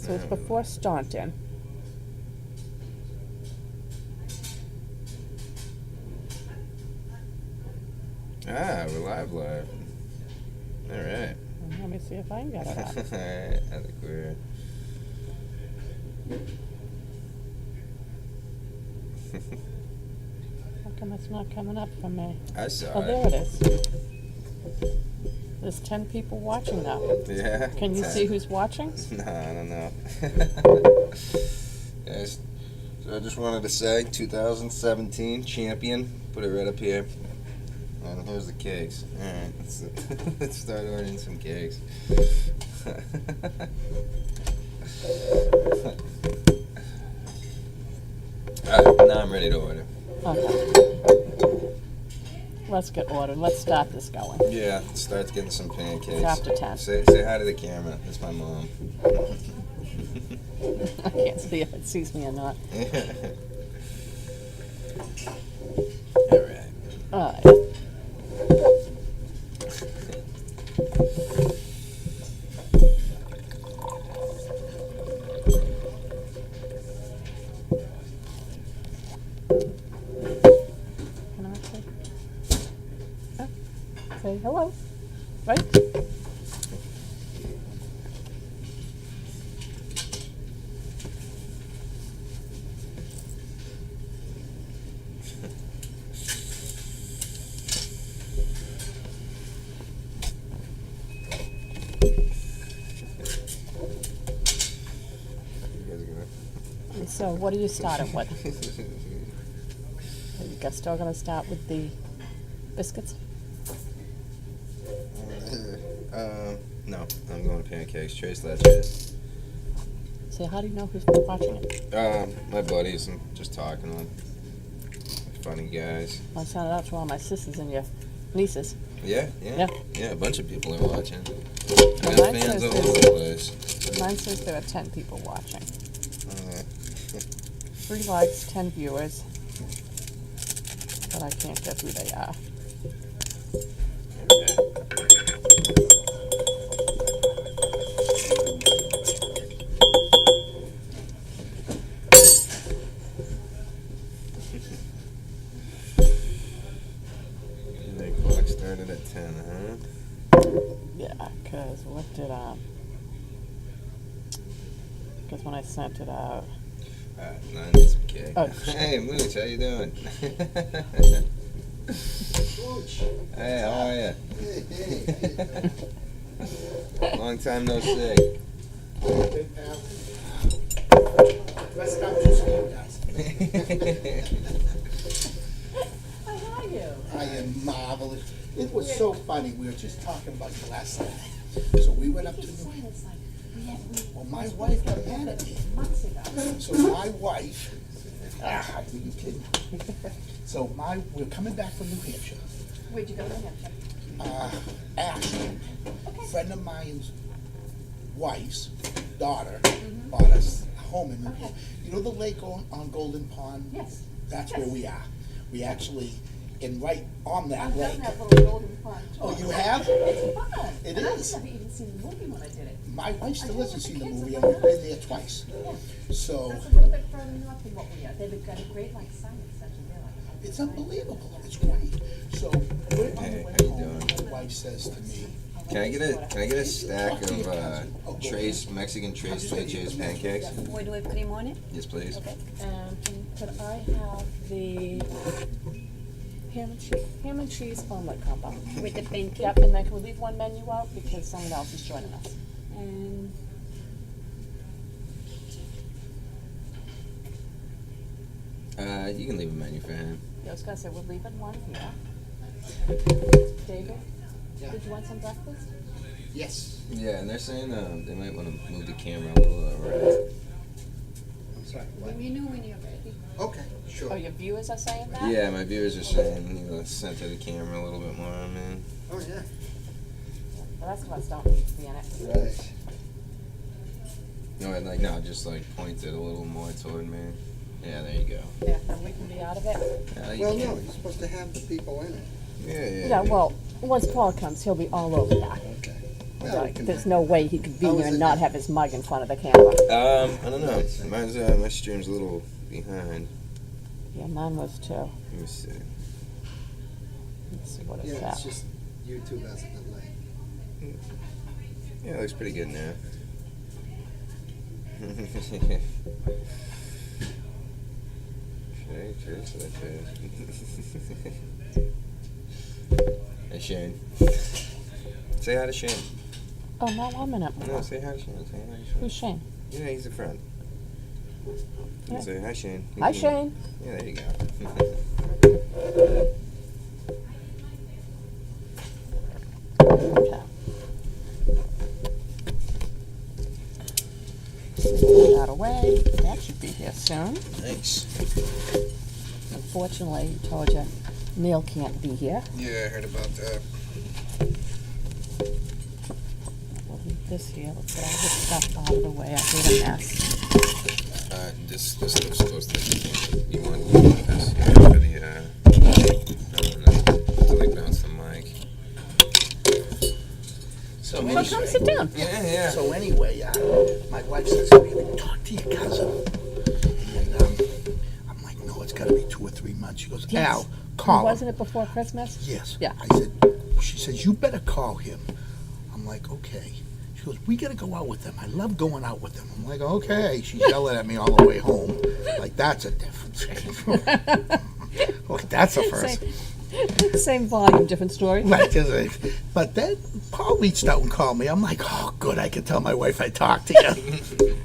So it's before Staunton. Ah, we're live. All right. Let me see if I can get it up. Alright, I think we're... How come it's not coming up for me? I saw Oh, it. there it is. There's 10 people watching now. Yeah? Can you 10. see who's watching? No, I don't know. Yes. So I just wanted to say, 2017 champion. Put it right up here. And here's the cakes. Alright, let's start ordering some cakes. Alright, now I'm ready to order. Okay. Let's get ordered. Let's start this going. Yeah, start getting some pancakes. It's after 10. Say hi to the camera. That's my mom. I can't see if it sees me or not. Alright. Alright. Can I say? Oh, say hello. Right? So what are you starting with? Are you guys still going to start with the biscuits? No, I'm going pancakes. Trace that shit. So how do you know who's watching it? My buddies. I'm just talking to them. Funny guys. I sent it out to all my sisters and your nieces. Yeah. Yeah. Yeah, a bunch of people are watching. I Well, got mine fans says all over the place. Mine says there are 10 people watching. 3 likes, 10 viewers. But I can't guess who they are. The clock started at 10, huh? Yeah, because what did, because when I sent it out. No, I need some cake. Oh, hey, Mooch, how you doing? Hey, how are you? Long time no see. How are you? I am marvelous. It was so funny. We were just talking about you last night. So we went up to New Hampshire. Well, my wife got mad at me. So my wife, are you kidding? So we're coming back from New Hampshire. Where'd you go to New Hampshire? Ashland, friend of mine's wife's daughter bought us a home in New Hampshire. You know the lake on Golden Pond? Yes. That's where we are. We actually, and right on that lake. I've done that little golden pond. Oh, you have? It's fun. It And is. I've never even seen the movie when I did it. My wife still hasn't seen the movie, and we've been there twice. So, That's a little bit further north than what we are. They've got a great like science section there. it's unbelievable. It's great. So, we're on Hey, the way how you home, doing? my wife says to me, Can I get a stack of Trace Mexican Trace Leches pancakes? Where do I cream on it? Yes, please. Okay. Could I have the ham and cheese omelet combo? With the pancake? Yep, and then can we leave one menu out because someone else is joining us? And You can leave a menu for him. Yeah, I was gonna say, we're leaving one here. David, Yeah. did you want some breakfast? yes. Yeah, and they're saying they might want to move the camera a little right. I'm sorry, what? let me know when you're ready. Okay, sure. Oh, your viewers are saying that? Yeah, my viewers are saying center the camera a little bit more. Man. Oh, yeah. The rest of us don't need to be in it. Right. No, just point it a little more toward me. Yeah, there you go. Yeah, and we can be out of it. You Well, can- no, you're supposed to have the people in it. Yeah. Yeah, well, once Paul comes, he'll be all over that. Okay. Well, Like, there's no way he could be How here is and it not now? have his mug in front of the camera. I don't know. My stream's a little behind. Yeah, mine was too. Let me see. Let's see what it's Yeah, at. it's just YouTube has a delay. Yeah, it looks pretty good now. Hey Shane. Say hi to Shane. Oh, no, 1 minute. No, say hi to Shane. Say hi to Shane. Who's Shane? Yeah, he's a friend. Yeah. Say hi Shane. Hi, Shane. Yeah, there you go. Okay. Put that away. That should be here soon. Nice. Unfortunately, I told you, Neil can't be here. Yeah, I heard about that. We'll leave this here. Let's get all this stuff out of the way. I hate a mess. This stuff's supposed to. You want this for the to like bounce the mic. So Well, come sit down. Yeah. So anyway, my wife says, talk to your cousin. And I'm like, no, it's got to be 2 or 3 months. She goes, Yes. Al, call him. Wasn't it before Christmas? Yes. Yeah. I said, she says, you better call him. I'm like, okay. She goes, we got to go out with them. I love going out with them. I'm like, okay. She's yelling at me all the way home. Like, that's a difference. Like, that's a first. Same volume, different story. Right, isn't it? But then Paul reached out and called me. I'm like, oh, good. I can tell my wife I talked to you.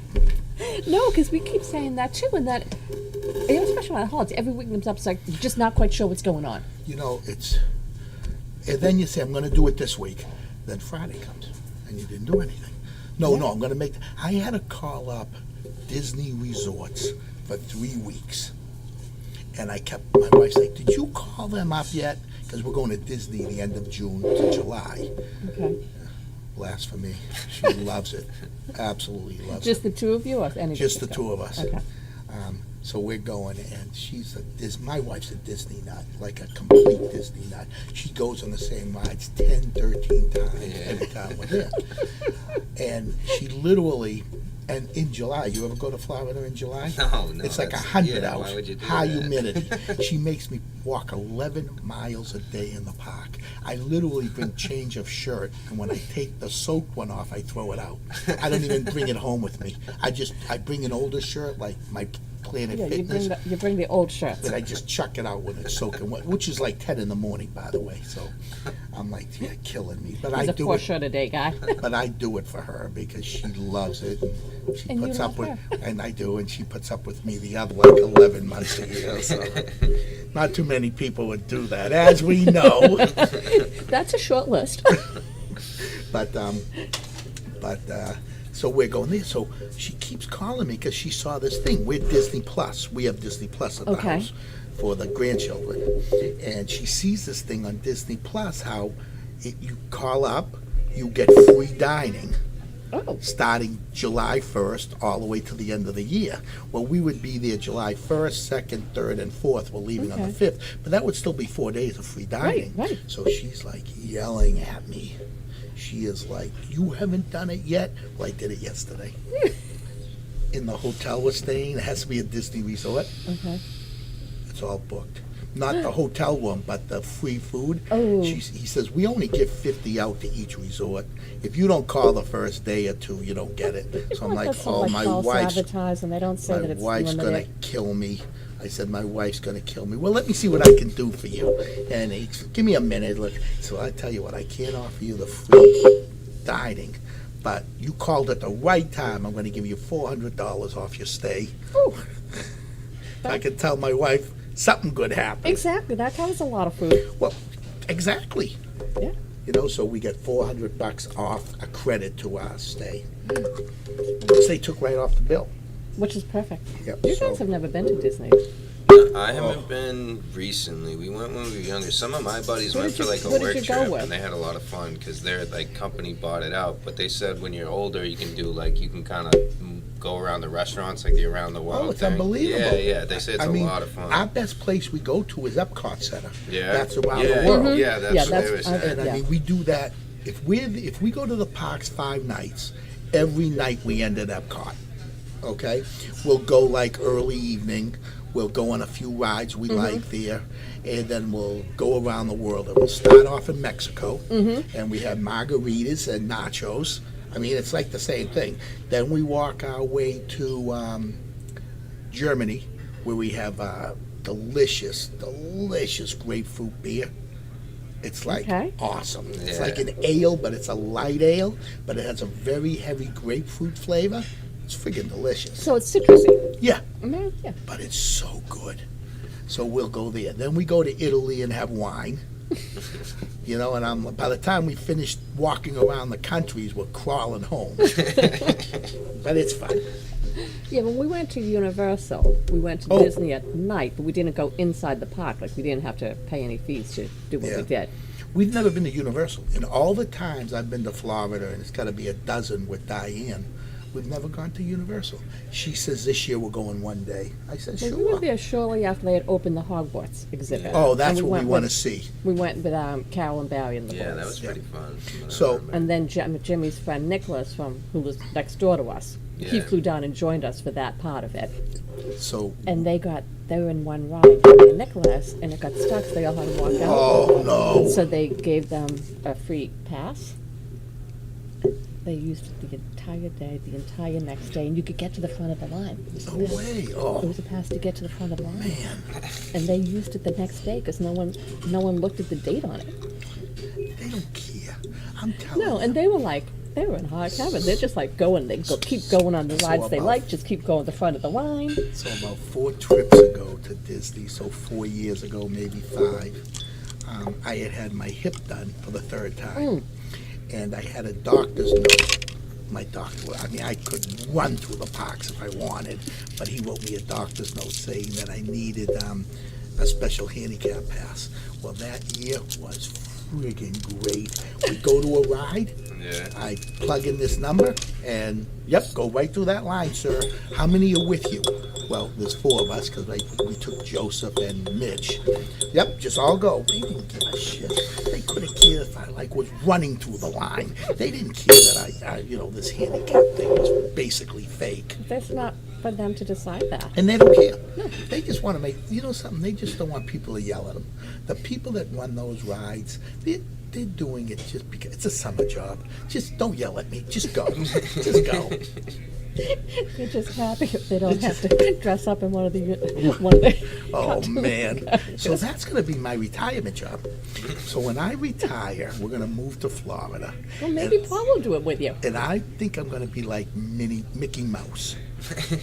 No, because we keep saying that too, and that, you know, especially on holidays, every week comes up, it's like, you're just not quite sure what's going on. You know, it's. And then you say, I'm going to do it this week. Then Friday comes, and you didn't do anything. No, I'm going to make. I had to call up Disney resorts for 3 weeks. And I kept, my wife's like, did you call them up yet? Because we're going to Disney the end of June to July. Okay. Blasphemy. She loves it. Absolutely loves it. Just the two of you, or any? Just the two of us. Okay. So we're going, and she's my wife's a Disney nut, like a complete Disney nut. She goes on the same rides 10, 13 times every time we're there. And she literally, and in July, you ever go to Florida in July? No. It's like 100 out. Why would you do High that? humidity. She makes me walk 11 miles a day in the park. I literally bring change of shirt, and when I take the soaked one off, I throw it out. I don't even bring it home with me. I bring an older shirt, like my Planet Yeah, Fitness, you bring the old shirts. and I just chuck it out when it's soaking wet, which is like 10 in the morning, by the way. So I'm like, you're killing me. But He's I a do 4 it. shirt a day guy. But I do it for her because she loves it. And she And you puts up love with, her. and I do, and she puts up with me the other like 11 months a year. So not too many people would do that, as we know. That's a short list. But so we're going there. So she keeps calling me because she saw this thing. We're Disney Plus. We have Disney Plus at the Okay. house for the grandchildren, and she sees this thing on Disney Plus. How you call up, you get free dining. Oh. Starting July 1st all the way to the end of the year. Well, we would be there July 1st, 2nd, 3rd, and 4th. We're leaving on the 5th. But that would still be 4 days of free dining. Right. So she's like yelling at me. She is like, you haven't done it yet? Well, I did it yesterday. In the hotel we're staying, it has to be a Disney resort. Okay. It's all booked. Not the hotel room, but the free food. Oh. He says, we only give 50 out to each resort. If you don't call the first day or two, you don't get it. So I'm like, oh, my wife's advertisise, and they don't say that it's going to limited. kill me. I said, my wife's going to kill me. Well, let me see what I can do for you. And he said, give me a minute. Look, so I tell you what, I can't offer you the free dining, but you called at the right time. I'm going to give you $400 off your stay. Ooh. I can tell my wife something good happened. Exactly. That covers a lot of food. Well, exactly. Yeah. You know, so we get $400 off a credit to our stay, which they took right off the bill. Which is perfect. Yep. You so- guys have never been to Disney. I haven't been recently. We went when we were younger. Some of my buddies Where went did for you- like a where did work you go trip, with? and they had a lot of fun because their like company bought it out. But they said when you're older, you can do like you can kind of go around the restaurants like the around the world. Oh, it's thing. unbelievable. Yeah. They say it's I a mean, lot of fun. Our best place we go to is Epcot Center. Yeah. That's around yeah, the world. Yeah, that's Yeah, what they that's- were saying. And I Yeah. mean, we do that if we go to the parks 5 nights, every night we end at Epcot. Okay, we'll go like early evening. We'll go on a few rides we like there, and then we'll go around the world. And we'll start off in Mexico, and we have margaritas and nachos. I mean, it's like the same thing. Then we walk our way to Germany, where we have delicious grapefruit beer. It's like awesome. It's like an ale, but it's a light ale, but it has a very heavy grapefruit flavor. It's friggin' delicious. So it's citrusy. Yeah, Yeah. but it's so good. So we'll go there. Then we go to Italy and have wine. You know, and by the time we finish walking around the countries, we're crawling home. But it's fun. Yeah, when we went to Universal, we went to Disney at night, but we didn't go inside the park. Like, we didn't have to pay any fees to do what we did. We've never been to Universal. And all the times I've been to Florida, and it's got to be a dozen with Diane, we've never gone to Universal. She says this year we're going one day. I said, Well, sure. we were there shortly after they had opened the Hogwarts exhibit. Oh, that's And what we went want to with- see. We went with Carol and Barry and the Yeah, boys. that was pretty fun. from what I So- remember. And then Jimmy's friend Nicholas, who was next door to us, he Yeah. flew down and joined us for that part of it. So, And they were in one ride, Jimmy and Nicholas, and it got stuck, so they all had to walk out. oh no. So they gave them a free pass. They used it the entire day, the entire next day, and you could get to the front of the line. It was a No pass. way. It Oh, was a pass to get to the front of the line. man. And they used it the next day because no one looked at the date on it. They don't care. I'm telling No, you. and they were in hard heaven. They're just like going. Keep going on the So rides they about- like. Just keep going to the front of the line. So about 4 trips ago to Disney, so 4 years ago, maybe 5, I had my hip done for the 3rd time. And I had a doctor's note. My doctor, I mean, I could run through the parks if I wanted, but he wrote me a doctor's note saying that I needed a special handicap pass. Well, that year was friggin' great. We go to a ride, Yeah. I plug in this number, and go right through that line, sir. How many are with you? Well, there's 4 of us because we took Joseph and Mitch. Just all go. They didn't give a shit. They could have cared if I was running through the line. They didn't care that I this handicap thing was basically fake. That's not for them to decide that. And they don't care. They just want to make, something, they just don't want people to yell at them. The people that run those rides, they're doing it just because it's a summer job. Just don't yell at me. Just go. Just go. They're just happy if they don't have to dress up in one of the. Oh, man. So that's going to be my retirement job. So when I retire, we're going to move to Florida. Well, maybe Paul will do it with you. And I think I'm going to be like Mickey Mouse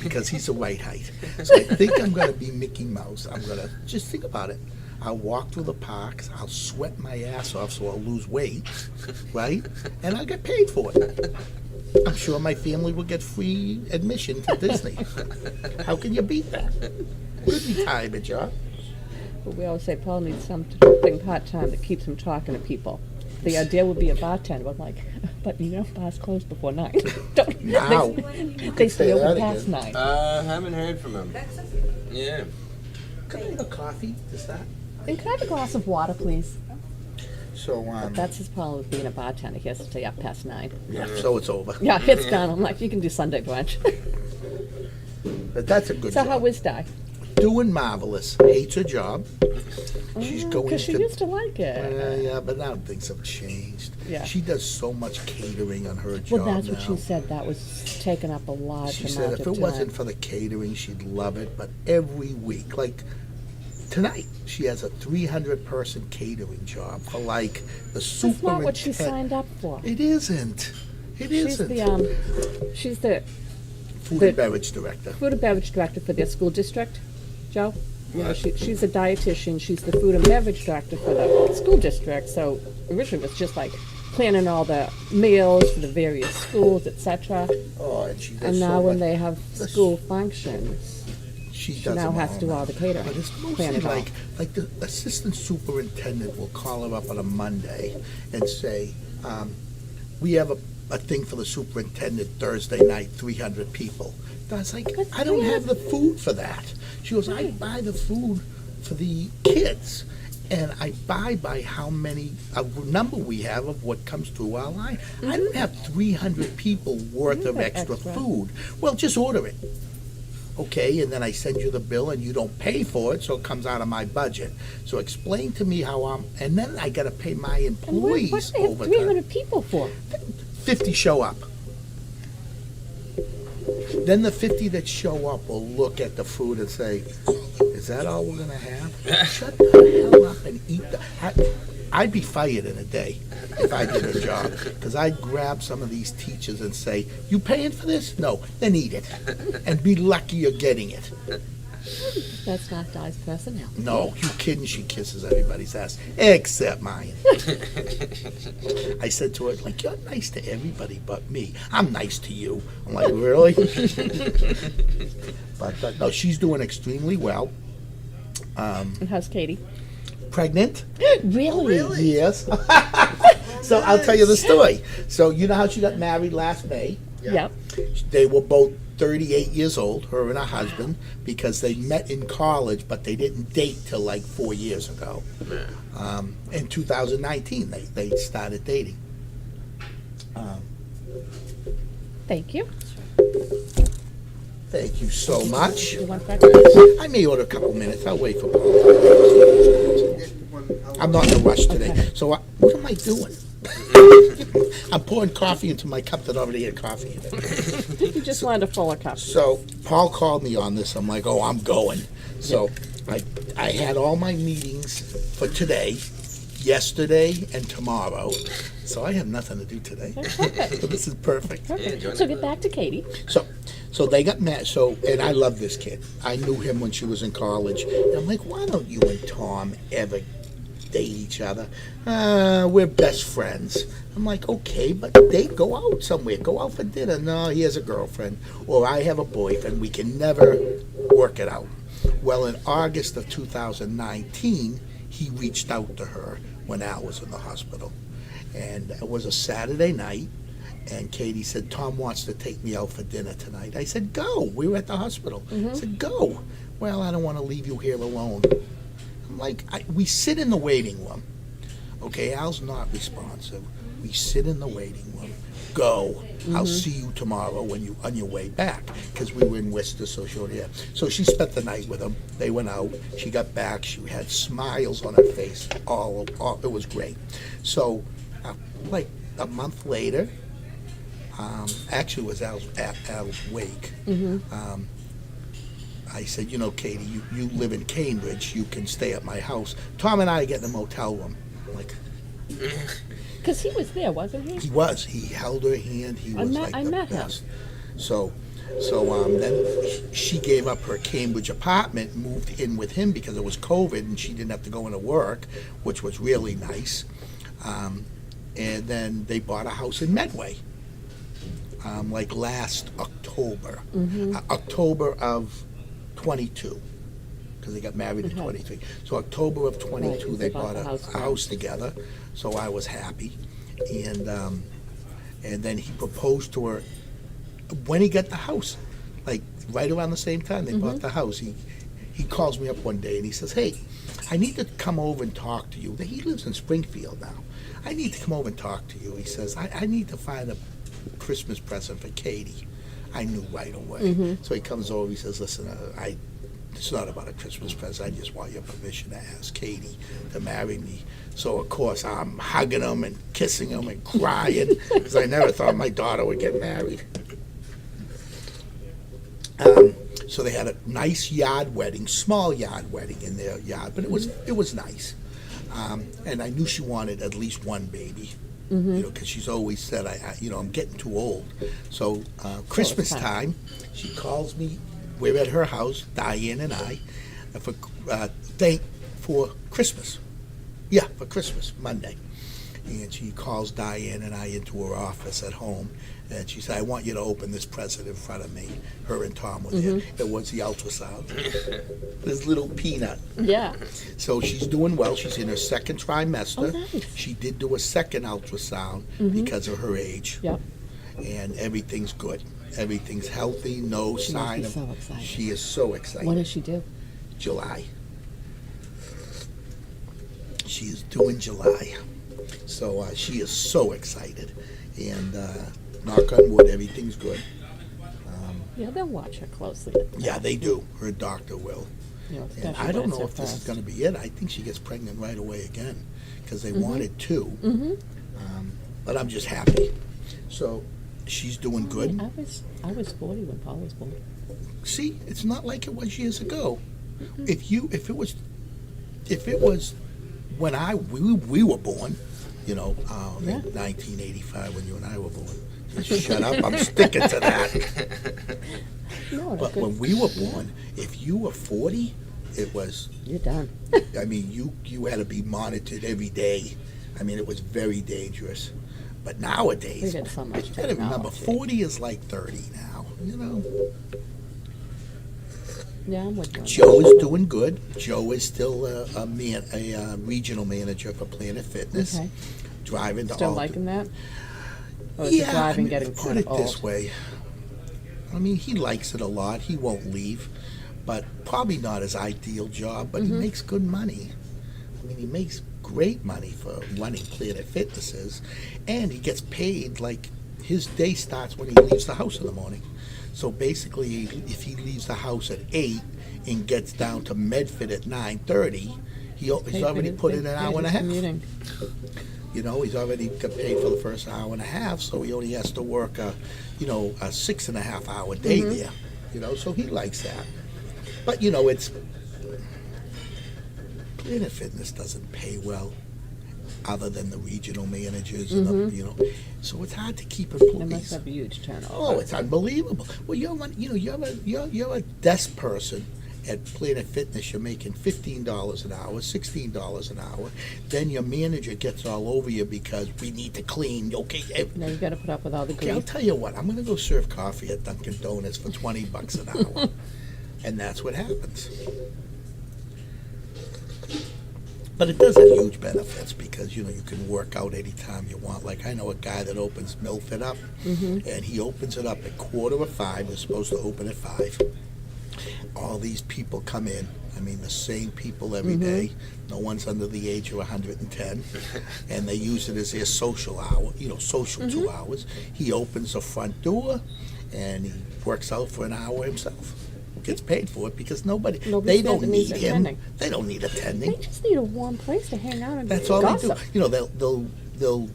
because he's a white height. So I think I'm going to be Mickey Mouse. I'm going to just think about it. I'll walk through the parks. I'll sweat my ass off so I'll lose weight, right? And I'll get paid for it. I'm sure my family will get free admission to Disney. How can you beat that? Good retirement job. But we always say Paul needs something part-time that keeps him talking to people. The idea would be a bartender. I'm like, but bars close before 9. Don't, Now, they stay say open that past again. 9. Haven't heard from him. Yeah. Could I have a coffee? Is that? And can I have a glass of water, please? So, That's his problem with being a bartender. He has to stay up past 9. yeah, so it's over. Yeah, it's done. I'm like, you can do Sunday brunch. But that's a good So job. how is Di? Doing marvelous. Hates her job. She's going Because she to... used to like it. yeah, but now things have changed. Yeah. She does so much catering on her job Well, that's what now. she said. That was taking up a large She amount said of if time. it wasn't for the catering, she'd love it. But every week, like tonight, she has a 300-person catering job for like the That's superintendent. not what she signed up for. It isn't. It She's isn't. she's the Food and beverage director. food and beverage director for their school district, Joe. She's a dietitian. She's the food and beverage director for the school district. So originally it was just like planning all the meals for the various schools, etc. Oh, and she does And so now when much. they have school functions, She she does now them has to do all the catering. But it's plan mostly it all. like the assistant superintendent will call her up on a Monday and say, we have a thing for the superintendent Thursday night, 300 people. I was like, But I don't have the food for that. She goes, I buy the food for the kids. and I buy by how many, a number we have of what comes through our line. I don't have 300 people worth of extra food. Well, just order it. Okay, and then I send you the bill and you don't pay for it, so it comes out of my budget. So explain to me how and then I gotta pay my And what employees do they have overtime. 300 people for? 50 show up. Then the 50 that show up will look at the food and say, is that all we're gonna have? Shut the hell up and eat I'd be fired in a day if I did a job, because I'd grab some of these teachers and say, you paying for this? No, then eat it. And be lucky you're getting it. That's not Di's personality. No, you kidding? She kisses everybody's ass, except mine. I said to her, like, you're nice to everybody but me. I'm nice to you. I'm like, really? But no, she's doing extremely well. And how's Katie? Pregnant? Really? Yes. So I'll tell you the story. So you know how she got married last May? Yep. They were both 38 years old, her and her husband, because they met in college, but they didn't date till like 4 years ago. In 2019, they started dating. Thank you. Thank you so much. You want breakfast? I may order a couple minutes. I'll wait for Paul. I'm not in a rush today. Okay. So what am I doing? I'm pouring coffee into my cup that already had coffee in it. You just wanted a fuller cup. So Paul called me on this. I'm like, oh, I'm going. So I had all my meetings for today, yesterday, and tomorrow. So I have nothing to do today. So this is perfect. Perfect. So get back to Katie. So they got mad. So, and I love this kid. I knew him when she was in college. And I'm like, why don't you and Tom ever date each other? We're best friends. I'm like, okay, but they go out somewhere. Go out for dinner. No, he has a girlfriend. Or I have a boyfriend. We can never work it out. Well, in August of 2019, he reached out to her when Al was in the hospital. And it was a Saturday night. And Katie said, Tom wants to take me out for dinner tonight. I said, go. We were at the hospital. I said, go. Well, I don't want to leave you here alone. I'm like, we sit in the waiting room. Okay, Al's not responsive. We sit in the waiting room. Go. I'll see you tomorrow when you on your way back. Because we were in Worcester, so So she spent the night with him. They went out. She got back. She had smiles on her face. All it was great. So, like a month later, actually it was Al's wake. I said, you know, Katie, you live in Cambridge. You can stay at my house. Tom and I get in a motel room. I'm like, Because he was there, wasn't he? he was. He held her hand. He was I met him. best. So then she gave up her Cambridge apartment, moved in with him because it was COVID and she didn't have to go into work, which was really nice. And then they bought a house in Medway, like last October, October of 22, because they got married in 23. So October of 22, Right, they bought a house together. So I was happy, and then he proposed to her when he got the house, like right around the same time they bought the house. He calls me up one day and he says, hey, I need to come over and talk to you. He lives in Springfield now. I need to come over and talk to you. He says, I need to find a Christmas present for Katie. I knew right away. So he comes over, he says, listen, it's not about a Christmas present. I just want your permission to ask Katie to marry me. So, of course, I'm hugging him and kissing him and crying because I never thought my daughter would get married. So they had a nice yard wedding, small yard wedding in their yard, but it was nice. And I knew she wanted at least one baby, you know, because she's always said, I'm getting too old. So Christmas time, she calls me. We're at her house, Diane and I, for Christmas. Yeah, for Christmas, Monday. And she calls Diane and I into her office at home, and she said, I want you to open this present in front of me. Her and Tom were there. It was the ultrasound. This little peanut. Yeah. So she's doing well. She's in her second trimester. Oh, nice. She did do a second ultrasound because of her age. Yep. And everything's good. Everything's healthy, no She sign must be of. so excited. She is so excited. What does she do? July. She is due in July. So she is so excited. And knock on wood, everything's good. Yeah, they'll watch her closely. Yeah, they do. Her doctor will. You know, And especially I when don't it's know her if this is first. going to be it. I think she gets pregnant right away again because they wanted two. Mm-hmm. But I'm just happy. So she's doing good. I was 40 when Paul was born. See, it's not like it was years ago. If it was when we were born, in Yeah. 1985 when you and I were born. Just shut up! I'm sticking to that. No, But when we were born, if you were 40, it was. you're done. I mean, you had to be monitored every day. I mean, it was very dangerous. But nowadays, We get so much you gotta remember, technology. 40 is like 30 now. Yeah, I'm with you. Joe is doing good. Joe is still a regional manager for Planet Fitness, Okay. driving to Still all. liking that? Or is the driving getting put kind it of this old? way. I mean, he likes it a lot. He won't leave, but probably not his ideal job. But Mm-hmm. he makes good money. I mean, he makes great money for running Planet Fitnesses, and he gets paid like his day starts when he leaves the house in the morning. So basically, if he leaves the house at 8 and gets down to Medford at 9:30, he's already put in an hour and a half. Commuting. He's already got paid for the first hour and a half, so he only has to work a 6.5 hour day there. So he likes that. But it's Planet Fitness doesn't pay well, other than the regional managers and so it's hard to keep They must employees. have a huge turnover. Oh, it's unbelievable. Well, you're a desk person at Planet Fitness. You're making $15 an hour, $16 an hour. Then your manager gets all over you because we need to clean. Okay, Now you got to put up with all the okay. I'll grief. tell you what. I'm going to go serve coffee at Dunkin' Donuts for $20 an hour, and that's what happens. But it does have huge benefits because you can work out anytime you want. Like I know a guy that opens Milford up, and he opens it up at 4:45. They're supposed to open at 5. All these people come in. I mean, the same people every day. No one's under the age of 110, and they use it as their social hour. Social 2 hours. He opens the front door, and he works out for an hour himself. Gets paid for it because Nobody's they there don't that need needs him. attending. They don't need attending. They just need a warm place to hang out and That's all gossip. they do. They'll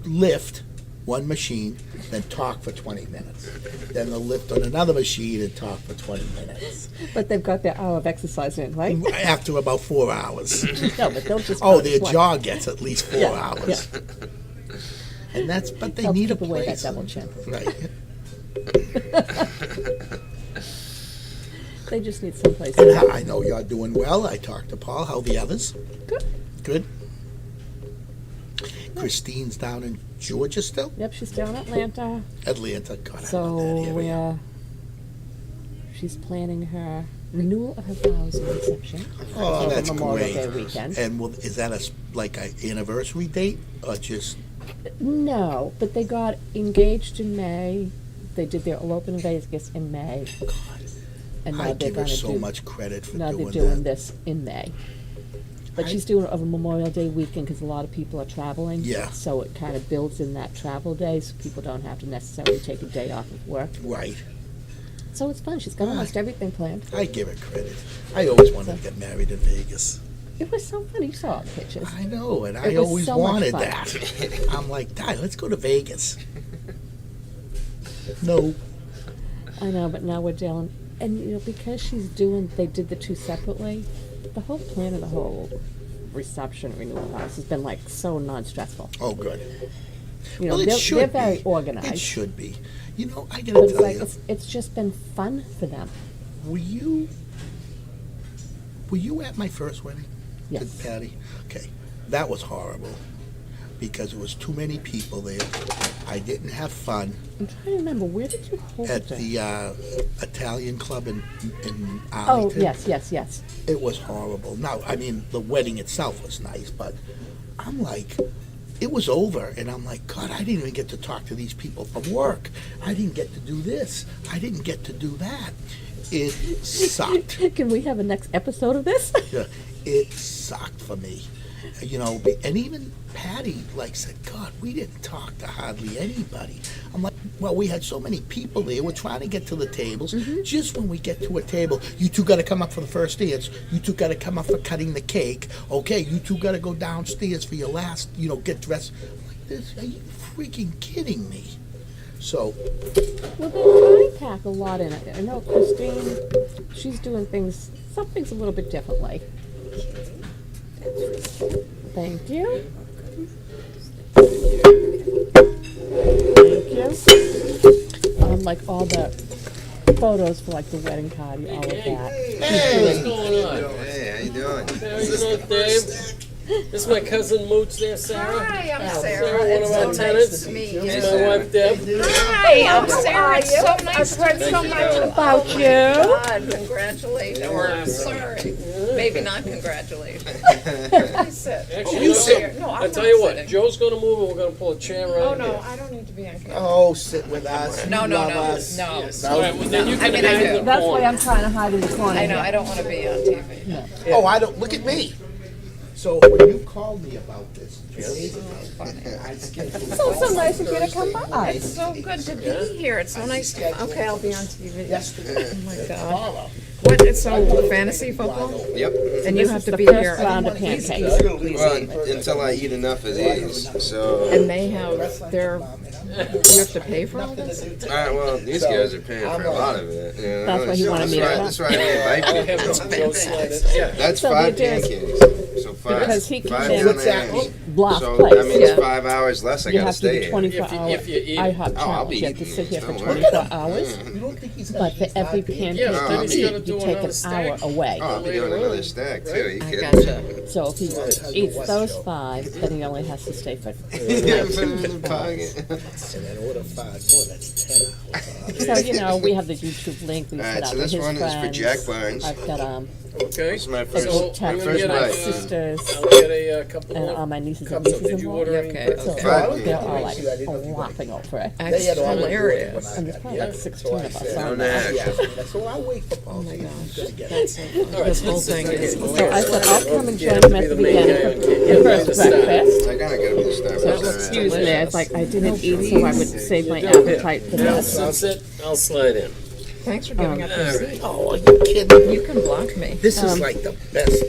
lift one machine, then talk for 20 minutes. Then they'll lift on another machine and talk for 20 minutes. But they've got their hour of exercise in, right? After about 4 hours. No, but they'll just. Oh, go their sweat. jaw gets at least 4 Yeah, hours. And but they Helps need a keep away that place. double chin. Right. They just need someplace. And I know you're doing well. I talked to Paul. How the others? Good. Good. Christine's down in Georgia still? Yep, she's down in Atlanta. Atlanta. God, I love that So area. she's planning her renewal of her vows and reception. Oh, over that's Memorial great. Day weekend. And is that like an anniversary date or just? No, but they got engaged in May. They did their elopement in Vegas in May. And now I they're give her going to so do. much credit for Now doing they're doing that. this in May. But I- she's doing it over Memorial Day weekend because a lot of people are traveling. Yeah. So it kind of builds in that travel day, so people don't have to necessarily take a day off of work. Right. So it's fun. She's got almost everything planned. I give her credit. I always wanted to get married in Vegas. It was so fun. You saw all the pictures. I know, and It I was always so much wanted fun. that. I'm like, Dad, let's go to Vegas. No. I know, but now we're dealing, and because they did the two separately. The whole plan of the whole reception renewal house has been like so non-stressful. Oh, good. Well, it should they're be. very organized. It should be. I But gotta it's tell like you, it's just been fun for them. were you at my first wedding? Yes. With Patty? Okay. That was horrible because there was too many people there. I didn't have fun I'm trying to remember, where did you hold at it? the Italian club in Oh, Arlington. yes. It was horrible. Now, I mean, the wedding itself was nice, but I'm like, it was over, and I'm like, God, I didn't even get to talk to these people from work. I didn't get to do this. I didn't get to do that. It sucked. Can we have a next episode of this? Yeah, it sucked for me. you know, and even Patty like said, God, we didn't talk to hardly anybody. I'm like, well, we had so many people there. We're trying to get to the tables. Just when we get to a table, you two got to come up for the first dance. You two got to come up for cutting the cake. Okay, you two got to go downstairs for your last, you know, get dressed. I'm like, this, are you freaking kidding me? So, Well, they pack a lot in it. I know Christine, she's doing things, some things a little bit differently. Thank you. Thank you. Like all the photos for like the wedding party, all of that. Hey, what's going on? Hey, how you doing? How you doing, Dave? This is my cousin Mooch there, Sarah. Hi, I'm Sarah, Sarah. one of our tenants. meet This is my wife, Deb. Hi, I'm Sarah. It's so nice I've heard so much about you. God, congratulations. Or sorry, maybe not congratulations. I said. Actually, you no, sit. No, I'm I tell not you what, sitting. Joe's gonna move and we're gonna pull a chair right Oh here. no, I don't need to be on camera. oh, sit with us. No, no, love no, us. no. All right, well, then you I can mean, I hide in do. the That's why corner. I'm trying to hide in the corner. I know. I don't want to be on TV. Oh, I don't, look at me. So when you called me about this, Jerry, I skipped So nice of you to come by. It's so good to be here. It's so nice to. Okay, I'll be on TV. Oh my God. What? It's so fantasy football, Yep. and you This have is to the be first here. round of pancakes. Well, until I eat enough of these. So, And they have their. You have to pay for all this. well, these guys are paying for a lot of it. You know? That's why he wanted me to come. That's why I I'll invite have people. Joe slide it. Yeah. That's So 5 they did. pancakes. So 5. Because he five came in down What's there. that? Block So place. that means Yeah. 5 hours less I You gotta have to stay do here. 24 If you- hours. if you eat- IHOP Oh, I'll challenge. be You have to eating sit here these, for don't worry. 24 hours. You don't think he's But for every pancake Yeah, I'll you be eat, gonna you do take another an stack. hour away. Oh, I'll be doing another stack too. Are you I kidding? gotcha. So if he eats those 5, then he only has to stay for Yeah, put it in the pocket. And then order 5 more, that's 10 hours. So, you know, we have the YouTube link. We put Alright, out so to this his one is for friends. Jack Barnes. I've got Okay. This is my a first, So, group I'm text gonna with first get my bite. sisters I'll get a couple and more all my nieces and cups. So nieces did you involved. order Okay, any? So okay. they're all like laughing over it. That's hilarious. And there's probably like 16 of us on Don't there. ask. So I'll wait for Paul. Oh my gosh. He's gonna get it. That's so funny. This whole thing is So I hilarious. said, I'll come and Yeah, join to him be at the the main beginning guy for on cake. the Yeah, first the star. breakfast. I gotta be the star. That looks Excuse me, it's like I didn't eat, so I would save my You do. appetite for Now, this. since it, I'll slide in. Thanks for giving up your seat. Oh, are you kidding? You can block me. This is like the best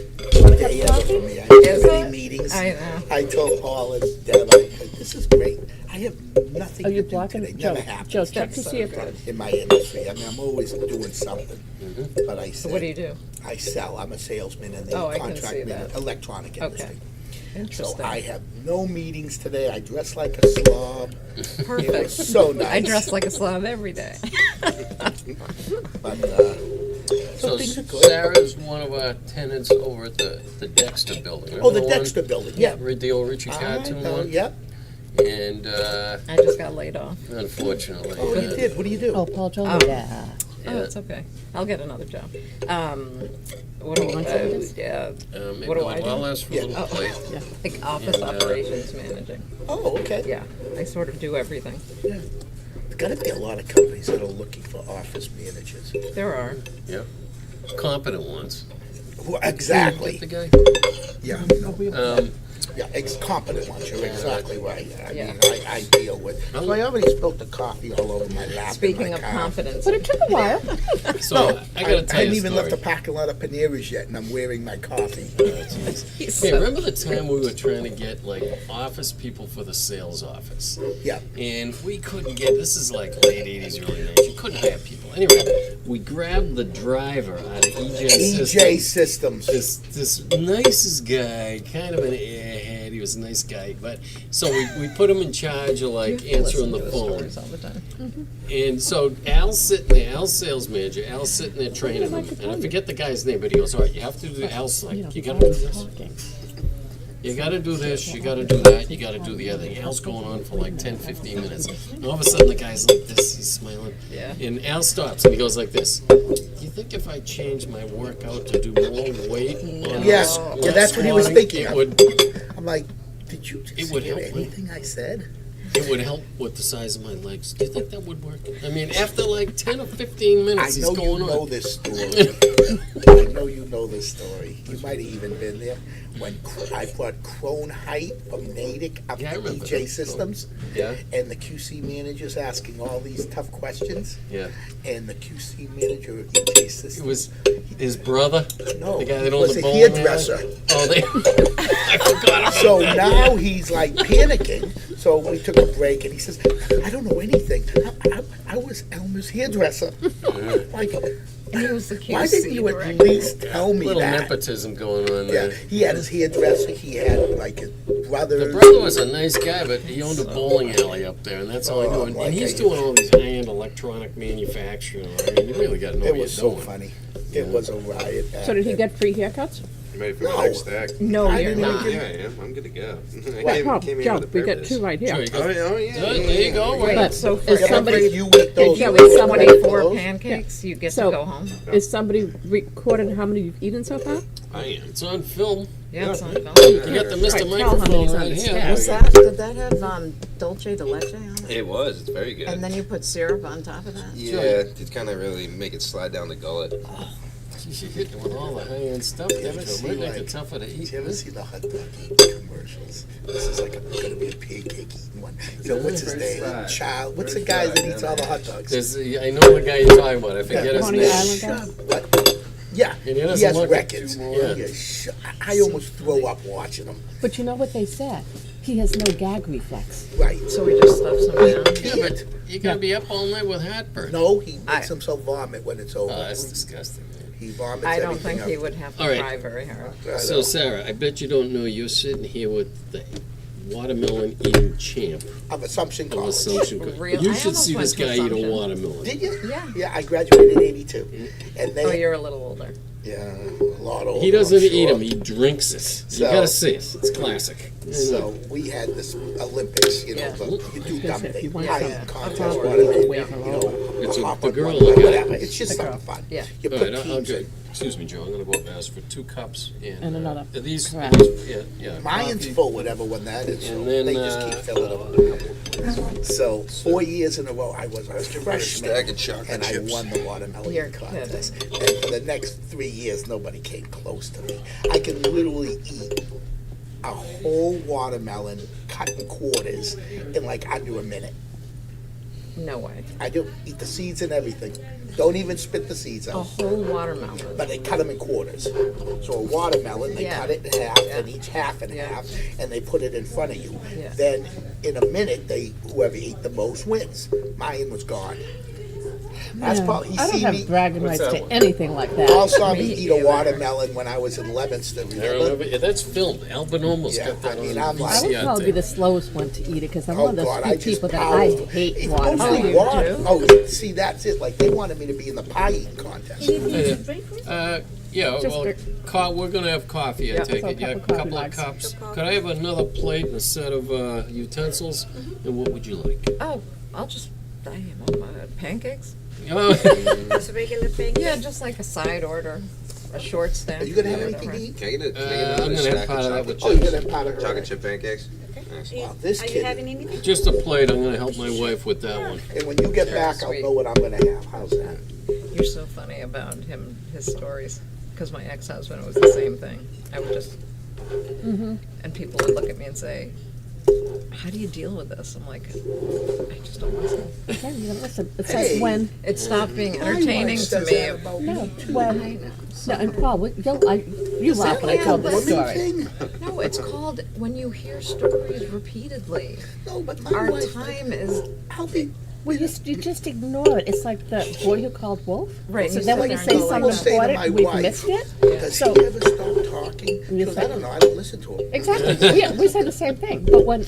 day ever for me. I have Is many it? meetings. I know. I told Paul and Deb, this is great. I have nothing Are to you do blocking today. Joe? Never happened Joe, check to That's see so if good. in my industry. I mean, I'm always doing something. But I said, What do you do? I sell. I'm a salesman in the Oh, I can contract see that. electronic industry. Okay. So Interesting. I have no meetings today. I dress like a slob. It was Perfect. so nice. I dress like a slob every day. But, So things are good. Sarah's one of our tenants over at the Dexter building. Oh, the Remember one? Dexter building. Yeah. The old Richie cartoon one. Yep. And I just got laid off. unfortunately, Oh, you did. What do you do? Oh, Paul told Oh. me that. Oh, it's okay. I'll get another job. What do want some of this? yeah, maybe what do I do? I'll ask for a little Oh. plate. like office And, operations managing. Oh, okay. Yeah, I sort of do everything. There's got to be a lot of companies that are looking for office managers. There are. Competent ones. Exactly. Get the Yeah. guy. Yeah, competent ones. You're exactly right. I Yeah. mean, I deal with. So I already spilled the coffee all over my lap. Speaking in my of car. confidence, But it took a while. So I gotta tell I you hadn't a even story. left the parking lot of Paneras yet, and I'm wearing my coffee. Hey, remember the time we were trying to get like office people for the sales office? Yeah. And we couldn't get, this is like late 80s, early 90s, you couldn't hire people. Anyway, we grabbed the driver out of EJ Systems. This nicest guy, kind of an airhead, he was a nice guy, but so we put him in charge of like answering the phone. all the time. And so Al's sitting there, Al's sales manager, Al's sitting there training him, and I forget the guy's name, but he goes, all right, you have to do, Al's like, you gotta do this. Talking. You gotta do this, you gotta do that, you gotta do the other thing. Al's going on for like 10, 15 minutes. And all of a sudden the guy's like this, he's smiling. Yeah. And Al stops and he goes like this. Do you think if I change my workout to do more weight on Yeah, squat yeah, that's what he was squatting, thinking it of. would, I'm like, did you It just would hear help me. anything I said? It would help with the size of my legs. Do you think that would work? I mean, after like 10 or 15 I minutes, he's know going you know on. this story. I know you know this story. You might have even been there when I brought Crone Height from Natick up Yeah, I to remember EJ that. Systems, Yeah, and the QC manager's asking all these tough questions, yeah. and the QC manager at EJ Systems. It was his brother, No, the guy that he owned was the a bowling hairdresser. alley. Oh, they. I forgot about So that. now he's like panicking. So we took a break, and he says, "I don't know anything. I was Elmer's hairdresser." Like, And he was the QC why didn't you at director. least tell me Little that? nepotism going on Yeah, there. he had his hairdresser. He had like his brothers. The brother was a nice guy, but he owned a bowling alley up there, and that's all he Oh, knew. like And he's I- doing all these high-end electronic manufacturing. I mean, you really got to know It what was you're so doing. funny. It was a riot. So did he get free haircuts? You ready for No. my next stack? No, I you're didn't not. even Yeah, I am. I'm good to go. I Right. came, Oh, came here Joe, with a we got purpose. two right here. Sure, you got- Oh, yeah. There you go. Wait, But so is for Yeah, but somebody if you eat those, Yeah, you with eat 74 those. pancakes, you get So- to go home. Is somebody recording how many you've eaten so far? I am. It's on film. Yeah, it's on film. You got the Right, Mr. tell how Microphone many's on right the here. stack. What's that? Did that have dulce de leche on it? It was. It's very good. And then you put syrup on top of that? Yeah, to kind of really make it slide down the gullet. She's hitting with all the high-end stuff. You ever That see, might make like- it tougher to eat. Did you ever see the hot dog eating commercials? This is like going to be a pancake eating one. You know, what's his name? Child. What's the guy that eats all the hot dogs? I know the guy you're talking about. I forget his Coney name. Island guy? What? Yeah, And he he doesn't has look records. too more. Yeah, I almost throw up watching him. But you know what they said? He has no gag reflex. Right. So we just stuff some down? Yeah, but you gotta be up all night with heartburn. No, he makes himself vomit when it's over. Oh, that's disgusting. Man. He vomits I don't everything think he up. would have to All right. try very hard. I So know. Sarah, I bet you don't know you're sitting here with the watermelon eating champ Of Assumption of College. Assumption. Real- You I should almost see went this to guy eat a Assumption. watermelon. Did you? Yeah. Yeah, I graduated in '82, and they Oh, you're a little older. yeah, a lot older. He doesn't I'm eat sure. them. He drinks it. You So- gotta see it. It's classic. So we had this Olympics, you know, Yeah. you do dumb If you things, want high some- contest, Yeah. whatever, you Wave her over. know, It's a- hop the on girl one, will get it. whatever. It's just The something girl. fun. Yeah. You All put right, I'll teams go. in. Excuse me, Joe. I'm gonna go up and ask for 2 cups And another Are these? crab. Yeah. Mine's coffee. full, whatever one that is. So And then, they just keep filling them. So 4 years in a row, I was a freshman, Stack of chocolate and I chips. won the watermelon You're contest. And for the next 3 years, nobody came close to me. I can literally eat a whole watermelon cut in quarters in like under a minute. No way. I do eat the seeds and everything. Don't even spit the seeds A out. whole watermelon. But they cut them in quarters. So a watermelon, they Yeah. cut it in half, Yeah. and each half in Yeah. half, and they put it in front of you. Yeah. Then in a minute, whoever ate the most wins. Mine was gone. That's probably I don't see have me. bragging What's rights that to one? anything like that. All saw me Me eat a either. watermelon when I was in Levingston. I Remember? remember. Yeah, that's filmed. Albin almost Yeah, got that I mean, on I'm like- I would VCR probably be tape. the slowest one to eat it because I'm Oh one of God, those I few just people that I powered. hate It's watermelon. mostly you water. do? Oh, see, that's it. Like they wanted me to be in the pie eating contest. Yeah, Just well, we're gonna have coffee, I Yeah. take So a it. Yeah, a couple coffee couple of mugs. cups. Could I have another plate and a set of utensils? And what would you like? Oh, I'll just, pancakes? Oh, Just regular pancake. Yeah, just like a side order, a short stack. Are you gonna have Yeah, anything to whatever. eat? Can I get, I'm gonna have stack part of that chocolate with Oh, you're chips? gonna have part of her. Chocolate chip pancakes? Nice. Wow, this Are you kid. having anything? just a plate. I'm gonna help my wife with that one. And when you get Sure, back, I'll sweet. know what I'm gonna have. How's that? You're so funny about his stories. Because my ex-husband was the same thing. I would just, and people would look at me and say, how do you deal with this? I'm like, I just don't listen. Okay, you gotta listen. It's Hey. like when, It stopped being My entertaining wife to says me. that about no, me. when, no, and Paul, you laugh when I tell this Woman story. thing? No, it's called when you hear stories repeatedly. No, but my Our wife. time is, I'll be. Well, you just ignore it. It's like the boy who called wolf. Right, So you then sit when you there say and go something like that. Say to important, my we've wife, missed it. Does So- he ever stop talking? You Because I say- don't know. I don't listen to him. Exactly. Yeah, we say the same thing. But when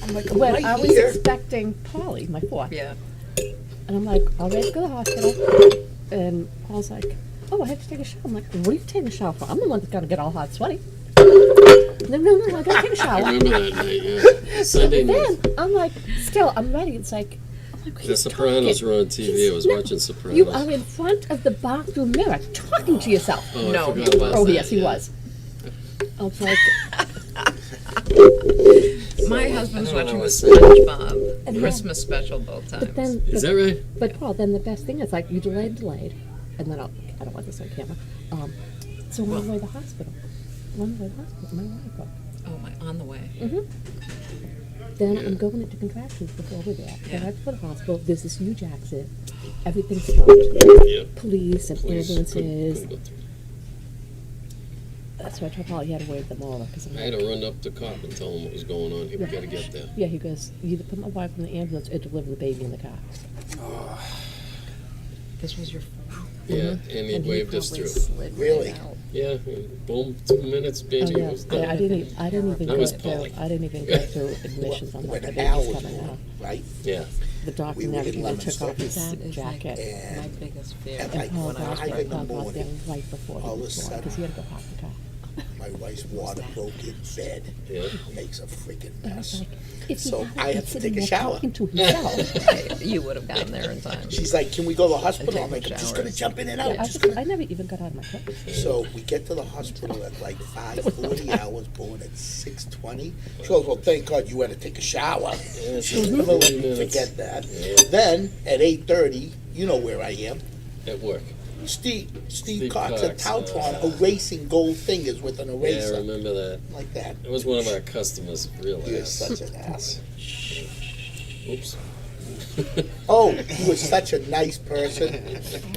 I'm like, I'm when right I was here. expecting Polly, my fourth, yeah. and I'm like, all ready to go to the hospital, and Paul's like, oh, I have to take a shower. I'm like, what are you taking a shower for? I'm the one that's got to get all hot, sweaty. No, I gotta take a I shower. remember that night. Yeah, Sunday night. Then I'm like, still, I'm ready. It's like, I'm like, The he's Sopranos talking. were on TV. I was No, watching Sopranos. You are in front of the bathroom mirror talking to yourself. Oh, No. I forgot about Oh, that. yes, he yeah. was. I was like, My husband's I don't watching know the what SpongeBob And Christmas special both times. But then, Is that right? but Paul, then the best thing is like you delayed, and then I don't want this on camera. So on the way to the hospital, my wife booked. Oh my, on the way. Then I'm going into contractions before we're there. Then I have to go to the hospital. There's this huge accident. Everything's stopped. Yeah. Police and Please, ambulances. couldn't go through. That's why I told Paul he had to wave them over. Cause I'm I had like, to run up to cop and tell him what was going on. He, we got to get there. yeah, he goes, you either put my wife in the ambulance or deliver the baby in the car. This was your Yeah, and he waved us probably through. slid Really? right out. Yeah, and boom, 2 minutes, Oh, baby. yeah. It was done. I didn't even That go was through. Polly. I didn't even go through admissions. I'm like, my When Al baby's was coming born, out. right? Yeah. The doctor We were never in even took Leominster. off his That is like jacket. And my biggest fear. at And like Paul when I was got 5 in the there morning, right before he all of a was born sudden- because he had to go park the car. my wife's water broke in bed. Yeah. Makes a freaking And I was mess. like, if he So hadn't I been had to sitting take a there shower. talking to himself. You would have gotten there in time. She's like, can we go to the hospital? take I'm like, I'm just showers. gonna jump in and out. I never even got out of my car. So we get to the hospital at like 5:40. I was born at 6:20. She goes, well, thank God you had to take a shower. Yeah, She'll so never let 30 me minutes. forget that. Then at 8:30, you know where I am. At work. Steve Steve Cox at Cox, Tautron erasing gold fingers with an Yeah, I eraser. remember that. Like that. It was one of our customers, real He was ass. such an ass. Oops. Oh, he was such a nice person.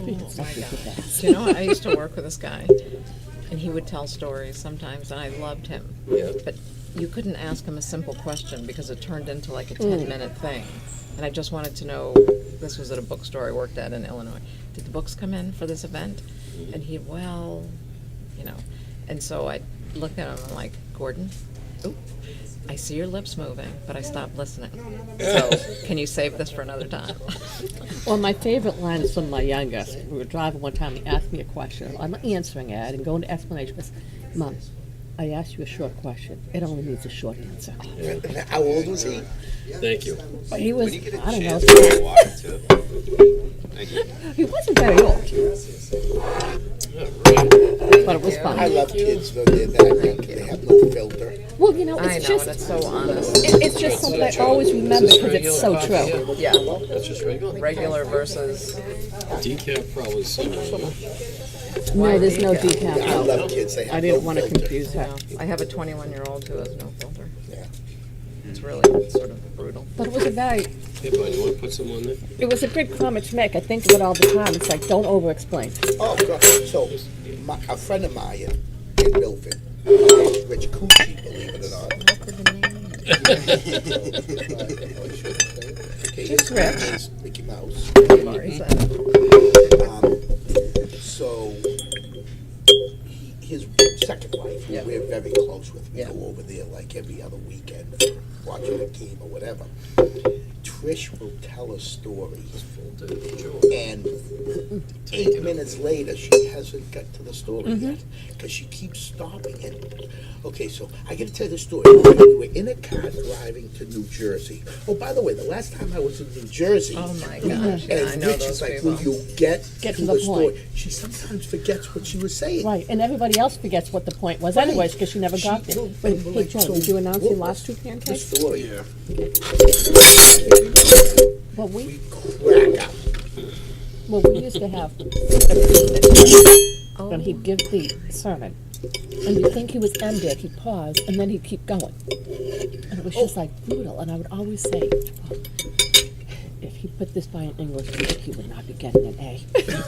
Oh my gosh. You know, I used to work with this guy, and he would tell stories sometimes, and I loved him. Yeah. But you couldn't ask him a simple question because it turned into like a Mm. 10-minute thing. And I just wanted to know, this was at a bookstore I worked at in Illinois. Did the books come in for this event? And he, well, you know. And so I looked at him and I'm like, Gordon, oop, I see your lips moving, but I stopped listening. So can you save this for another time? Well, my favorite line is from my youngest. We were driving one time, he asked me a question. I'm answering it and going to explanation. He goes, Mom, I asked you a short question. It only needs a short answer. How old was he? Thank you. But he was, When you get a I don't know, chance to get water too. Thank you. he wasn't very old, but it was I fun. love kids though. They're that young. They have no filter. Well, you know, I it's know, just, and it's so honest. it's just something I always remember because it's so true. Yeah, That's just regular. regular versus Decaf probably similar. No, there's no I decaf. love kids. They have I didn't no want to filter. confuse her. I have a 21-year-old who has no filter. Yeah. It's really sort of brutal. But it was a very, Hey, bud, you want to put some on there? it was a good comment to make. I think of it all the time. It's like, don't over-explain. Oh, God. So, a friend of mine in Milford, Rich Coochie, believe it or not. Okay, Just his Rich. name is Mickey Mouse. Already said it. So, his second wife, who Yeah. we're very close with, we Yeah. go over there like every other weekend, watching a game or whatever. Trish will tell a story, and 8 minutes later, she hasn't got to the story yet, because she keeps stopping it. Okay, so I got to tell you the story. We were in a car driving to New Jersey. Oh, by the way, the last time I was in New Jersey, Oh my gosh, yeah, I and know Rich those is like, people. will you get Get to to the the story? point. She sometimes forgets what she was saying. Right, and everybody else forgets what the point was Right. anyways, because she never got there. Well, Wait, well, hey, like, Joe, so did you announce your what last two The pancakes? story. Yeah. Well, We we crack up. used to have, and he'd give the sermon, and you'd think he was ended, he'd pause, and then he'd keep going. And it was just like brutal, and I would always say, "Oh, if he put this by an English teacher, he would not be getting an A.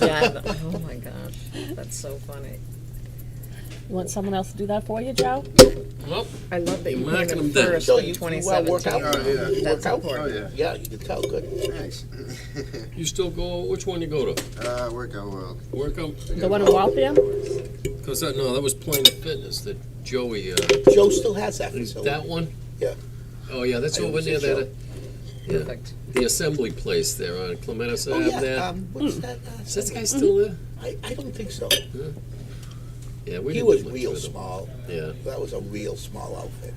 Yeah, oh my gosh, that's so funny. You want someone else to do that for you, Joe? Well, I love that you You're came marking in them down. first So in you 2017. work out? Oh, yeah. You That's work out? important. Oh, yeah. Yeah, you can tell. Good. Nice. you still go, which one you go to? Workout World. Workout? The one in Waltham? Because that was Planet Fitness that Joey, Joe still has that is facility. that one? Yeah. Oh, yeah, that's I over was near at that, Joe. yeah, Perfect. the assembly place there on Clematis Oh, Ave yeah. there. What's that? Is that guy still there? I don't think so. Yeah, we He didn't was do much real with him. small. Yeah. That was a real small outfit.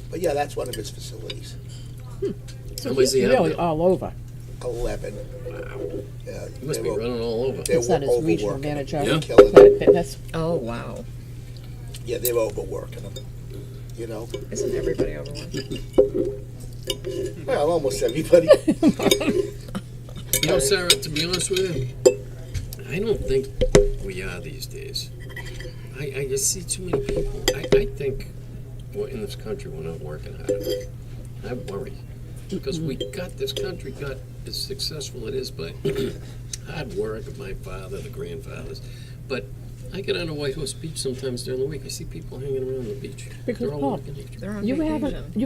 But yeah, that's one of his facilities. How many does he have Really, now? all over. 11. Yeah, He must they be were- running all over. they His son were is regional overworking him. manager Yeah. of Planet Fitness. Oh, wow. Yeah, they're overworking them. You know? Isn't everybody overworked? Well, almost everybody. You know, Sarah, to be honest with you, I don't think we are these days. I just see too many people. I think in this country we're not working hard enough. I worry. Because this country got as successful it is by hard work of my father, the grandfathers. But I get on a White Horse Beach sometimes during the week. I see people hanging around the beach. Because, they're all Paul, working each They're on You vacation.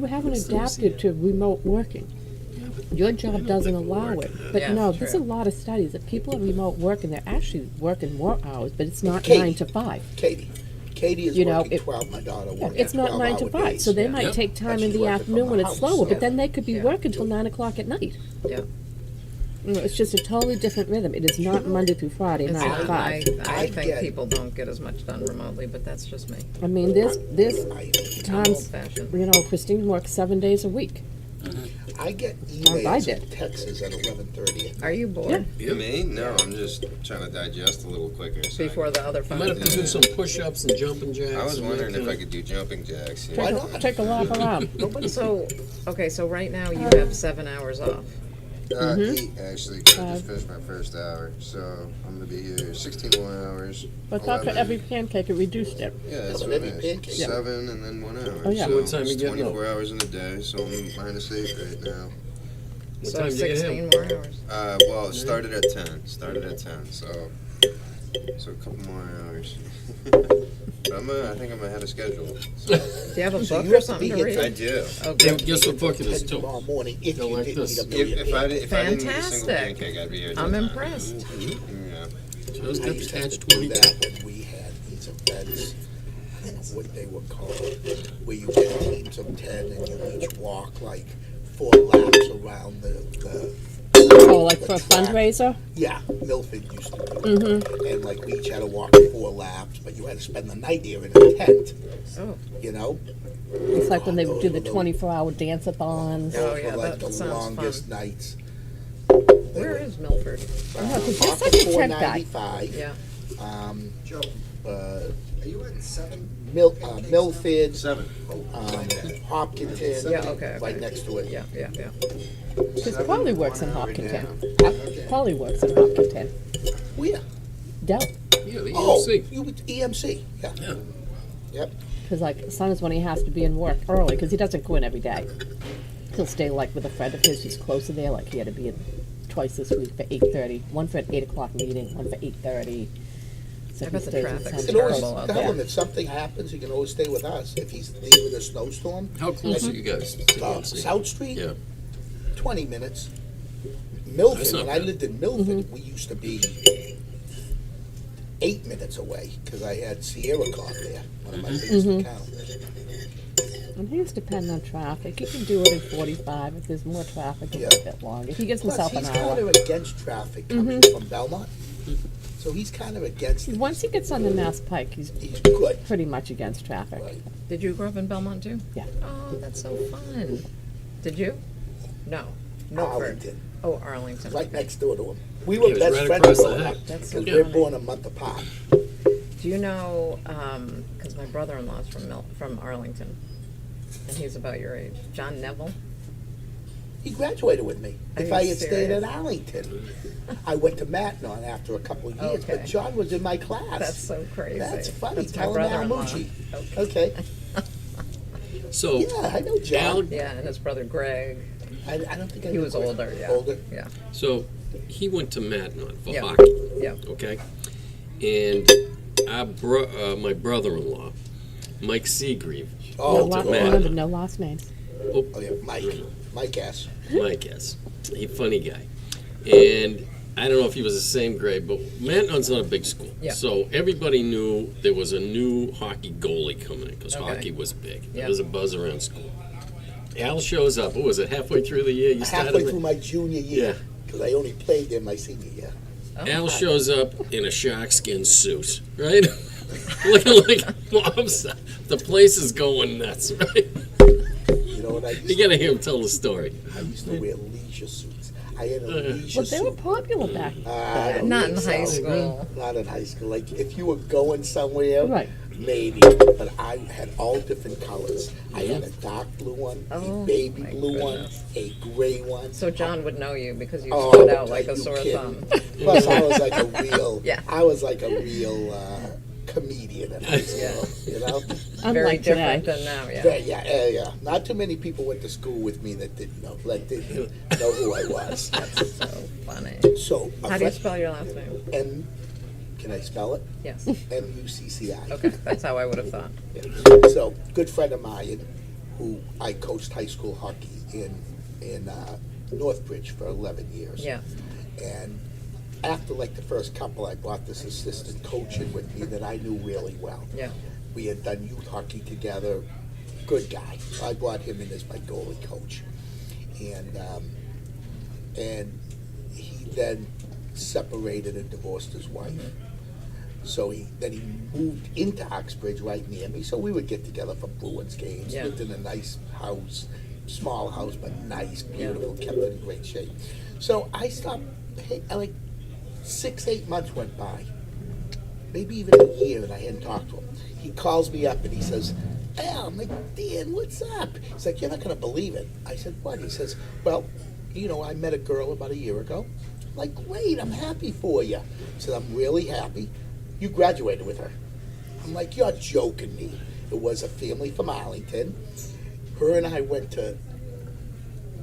haven't It's not adapted to remote working. Yeah, but Your I job don't doesn't think we're allow working it. hard. But Yeah, no, there's a true. lot of studies that people are remote working. They're actually working more hours, but it's not Katie. 9 to 5. Katie is You know, working 12, my daughter Yeah, working it's not 9 to 12-hour 5. So they days. might Yeah. take time But in she's the working afternoon from when the it's house, slower, yeah. but then they could be Yeah. working till 9 o'clock at night. Yeah. It's just a totally different rhythm. It is not Monday through Friday, It's 9 to not. 5. I I think get- people don't get as much done remotely, but that's just me. I mean, there's I'm old times, fashioned. you know, Christine works 7 days a week. I get I emails did. and texts at 11:30. Are you bored? You me? No, I'm just trying to digest a little quicker. So Before the other You phone? might have to do some push-ups and jumping jacks. I was and wondering that if I kind could do jumping jacks. Take, Yeah. Why a, not? take a lap around. So, okay, so right now you have 7 hours off. 8 actually, 'cause I just 5. finished my first hour. So I'm going to be here 16 more hours. But not for 11. every pancake, it reduced it. Yeah, that's But what every it is. pancake- Yeah. 7 and then 1 hour. Oh, yeah. So What time you it's getting 24 hours in a day, so I'm -8 right now. What So time do you get 16 him? more hours. Well, it started at 10. So a couple more hours. But I think I'm ahead of schedule. So. Do you have a So book you or have to something be to here read? I do. Okay. Yeah, guess what book it is, 10 too? tomorrow morning if Go you like didn't this. eat a If, million if I didn't eat a single Fantastic. pancake, I'd be here. till I'm 10. impressed. Yeah. Joe's I got used the to have Catch to do 22. that when we had these events. I don't know what they were called, where you get teams of 10 and you each walk like 4 laps around the Oh, like for a track. fundraiser? Yeah, Milford used to do it. Mm-hmm. And like we each had to walk 4 laps, but you had to spend the night there in a tent, Oh, you know? It's like when they do the Those- 24-hour dance-a-thons. Oh, Those yeah, were like that the sounds longest fun. nights. where is Milford? Yeah, 'cause you're Off such a of tent guy. 495, Yeah. Joe, uh, are you at 7? Milford, 7. Hopkinton, Yeah, okay, right okay. next to it. Yeah, yeah, yeah. Because Polly works in Hopkinton. Okay. Polly works in Hopkinton. Where? Dell. Yeah, the Oh, EMC. you with EMC, yeah. Yeah. Yep. Because, like, son is when he has to be in work early, because he doesn't go in every day. He'll stay, like, with a friend of his who's closer there. Like, he had to be in twice this week for 8:30. One for an 8 o'clock meeting, one for 8:30. So I he bet the stays with traffic's some You can always terrible out tell there. him if something happens, he can always stay with us. If he's leaving a snowstorm, How close are you guys to EMC? South Street, Yeah. 20 minutes. That's Milford, not when I bad. lived in Milford, we used to be 8 minutes away because I had Sierra Car there, one of my biggest accounts. And he's depending on traffic. He can do it in 45. If there's more traffic, Yeah. it's a bit longer. He gives Plus, himself an he's kind hour. of against traffic coming from Belmont. So he's kind of against it. Once he gets on the Mass Pike, he's He's good. pretty much against traffic. Right. Did you grow up in Belmont too? Yeah. Oh, that's so fun. Did you? No. Milford. Arlington, Oh, Arlington. right okay. next door to him. We were He was best right friends across the growing heck. up That's because so we're funny. born a month apart. Do you know, because my brother-in-law's from Arlington, and he's about your age, John Neville? He graduated with me. Are If you I had stayed at serious? Arlington, I went to Mattnon after a couple of years, Okay. but John was in my class. That's so crazy. That's funny. That's my Tell him Al brother-in-law. Mucci. Okay. Okay. So, Yeah, I know John. Al, Yeah, and his brother Greg. I don't think I He knew was Greg. older, yeah. Older. Yeah. so he went to Mattnon for Yeah. hockey. Yeah. Okay, and my brother-in-law, Mike Seagrieve, Oh, No, to last, Matt. remember, no last names. Oh yeah, Mike. Mike S. Mike is a funny guy, and I don't know if he was the same grade, but Mattnon's not a big school, Yeah. so everybody knew there was a new hockey goalie coming in because Okay. hockey was big. Yeah. There was a buzz around school. Al shows up. What was it? Halfway through the year, you started. Halfway through my junior year, Yeah. because I only played there my senior year. Oh, Al hi. shows up in a shark skin suit, right? Looking like mobster. The place is going nuts, right? You know what I used You gotta hear him tell the story. I used to wear leisure suits. I had a leisure Well, they were suit. popular back. I don't Not in think high so. school. Not in high school. Like if you were going somewhere, Right. maybe, but I had all different colors. I had a dark blue one, Oh, a baby my blue goodness. one, a gray one. So John would know you because you Oh, stood out like are a you sore kidding? thumb. Plus, I was like a real, Yeah. comedian in high school, you know? Unlike Very today. different than now, yeah. Yeah. Not too many people went to school with me that didn't know who I was. That's so funny. So, How do you spell your last name? M, can I spell it? Yes. M-U-C-C-I. Okay, that's how I would have thought. Yeah. So, good friend of mine, who I coached high school hockey in Northbridge for 11 years. Yeah. And after like the first couple, I brought this assistant coach in with me that I knew really well. Yeah. We had done youth hockey together. Good guy. I brought him in as my goalie coach, and he then separated and divorced his wife. So he moved into Oxbridge right near me. So we would get together for Bruins games. Yeah. Lived in a nice house, small house, but nice, beautiful, kept it in great shape. So I stopped. Like 6-8 months went by, maybe even a year, and I hadn't talked to him. He calls me up and he says, "Al," I'm like, "Dan, what's up?" He's like, "You're not gonna believe it." I said, "What?" He says, "Well, I met a girl about a year ago." I'm like, "Great, I'm happy for you." He said, "I'm really happy. You graduated with her." I'm like, "You're joking me." It was a family from Arlington. Her and I went to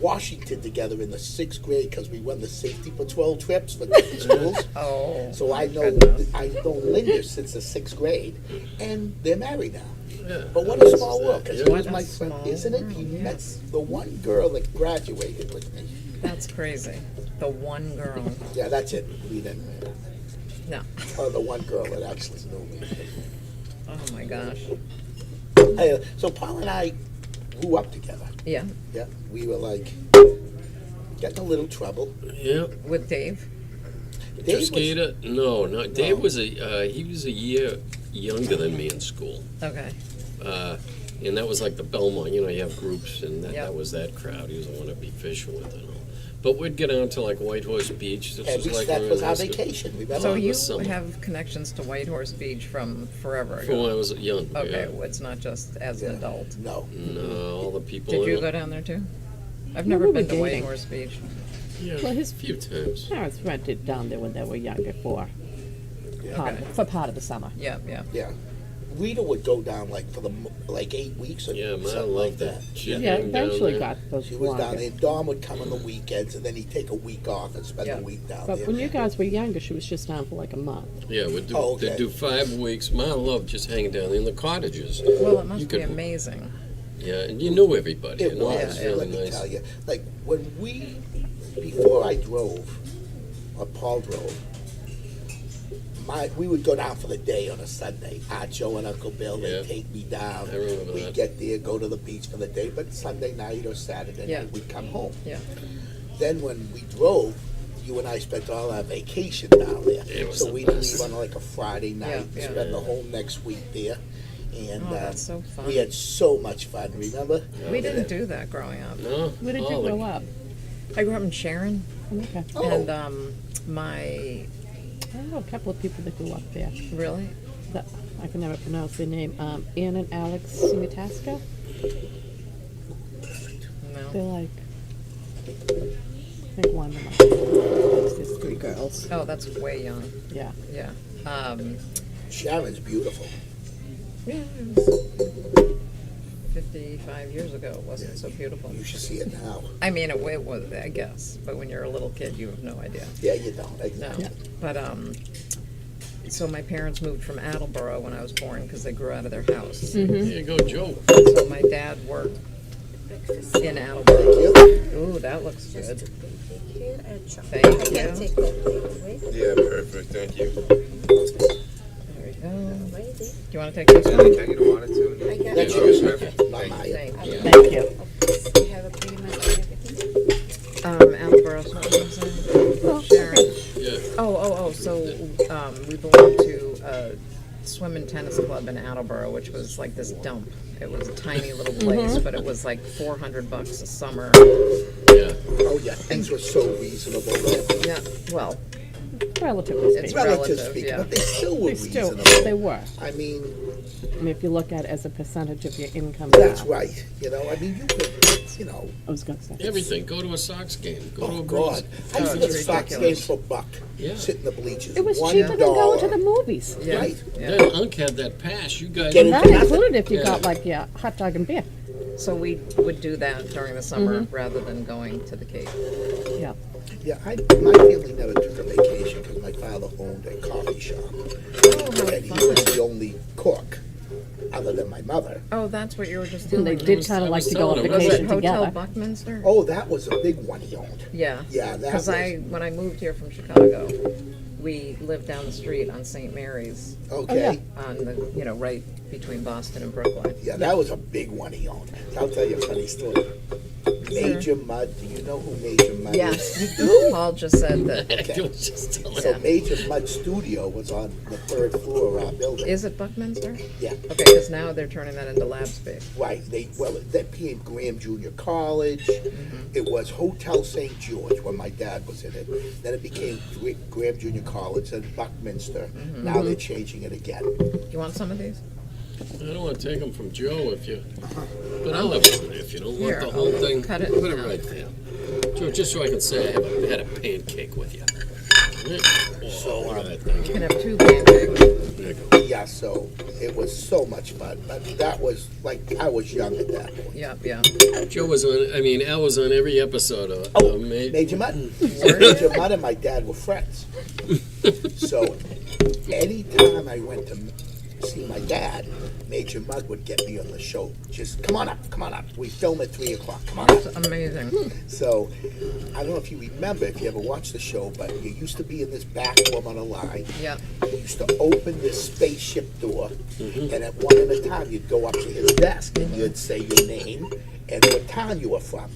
Washington together in the 6th grade because we won the safety patrol trips for different schools. Oh. So I know goodness. I've known Linda since the 6th grade, and they're married now. Yeah. But what a small world! Because he What was a my friend, small isn't it? world, He yes. met the one girl that graduated with me. That's crazy. The one girl. Yeah, that's it. We didn't. No. Or the one girl that actually knew me. Oh my gosh. So Paul and I grew up together. Yeah. Yeah, we were like getting a little trouble. Yeah. With Dave. Dave was- Skater? No, Dave No. was he was a year younger than me in school. Okay. And that was like the Belmont, you have groups, and Yep. that was that crowd. He was the one to be fishing with and all. But we'd get out to like White Horse Beach. This was like that when was I our was- vacation. Remember? So in you the summer. have connections to White Horse Beach from forever From when I ago. was young. Okay, Yeah. well, it's not just as an Yeah. adult. No. No, all the people. Did in you it- go down there too? I've No, never we been were to White dating. Horse Beach. Yeah, Well, his a few times. parents rented down there when they were younger for Okay. part of the summer. Yeah, yeah. Yeah. Rita would go down like for 8 weeks or Yeah, man, I something like loved that. that. She'd Yeah, hang down eventually there. got those She was down longer. there. Dom would come on the weekends, and then he'd take a week off and spend Yeah. the week down But there. when you guys were younger, she was just down for like a month. Yeah, we'd do, Oh, okay. they'd do 5 weeks. Man, I loved just hanging down in the cottages. Well, it must You be could- amazing. Yeah, and you knew everybody. It you know, was, Yeah, really let me nice. tell you. Like, before I drove, or Paul drove, we would go down for the day on a Sunday. Joe and Uncle Bill, they'd Yeah. take me down. I remember We'd that. get there, go to the beach for the day, but Sunday night or Saturday Yeah. night, we'd come home. Yeah. Then when we drove, you and I spent all our vacation down there. It was So the we'd best. leave on like a Friday night, Yeah, yeah. spend the whole next week there. And Oh, that's so fun. we had so much fun, remember? We didn't do that growing up. No? Where did you Oh, grow like- up? I grew up in Sharon, Okay. Oh, and my I know a couple of people that grew up there. really That, I can never pronounce their name. Ann and Alex Simitaska. They're no. like, I think one of them. There's 3 girls. Oh, that's way young. Yeah. Yeah. Sharon's beautiful. Yeah. It was 55 years ago. It wasn't so beautiful. You should see it now. I mean, it was, I guess, but when you're a little kid, you have no idea. Yeah, you don't. No. Exactly. But so my parents moved from Attleboro when I was born because they grew out of their house. There you go, Joe. So my dad worked in Attleboro. Yep. Ooh, that looks good. I Thank can you. take that. Wait, Yeah, perfect. Thank you. There we go. wait, Do you want to take this one? Can I get a water too? I got That's it. yours. Perfect. Not mine. Thank you. Thank you. You have a pretty much everything. Attleboro, so what was I saying? Sharon. Yeah. Oh, so we belonged to a swim and tennis club in Attleboro, which was like this dump. It was a tiny little place, but it was like $400 a summer. Yeah. Oh, yeah. Things were so reasonable then. Yeah, well, Relatively It's speaking. Relative relative, speaking, yeah. but they still were They still, reasonable. they were. I mean, I mean, if you look at it as a percentage of your income that's now. right. You know, I mean, you could, you know, I was gonna say. Everything. Go to a Sox game. Go to oh a God. I used to Oh, go it's to Sox ridiculous. games for a buck. Yeah. Sit in the bleachers. It was $1. cheaper than going to the movies. Yeah. Right. Yeah. Then Unc had that pass. You guys. Get And it that for nothing. included if you Yeah. got like your hot dog and beer. So we would do that during the summer rather than going to the Cape. Yeah. Yeah, my family never took a vacation because my father owned a coffee shop. Oh, And he was the only cook, other than my mother. Oh, that's what you were just And telling they me. did kind I of like was to go on telling him, Was it vacation Hotel together. Buckminster? Oh, that was a big one he owned. Yeah. Yeah, that Because was- when I moved here from Chicago, we lived down the street on St. Mary's, Okay. on the, right between Boston and Brookline. Yeah, that was a big one he owned. I'll tell you a funny story. Major Mudd, do you know who Major Mudd Yes. is? You do? Paul just said that. I was just telling So Yeah. Major Mudd's studio was on the 3rd floor of our building. Is it Buckminster? Yeah, Okay, because now they're turning that into lab space. right. That became Graham Junior College. It was Hotel St. George when my dad was in it. Then it became Graham Junior College and Buckminster. Now they're changing it again. You want some of these? I don't want to take them from Joe if you. But I'll have one if you don't want Here, the whole I'll thing. cut it Put it down. right there. Joe, just so I can say I had a pancake with you. Oh, look at that thing. You can have 2 pancakes. There you go. Yeah, so it was so much fun. But that was like I was young at that point. Yeah. Joe was on. I mean, Al was on every episode of. Oh, Made. Major Mudd. Major Mudd and my dad were friends. So anytime I went to see my dad, Major Mudd would get me on the show. Just come on up. We film at 3:00. Come on up. It's amazing. So I don't know if you remember, if you ever watched the show, but you used to be in this back room on a line. Yeah. You used to open this spaceship door, and at one at a time you'd go up to his desk and you'd say your name and what town you were from.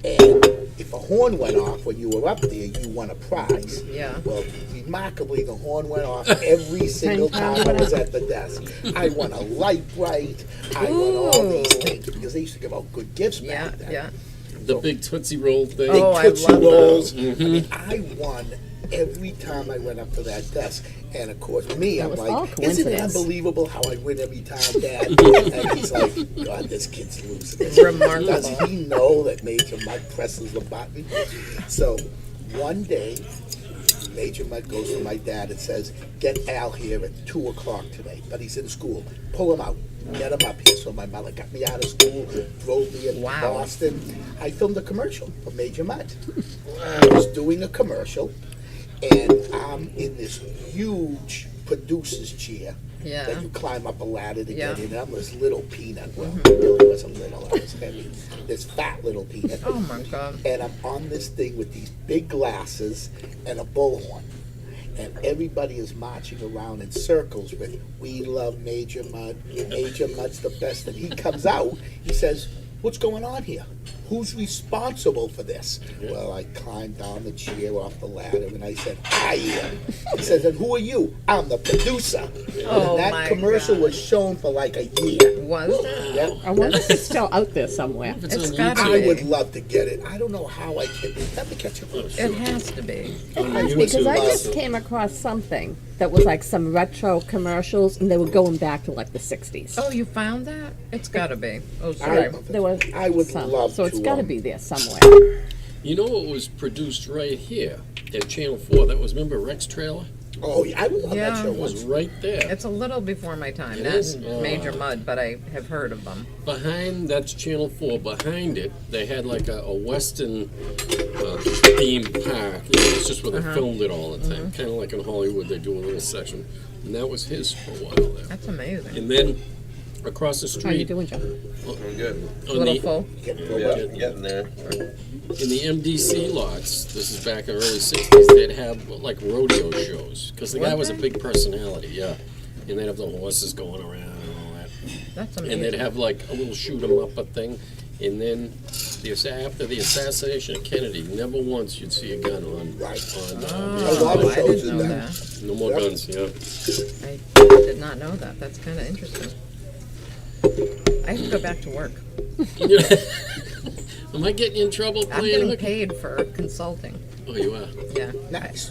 And if a horn went off when you were up there, you won a prize. Yeah. Well, remarkably, the horn went off every single time I was at the desk. I won a light bright. I won all these things because they used to give out good gifts Yeah, back then. yeah. The big Tootsie Roll thing. Big Oh, I Tootsie love Rolls. those. I mean, I won every time I went up to that desk. And of course, me, I'm was all like, isn't it coincidence. unbelievable how I win every time, Dad? And he's like, God, this kid's losing. Does Remarkable. he know that Major Mudd presses the button? So one day, Major Mudd goes to my dad and says, get Al here at 2:00 today. But he's in school. Pull him out. Get him up here. So my mother got me out of school, drove me into Wow. Boston. I filmed a commercial for Major Mudd. I was doing a commercial, and I'm in this huge producer's chair Yeah. that you climb up a ladder to Yeah. get in. I'm this little peanut. Well, I really wasn't little. I was heavy. This fat little peanut. Oh my God. And I'm on this thing with these big glasses and a bullhorn. And everybody is marching around in circles with, we love Major Mudd. Major Mudd's the best. And he comes out, he says, what's going on here? Who's responsible for this? Well, I climbed down the chair off the ladder and I said, I am. He says, and who are you? I'm the producer. Oh, And that my commercial God. was shown for like a year. Was it? Yep. I wonder if it's still out there somewhere. If it's It's on gotta YouTube. I be. would love to get it. I don't know how I can. Let me catch it. It has to be. On Because I YouTube. just came across something that was like some retro commercials, and they were going back to like the 60s. Oh, you found that? It's got to be. Oh, I, sorry. There was I would some, love so it's to, got to um, be there somewhere. You know what was produced right here at Channel 4? That was, remember Rex Trailer? Oh, yeah, I would love Yeah. that show It was once. right there. It's a little before my time. It Not is? Major Mud, but I have heard of them. Behind, that's Channel 4. Behind it, they had like a Western themed park. You know, it's just where they filmed it all the time. Kind of like in Hollywood, they do a little section. And that was his for a while there. That's amazing. And then across the How you street, doing, Joe? I'm good. A on little the, full. Getting there. in the MDC lots, this is back in the early 60s, they'd have like rodeo shows. Because the guy was a big personality, yeah. And they'd have the horses going around and all that. That's And amazing. they'd have like a little shoot 'em up thing. And then after the assassination of Kennedy, never once you'd see a gun on. Right. on A lot of I shows didn't in know that. that. no more Yep. guns, yeah. I did not know that. That's kind of interesting. I have to go back to work. Am I getting you in trouble I'm playing getting hooky? paid for consulting. Oh, you are. Yeah. Nice.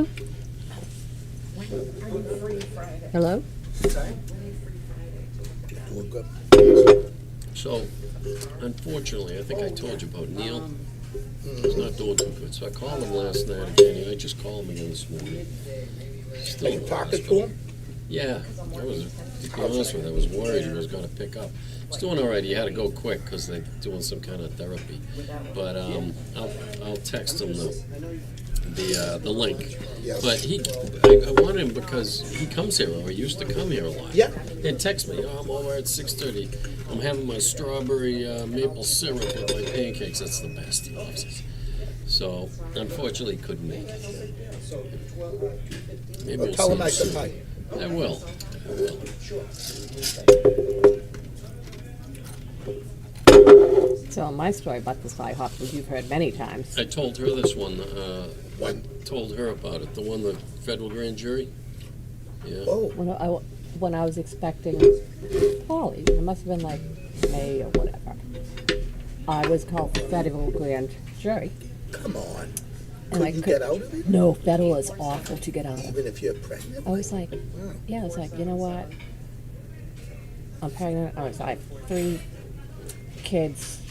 Hello? Hello? Doing good. So, unfortunately, I think I told you about Neil. He's not doing too good. So I called him last night again, and I just called him again this morning. Still Are you in the talking to hospital. him? Yeah, I was, to be honest with you, I was worried he was going to pick up. He's doing all right. He had to go quick because they're doing some kind of therapy. But I'll text him the link. Yes. But I wanted him because he comes here, or he used to come here a lot. Yeah. He'd text me, I'm over at 6:30. I'm having my strawberry maple syrup with my pancakes. That's the best. He loves it. So, unfortunately, couldn't make it. Maybe Well, we'll tell see him I said soon. hi. I will. So my story about this IHOP, which you've heard many times. I told her this one. What? I told her about it. The one, the federal grand jury. Yeah. Oh, When I was expecting Polly, it must have been like May or whatever. I was called federal grand jury. come on. And I Couldn't could- get out of it? No, federal is awful to get out of. Even if you're pregnant? I was like, yeah, I was like, you know what? I'm pregnant. I have 3 kids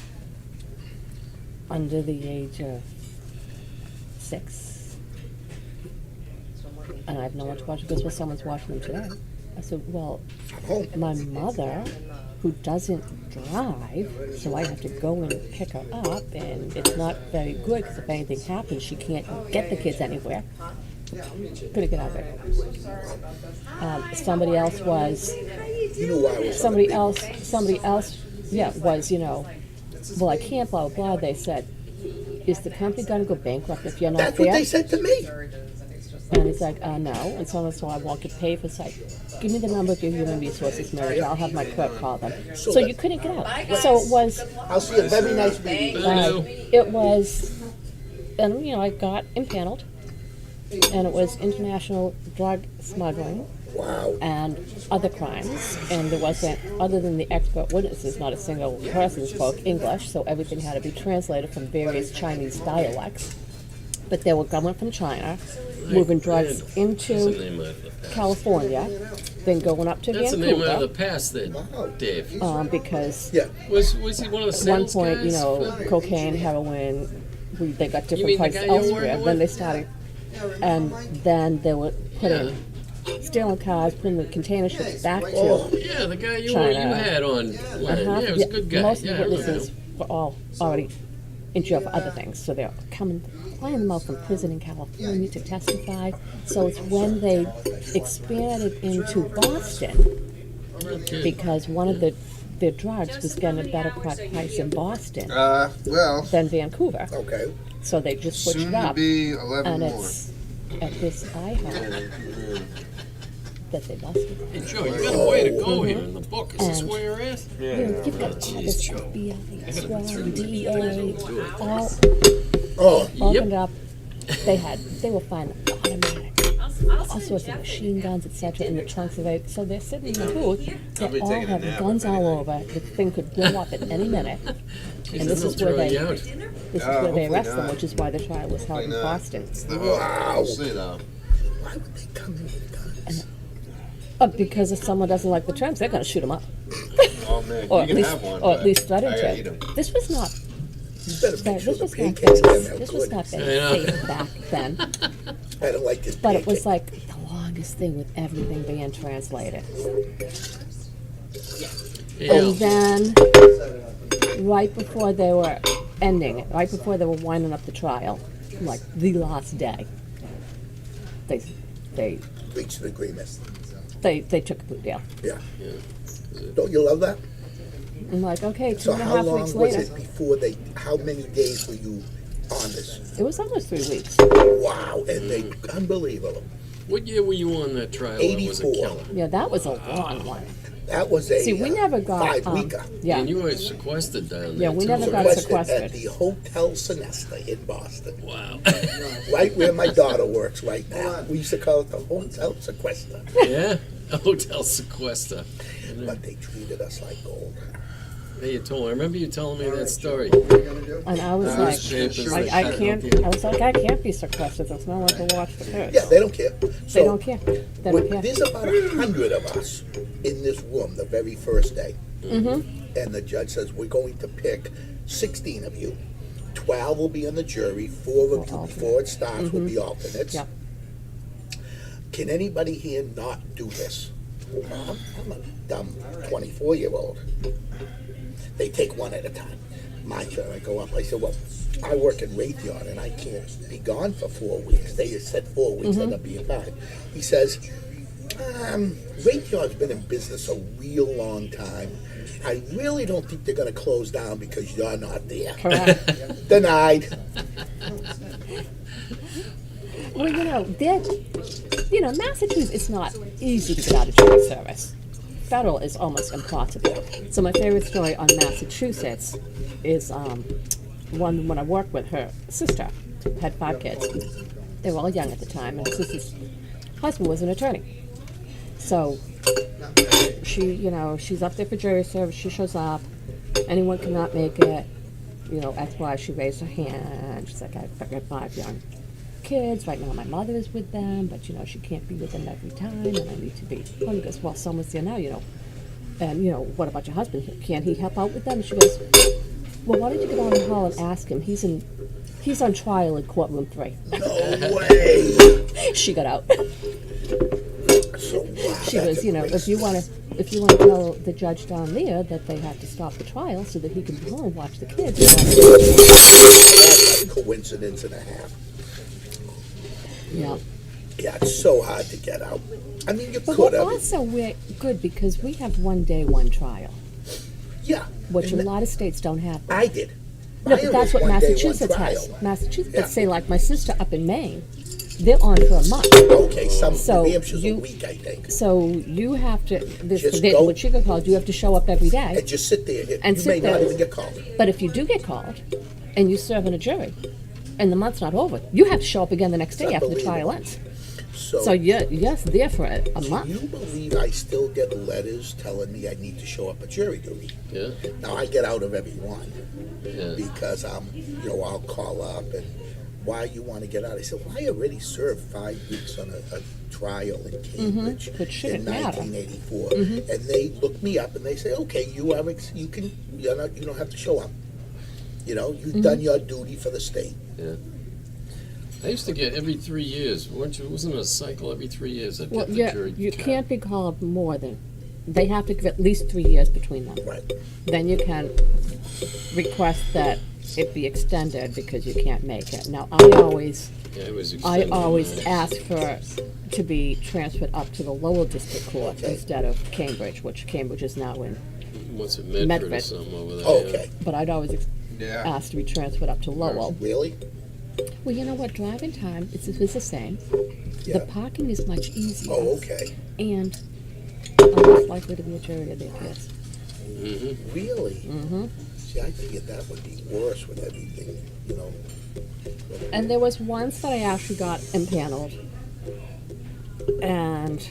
under the age of 6. And I have no one to watch because well, someone's watching them today. I said, well, I'm home. my mother, who doesn't drive, so I have to go and pick her up, and it's not very good because if anything happens, she can't get the kids anywhere. Couldn't get out of it. Somebody else was, You know why I was somebody else, yeah, was, well, I can't, blah, blah, blah. They said, is the company going to go bankrupt if you're not That's there? what they said to me. And he's like, no. And someone said, I won't get paid. It's like, give me the number of your human resources manager. I'll have my clerk call them. So you couldn't get out. So it was, I'll see a very nice meeting. it was, and I got impaneled. And it was international drug smuggling Wow. and other crimes. And there wasn't, other than the expert witnesses, not a single person spoke English. So everything had to be translated from various Chinese dialects. But they were coming from China, moving drugs That's the into name of the past. California, then going up to That's the name of the Vancouver, past then, Dave. because Yeah. Was he one of the at one sales point, guys? cocaine, heroin, they got You different mean the prices guy you were elsewhere. working Then with? they started, and then they were putting, stealing cars, putting the container ships back to. Yeah, the guy you China. had on. Yeah, he was a good guy. Most Yeah, of I the remember witnesses him. were all already in jail for other things, so they're flying them out from prison in California to testify. So it's when they expanded into Boston, because one of their drugs was getting a better price in Boston Well, than Vancouver. Okay. So they just switched soon it to up. be 11 And more. it's at this IHOP that they busted. Hey, Joe, you got a way to go here in the book. Is this And- where you're at? You've got all Jeez, this Joe. FBI, SWAT, DEA, all Oh, opened up. They were finding automatic, all sorts of machine guns, etc. in the trunks of it. So they're sitting in the booth. They all have guns all over. The thing could blow up at any minute. And this is where Throw you they out. this is where they hopefully arrest them, not. which is why the trial was held in Hopefully not. Boston. Wow. We'll see though. Why would they come in with guns? Because if someone doesn't like the terms, they're going to shoot them up, Oh man, or you at can least, have one. or at but least threaten I gotta eat to. 'em. This was not. You better make This sure the was not pancakes very, come out this was good. not I know. very safe back then. I don't like this But it was pancake. like the longest thing with everything being translated. Yeah. And then, right before they were ending, right before they were winding up the trial, like the last day, they Reached an agreement. took a plea deal. Yeah. Don't you love that? I'm like, okay, So 2.5 how long weeks was later. it before how many days were you on this? It was almost 3 weeks. Wow. And they, unbelievable. What year were you on that trial? That was a 84. killer. Yeah, that was a long one. That was a See, we never got 5-weeker. yeah, And you were sequestered down there. Yeah, we too, never got right? Sequestered at sequestered. the Hotel Sonesta in Boston. Wow. Right where my daughter works right now. We used to call it the Hotel Sequester. Yeah? Hotel Sequester. But they treated us like gold. Hey, you told me. I remember you telling me that story. and I was Newspapers, like, they I shut can't. up. I was like, I can't be sequestered. There's no one to watch the kids. Yeah, they don't care. They don't care. They don't care. There's about 100 of us in this room the very first day. Mm-hmm. And the judge says, we're going to pick 16 of you. 12 will be on the jury. 4 of you, before it starts, will be alternates. Yeah. can anybody here not do this? I'm a dumb 24-year-old. They take one at a time. My turn, I go up. I said, well, I work in Raytheon and I can't be gone for 4 weeks. They just said 4 weeks, end up being 5. He says, Raytheon's been in business a real long time. I really don't think they're going to close down because you're not there. Correct. Denied. Well, Massachusetts, it's not easy to get out of jury service. Federal is almost impossible. So my favorite story on Massachusetts is one when I worked with her sister, had 5 kids. They were all young at the time, and her sister's husband was an attorney. So she's up there for jury service. She shows up. Anyone cannot make it. That's why she raised her hand. She's like, I've got 5 young kids. Right now my mother is with them, but she can't be with them every time, and I need to be home. He goes, well, someone's there now, and what about your husband? Can't he help out with them? And she goes, well, why don't you go down the hall and ask him? He's on trial in courtroom 3. No way. She got out. So, wow, She that's goes, a great if you want story. to tell the judge down there that they have to stop the trial so that he can go home and watch the kids. That's like coincidence and a half. Yeah. Yeah, it's so hard to get out. I mean, you But could we're have. also we're good because we have 1 day, 1 trial, Yeah. which And a lot of states don't have. I did. No, Mine but that's was what 1 day, 1 Massachusetts trial. has. Massachusetts, Yeah. but say like my sister up in Maine, they're on for a month. Okay, some So New Hampshire's you- a week, I think. So you have to, Just go. what Chico called, you have to show up every day. And just sit there. And You sit may not there. even get called. But if you do get called and you serve in a jury and the month's not over, you have to show up again the next day It's after the trial unbelievable. ends. So you're there for a Do month. you believe I still get letters telling me I need to show up at jury duty? Yeah. Now, I get out of every one Yeah. because I'll call up and why you want to get out. I said, well, I already served 5 weeks on a trial in Cambridge Which in shouldn't matter. 1984, and they look me up and they say, okay, you don't have to show up. You've done your duty for the state. Yeah. I used to get every 3 years. Wasn't it a cycle every 3 years? I'd Well, get the yeah, jury you card. can't be called more than, they have to give at least 3 years between them. Right. Then you can request that it be extended because you can't make it. Now, I always Yeah, it was extended. ask to be transferred up to the lower district court instead of Cambridge, which Cambridge is now in. What's it, Medford or Medford. something over there? Oh, yeah. okay. But I'd always Yeah. ask to be transferred up to Lowell. Really? Well, you know what? Driving time is the same. Yeah. The parking is much easier. Oh, okay. And I'm less likely to be a jury of their kids. Really? Mm-hmm. See, I figured that would be worse with everything, And there was once that I actually got impaneled, and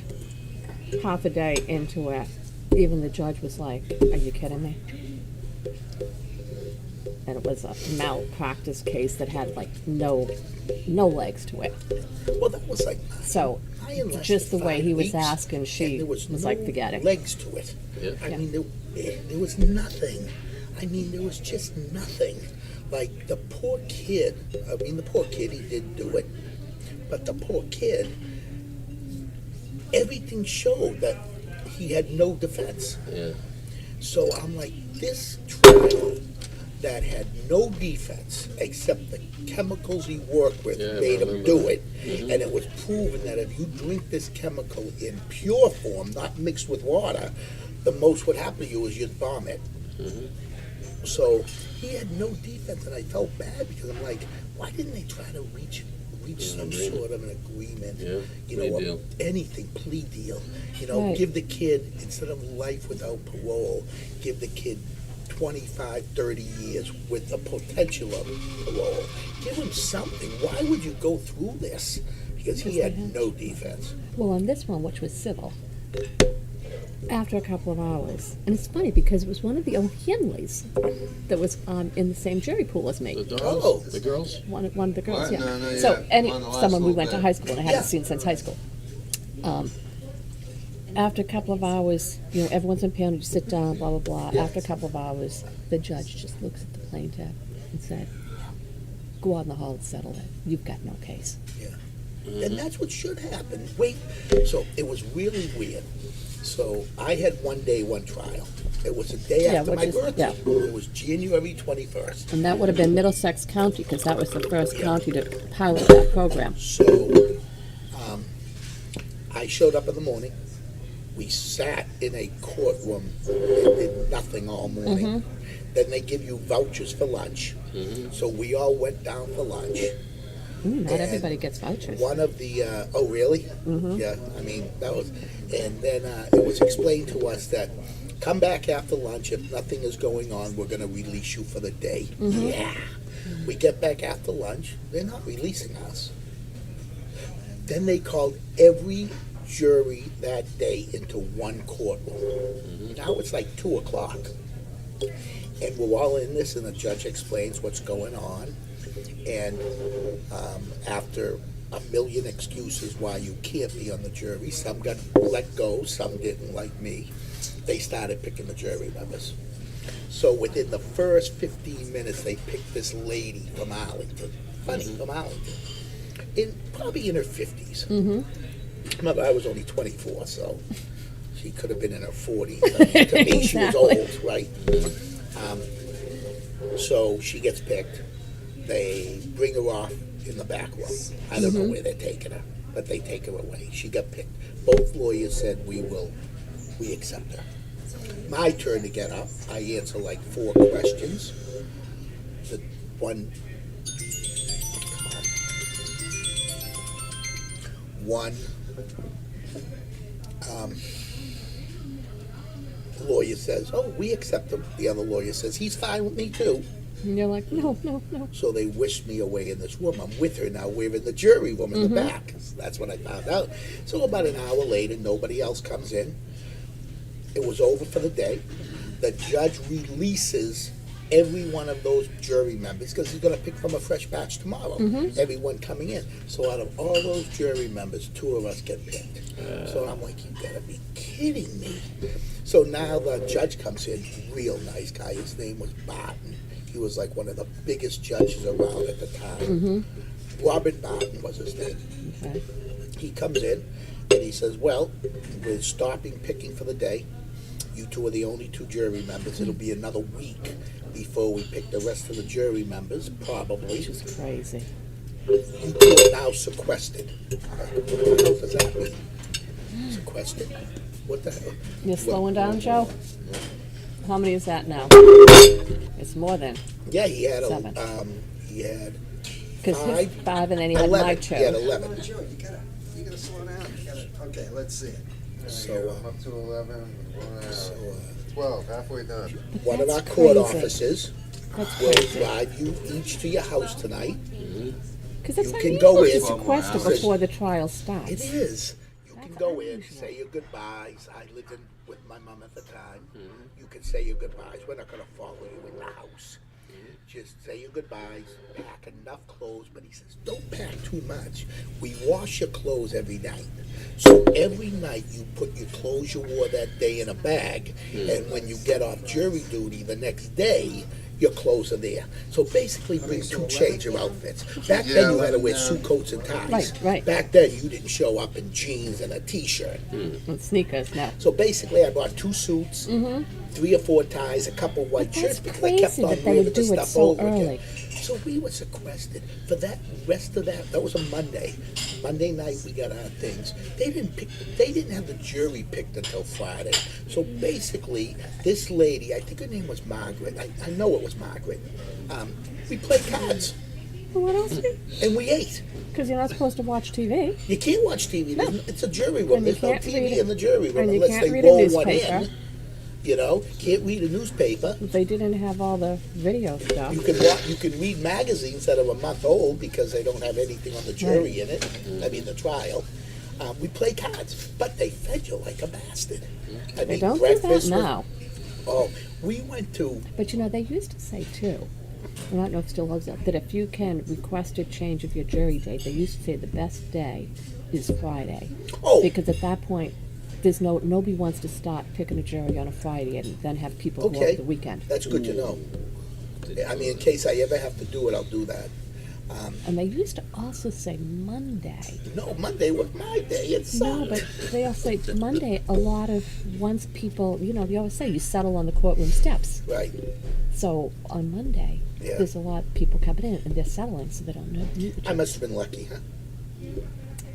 half a day into it, even the judge was like, "Are you kidding me?" And it was a malpractice case that had like no legs to it. Well, that was like So mine lasted just the way 5 he was weeks, asking, and she there was no like, "Forget it." legs to it. Yeah. I mean, there was nothing. I mean, there was just nothing. Like the poor kid. He did do it, but the poor kid. Everything showed that he had no defense. Yeah. So I'm like, this trial that had no defense except the chemicals he worked with Yeah, I made him remember do that. it. And it was proven that if you drink this chemical in pure form, not mixed with water, the most would happen to you is you'd vomit. So he had no defense, and I felt bad because I'm like, why didn't they try to reach some agreement. sort of an agreement? Yeah, You plea know, deal. anything, plea deal. Right. Give the kid, instead of life without parole, give the kid 25, 30 years with the potential of parole. Give him something. Why would you go through this? Because he had no defense. Well, on this one, which was civil, after a couple of hours, and it's funny because it was one of the O'Henleys that was in the same jury pool as me. The Oh. girls? The girls? One of the girls, What? yeah. No, no, So yeah. On the last someone we little went to bit. high school and I haven't Yeah. seen since high school. After a couple of hours, everyone's in panel, you sit down, blah, blah, blah. Yeah. After a couple of hours, the judge just looks at the plaintiff and said, "Go out in the hall and settle it. You've got no case." Yeah. And that's what should happen. Wait, so it was really weird. So I had one day, one trial. It was the day Yeah, after which my is- birthday. yeah. It was January 21st. And that would have been Middlesex County, because that was the first county to pilot that program. So I showed up in the morning. We sat in a courtroom and did nothing all morning. Then they give you vouchers for lunch. So we all went down for lunch. Not And everybody gets vouchers. One of the, oh really? Yeah, I mean, that was, and then it was explained to us that come back after lunch. If nothing is going on, we're going to release you for the day. Yeah. We get back after lunch. They're not releasing us. Then they called every jury that day into one courtroom. Now it's like 2 o'clock. And we're all in this, and the judge explains what's going on. And after a million excuses why you can't be on the jury, some got let go, some didn't, like me. They started picking the jury members. So within the first 15 minutes, they picked this lady from Arlington. Funny, from Arlington. Probably in her 50s. Remember, I was only 24, so she could have been in her 40s. I mean, to me, she was old, right? So she gets picked. They bring her off in the back room. I don't know where they're taking her, but they take her away. She got picked. Both lawyers said, we accept her. My turn to get up. I answer like 4 questions. The one, lawyer says, oh, we accept him. The other lawyer says, he's fine with me too. And you're like, no, no, no. So they whisked me away in this room. I'm with her now. We're in the jury room in the back. That's what I found out. So about an hour later, nobody else comes in. It was over for the day. The judge releases every one of those jury members because he's going to pick from a fresh batch tomorrow. Everyone coming in. So out of all those jury members, 2 of us get picked. So I'm like, you gotta be kidding me. So now the judge comes in, real nice guy. His name was Barton. He was like one of the biggest judges around at the time. Robert Barton was his name. Okay. He comes in and he says, well, we're stopping picking for the day. You 2 are the only 2 jury members. It'll be another week before we pick the rest of the jury members, probably. Which is crazy. You 2 are now sequestered. What the hell does that mean? Sequestered? What the hell? You're slowing down, Joe? How many is that now? It's more than, Yeah, he had 7. He had because he's 5 and then he had 11. my He had 2. 11. Joe, you gotta slow down. Okay, let's see it. So, up to 11, so 12, halfway done. one of That's our court crazy. officers That's will crazy. drive you each to your house tonight. Because that's You how can you go to in. sequester before the trial starts. It is. You can That's go in, unusual. say your goodbyes. I lived in with my mom at the time. You can say your goodbyes. We're not going to follow you in the house. Just say your goodbyes, pack enough clothes, but he says, don't pack too much. We wash your clothes every night. So every night you put your clothes you wore that day in a bag, and when you get off jury duty the next day, your clothes are there. So basically bring 2 change of outfits. Back then you had to wear suit coats and ties. Right, right. Back then you didn't show up in jeans and a t-shirt. And sneakers now. So basically I bought 2 suits, 3 or 4 ties, a couple white But shirts that's because I kept crazy on that they wearing would the do it stuff so over early. again. So we were sequestered for that rest of that was a Monday. Monday night we got our things. They didn't have the jury picked until Friday. So basically this lady, I think her name was Margaret. I know it was Margaret. We played cards Well, what else? and we ate. Because you're not supposed to watch TV. You can't watch TV. It's a jury room. And you There's no can't TV read- in the jury room and you unless can't they read a roll one newspaper. in. You know, can't read a newspaper. They didn't have all the video stuff. You can read magazines that are a month old because they don't have anything on the jury in it. I mean, the trial. We play cards, but they fed you like a bastard. I They mean, don't do that breakfast was- now. Oh, we went to. But you know, they used to say too, I don't know if it still holds up, that if you can request a change of your jury date, they used to say the best day is Friday. Oh, Because at that point, there's nobody wants to start picking a jury on a Friday and then have people go Okay. over the weekend. that's good to know. I mean, in case I ever have to do it, I'll do that. And they used to also say Monday. No, Monday was my day. It's No, but they also say Monday. A lot of once people, they always say you settle on the courtroom steps. right. So on Monday, Yeah. there's a lot of people coming in and they're settling, so they don't know. Meet the I must have been lucky, huh?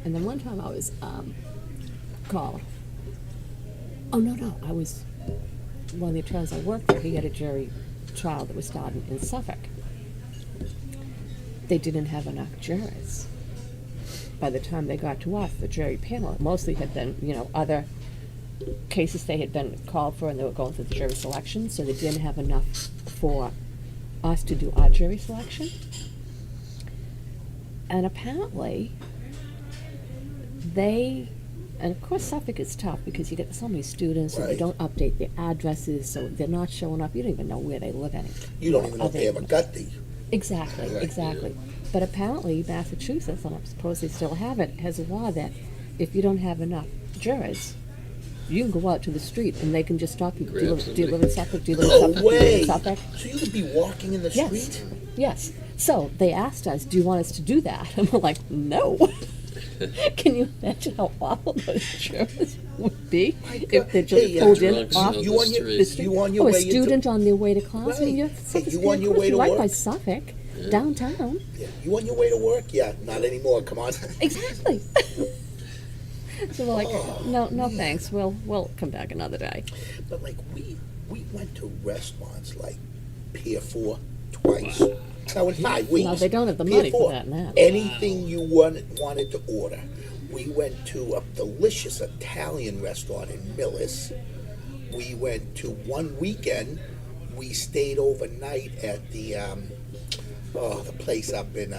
And then one time I was called. Oh no, I was one of the attorneys I worked for. He had a jury trial that was starting in Suffolk. They didn't have enough jurors. By the time they got to us, the jury panel mostly had been, other cases they had been called for, and they were going through the jury selection, so they didn't have enough for us to do our jury selection. And apparently, and of course Suffolk is tough because you get so many students and they Right. don't update their addresses, so they're not showing up. You don't even know where they live anymore. You don't even know if they have a gut D. Exactly, Right. exactly. But apparently Massachusetts, and I suppose they still have it, has a law that if you don't have enough jurors, you can go out to the street and they can just stop you. Do you Grab live in Suffolk? Do you live in No Suffolk? Do you live way. in Suffolk? So you could be walking in the Yes. street? Yes. So they asked us, do you want us to do that? And we're like, no. Can you imagine how awful those jurors would be if they're just Hey, pulled in drunks off on You the on your, street. the street? you on your Oh, a way into, student on their way to class? I mean, Right. you're Hey, Suffolk you State on your way to University, right by work? Suffolk, downtown. yeah, you on your way to work? Yeah, not anymore. Come on. Exactly. So we're like, no, thanks. We'll come back another day. But like we went to restaurants like Pier 4 twice. Now in 5 weeks. No, they don't have the Pier money 4, for that now. Anything you wanted to order. We went to a delicious Italian restaurant in Millis. We went to one weekend. We stayed overnight at the place up in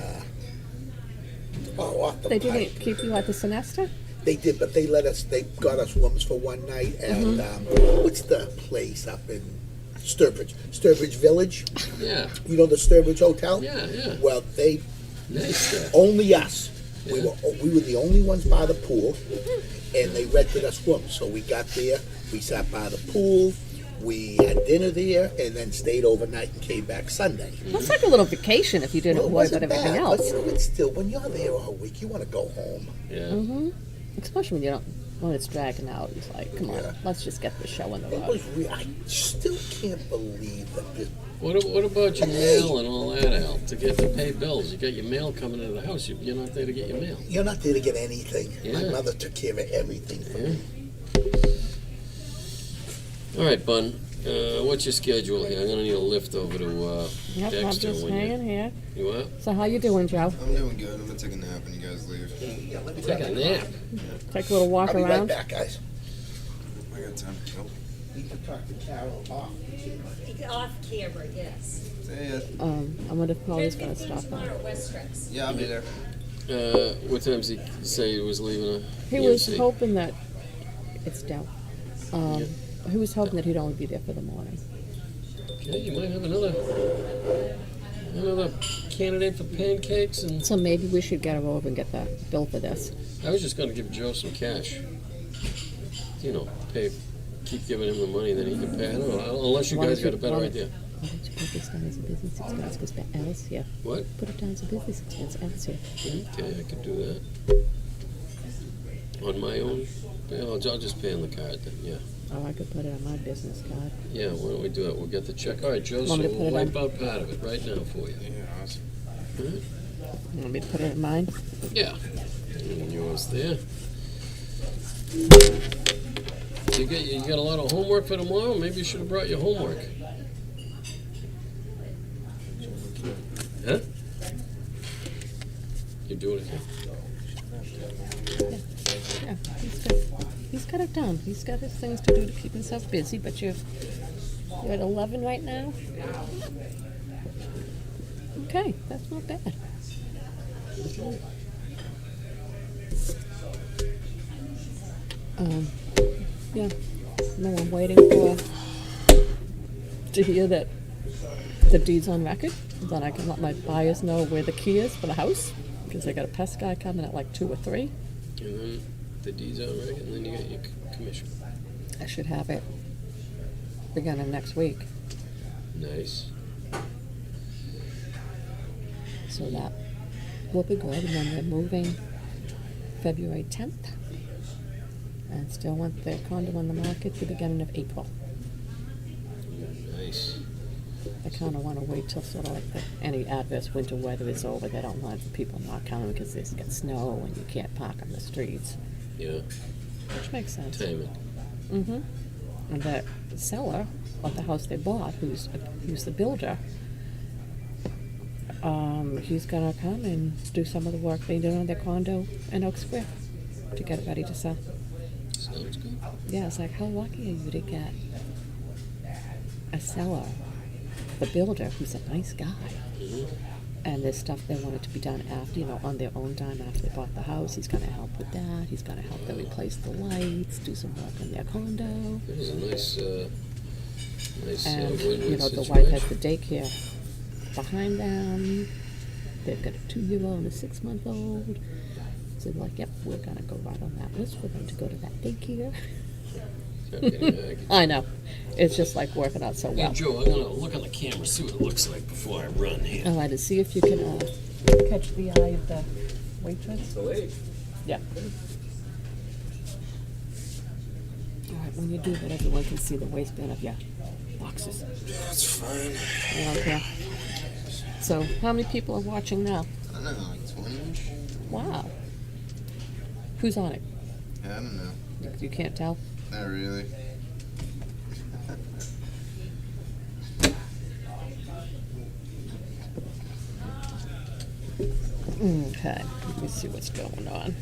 off the They pike. didn't keep you at the Sinesta? They did, but they got us rooms for one night at, Mm-hmm. what's the place up in Sturbridge Village? Yeah, You know the Sturbridge Hotel? yeah. Well, they, Nice stuff. only us. We Yeah. were the only ones by the pool, and they rented us rooms. So we got there, we sat by the pool, we had dinner there, and then stayed overnight and came back Sunday. That's like a little vacation if you didn't Well, it worry about wasn't everything bad, else. but you know, it's still, when you're there all week, you want to go home. Yeah. Especially when it's dragging out. It's like, come on, Yeah. let's just get the show on the It road. was I still can't believe that this. What about your mail and all that, Al? To pay bills, you got your mail coming into the house. You're not there to get your mail. You're not there to get anything. My Yeah. mother took care of everything for Yeah. me. All right, Bun. What's your schedule here? I'm gonna need a lift over to Yep, I'm Dexter. just when hanging here. you what? So how you doing, Joe? I'm doing good. I'm gonna take a nap when you guys leave. Take a nap. Take a little walk I'll be right around. back, guys. I got time. Nope. Need to talk to Carol off. Off camera, yes. See ya. I wonder if Paulie's gonna stop by. Tomorrow, West Strips. Yeah, I'll be there. What time does he say he was leaving? He was EMC? hoping that it's down. He was hoping that he'd only be there for the morning. Okay, you might have another candidate for pancakes, and So maybe we should get her over and get the bill for this. I was just gonna give Joe some cash. You know, keep giving him the money, then he can pay. I don't know, unless you Why guys don't got a better why- idea. Why don't you put this down as a business expense? Because Alice here. What? Put it down as a business expense. Alice here. Okay, I could do that. On my own? Yeah, I'll just pay on the card then, yeah. Oh, I could put it on my business card. Yeah, why don't we do it? We'll get the check. All right, Joe, so Want me to we'll put it wipe out part of it right now for you. Yeah, awesome. You want me to put it in mine? Yeah. And yours there. You got a lot of homework for tomorrow? Maybe you should have brought your homework. Huh? You're doing it here? Yeah, he's got it done. He's got his things to do to keep himself busy, but you're at 11 right now? Okay, that's not bad. Yeah. No, I'm waiting to hear that the deed's on record. Then I can let my buyers know where the key is for the house, because I got a pest guy coming at like 2 or 3. And then the deed's on record, and then you get your commission. I should have it beginning next week, Nice. so that will be good, and then they're moving February 10th. And still want their condo on the market the beginning of April. Nice. I kind of want to wait till sort of like any adverse winter weather is over. They don't want people not coming because there's got snow and you can't park on the streets, Yeah. which makes sense. Timing. Mm-hmm. And the seller of the house they bought, who's the builder, he's gonna come and do some of the work they did on their condo in Oak Square to get it ready to sell. Sounds good. Yeah, it's like, how lucky are you to get a seller, the builder, who's a nice guy, and there's stuff they wanted to be done after, on their own time after they bought the house. He's gonna help with that. He's gonna help them replace the lights, do some work on their condo. It was a nice, And, win-win the situation. wife has the daycare behind them. They've got a 2-year-old and a 6-month-old. So they're like, yep, we're gonna go right on that list for them to go to that daycare. I know. It's just like working out so Hey, well. Joe, I'm gonna look on the camera, see what it looks like before I run here. All right, to see if you can catch the eye of the waitress. Yeah. All right, when you do that, everyone can see the waistband of your boxes. That's fine. I don't care. So, how many people are watching now? I don't know, like 20-ish? Wow. Who's on it? Yeah, I don't know. You can't tell? Not really. Okay, let me see what's going on.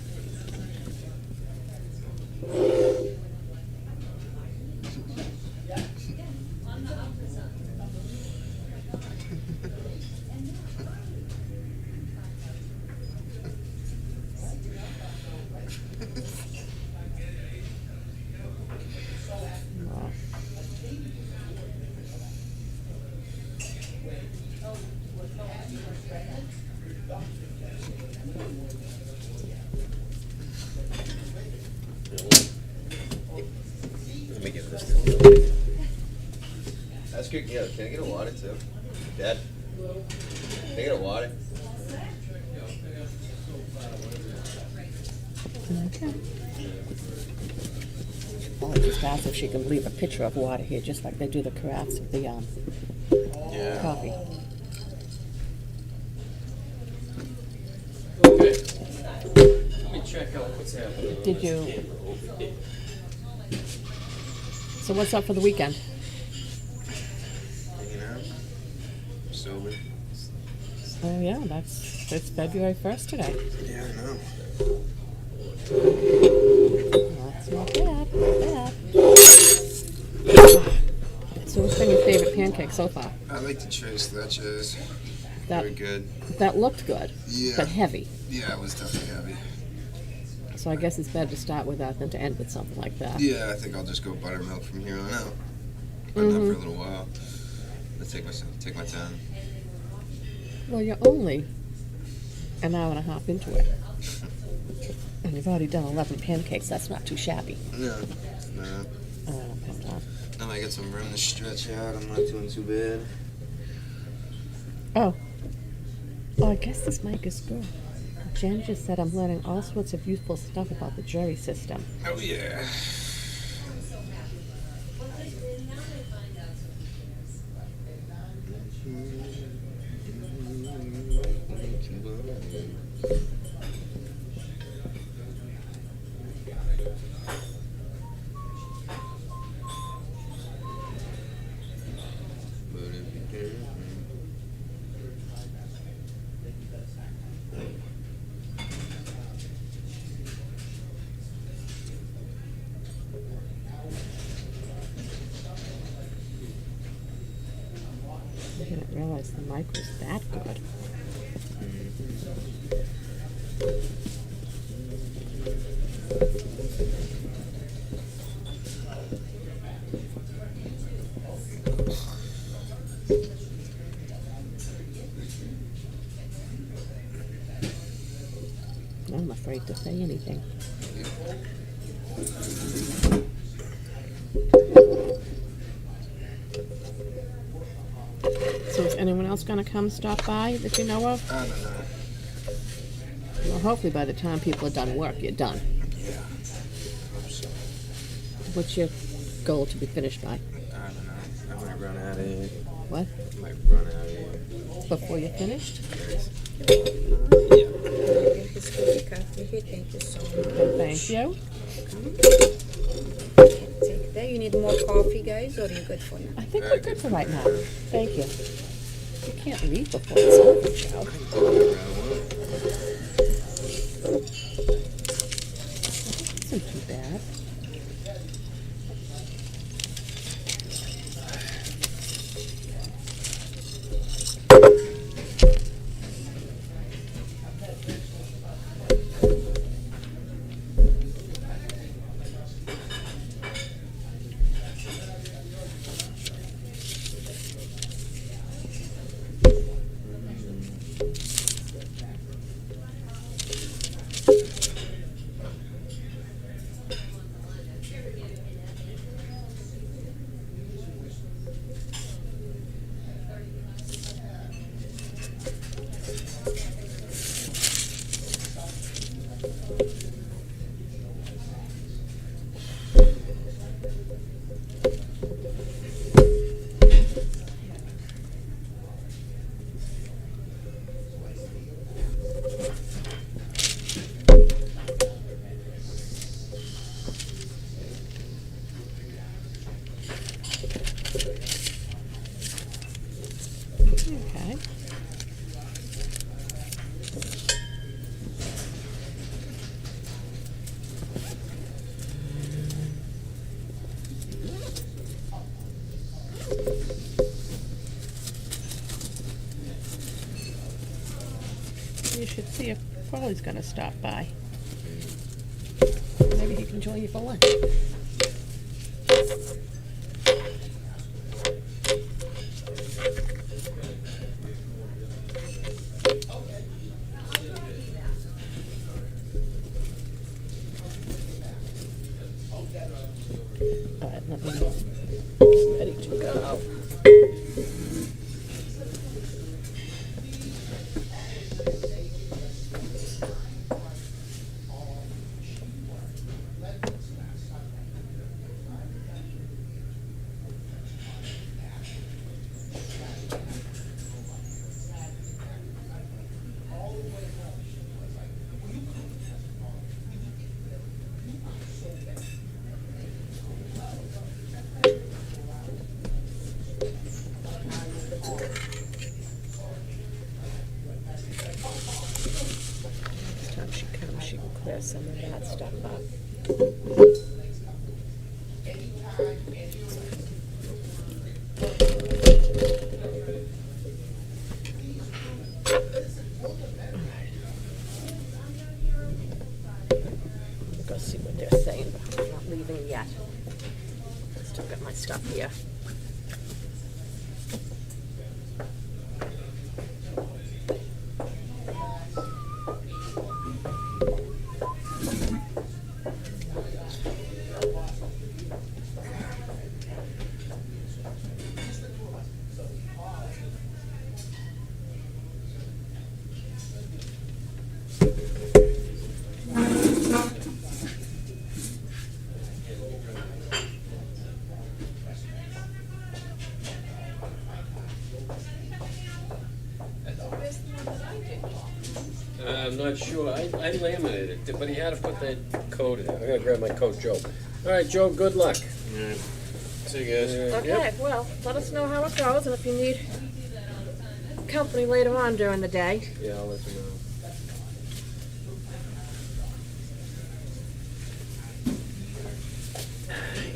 Wow. Let me get this. That's good. Yeah, can I get a water too? Dad? Can I get a water? Okay. Well, I just asked if she can leave a pitcher of water here, just like they do the carafes of the Yeah. coffee. Okay. Let me check out what's happening. on Did this you- camera over here. So what's up for the weekend? Hanging out. Sober. Oh yeah, it's February 1st today. Yeah, I know. That's not bad, not bad. So what's been your favorite pancake so far? I like the tres leches. That Very good. that looked good, Yeah. but heavy. Yeah, it was definitely heavy. So I guess it's better to start with that than to end with something like that. Yeah, I think I'll just go buttermilk from here on out. But not for a little while. Let's take my time. Well, you're only an hour and a half into it. And you've already done 11 pancakes. That's not too shabby. No. Hold on. Now I got some room to stretch out. I'm not doing too bad. Oh, I guess this mic is good. Jen just said I'm learning all sorts of useful stuff about the jury system. Oh yeah. I didn't realize the mic was that good. I'm afraid to say anything. So is anyone else gonna come stop by that you know of? I don't know. Well, hopefully by the time people are done work, you're done. Yeah. Hope so. What's your goal to be finished by? I don't know. I might run out of here. What? I might run out of here. Before you're finished? Here's his coffee coffee here. Thank you so much. Thank you. Take that. You need more coffee, guys, or are you good for now? I think we're good for right now. Thank you. You can't leave before it's over, Joe. This isn't too bad. Okay. You should see if Crowley's gonna stop by. Maybe he can join you for lunch. All right, let me ready to go. Next time she comes, she can clear some of that stuff up. Go see what they're saying, but I'm not leaving yet. Still got my stuff here. I'm not sure. I laminated it, but he had to put that coat in. I gotta grab my coat, Joe. All right, Joe, good luck. All right. See you guys. Okay, well, let us know how it goes, and if you need company later on during the day. Yeah, I'll let you know.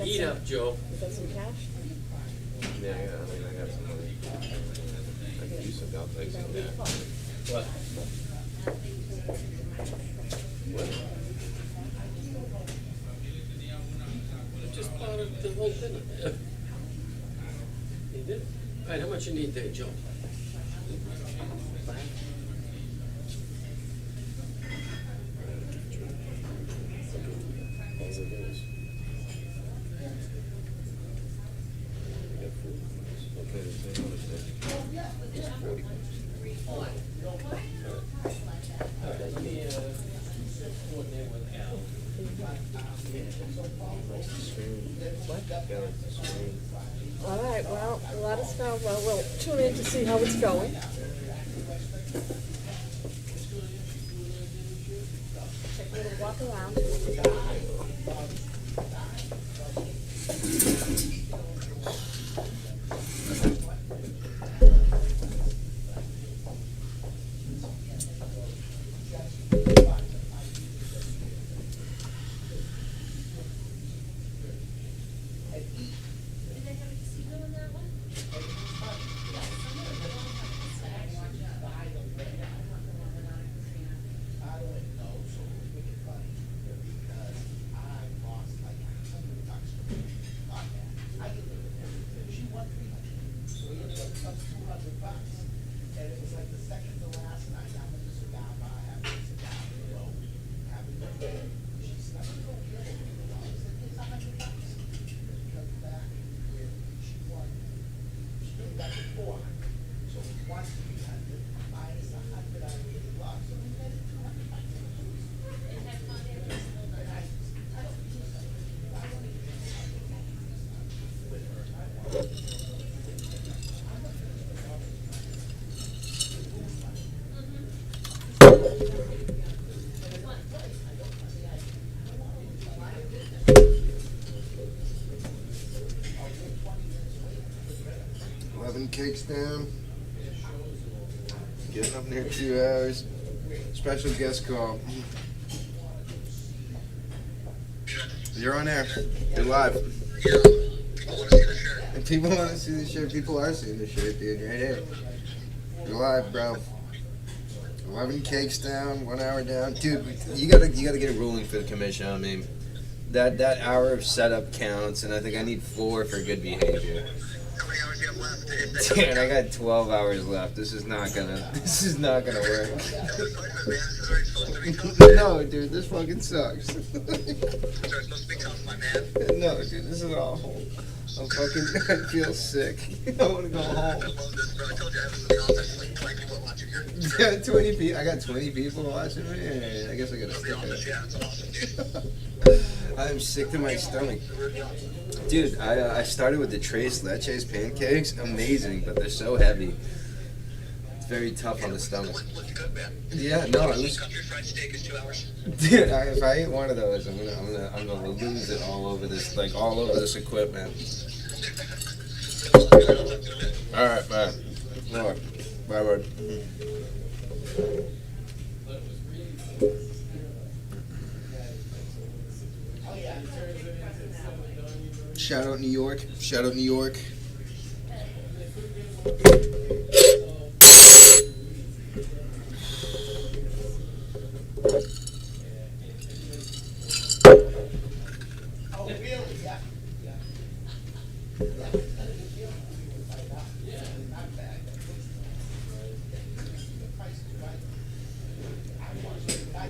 Eat up, Joe. You got some cash? Yeah, I got some money. I can use some belt legs in there. What? What? I just bought the whole thing. You did? All right, how much you need there, Joe? All right, well, let us know. Well, we'll tune in to see how it's going. Take a little walk around. Cakes down. Getting up near 2 hours. Special guest call. You're on air. You're live. And people want to see the shirt. People are seeing the shirt, dude. Right here. You're live, bro. 11 cakes down, 1 hour down. Dude, you gotta get a ruling for the commission. I mean, that hour of setup counts, and I think I need 4 for good behavior. Dude, I got 12 hours left. This is not gonna work. No, dude, this fucking sucks. No, dude, this is awful. I feel sick. I wanna go home. Yeah, 20 people. I got 20 people watching me. I guess I gotta stick it. I'm sick to my stomach. Dude, I started with the Tres Leches pancakes. Amazing, but they're so heavy. It's very tough on the stomach. Yeah, no, it was. Dude, if I eat one of those, I'm gonna lose it all over this equipment. All right, bye. Bye, bud. Shout out New York. Shout out New York. Oh, really? Yeah. Not bad. The price is right. I want to buy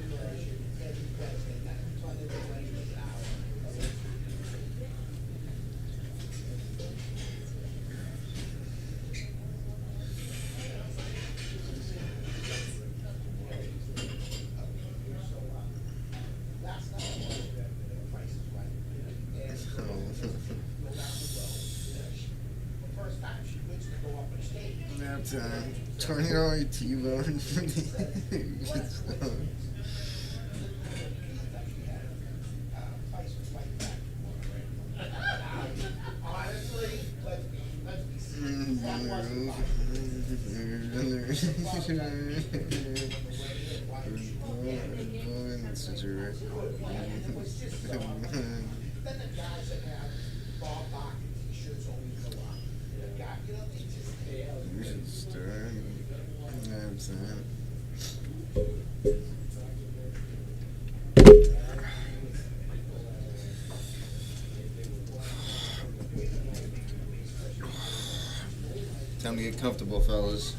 Nap time. $20 T-bone for me. Such a wreck. We should start. You know what I'm saying? Time to get comfortable, fellas.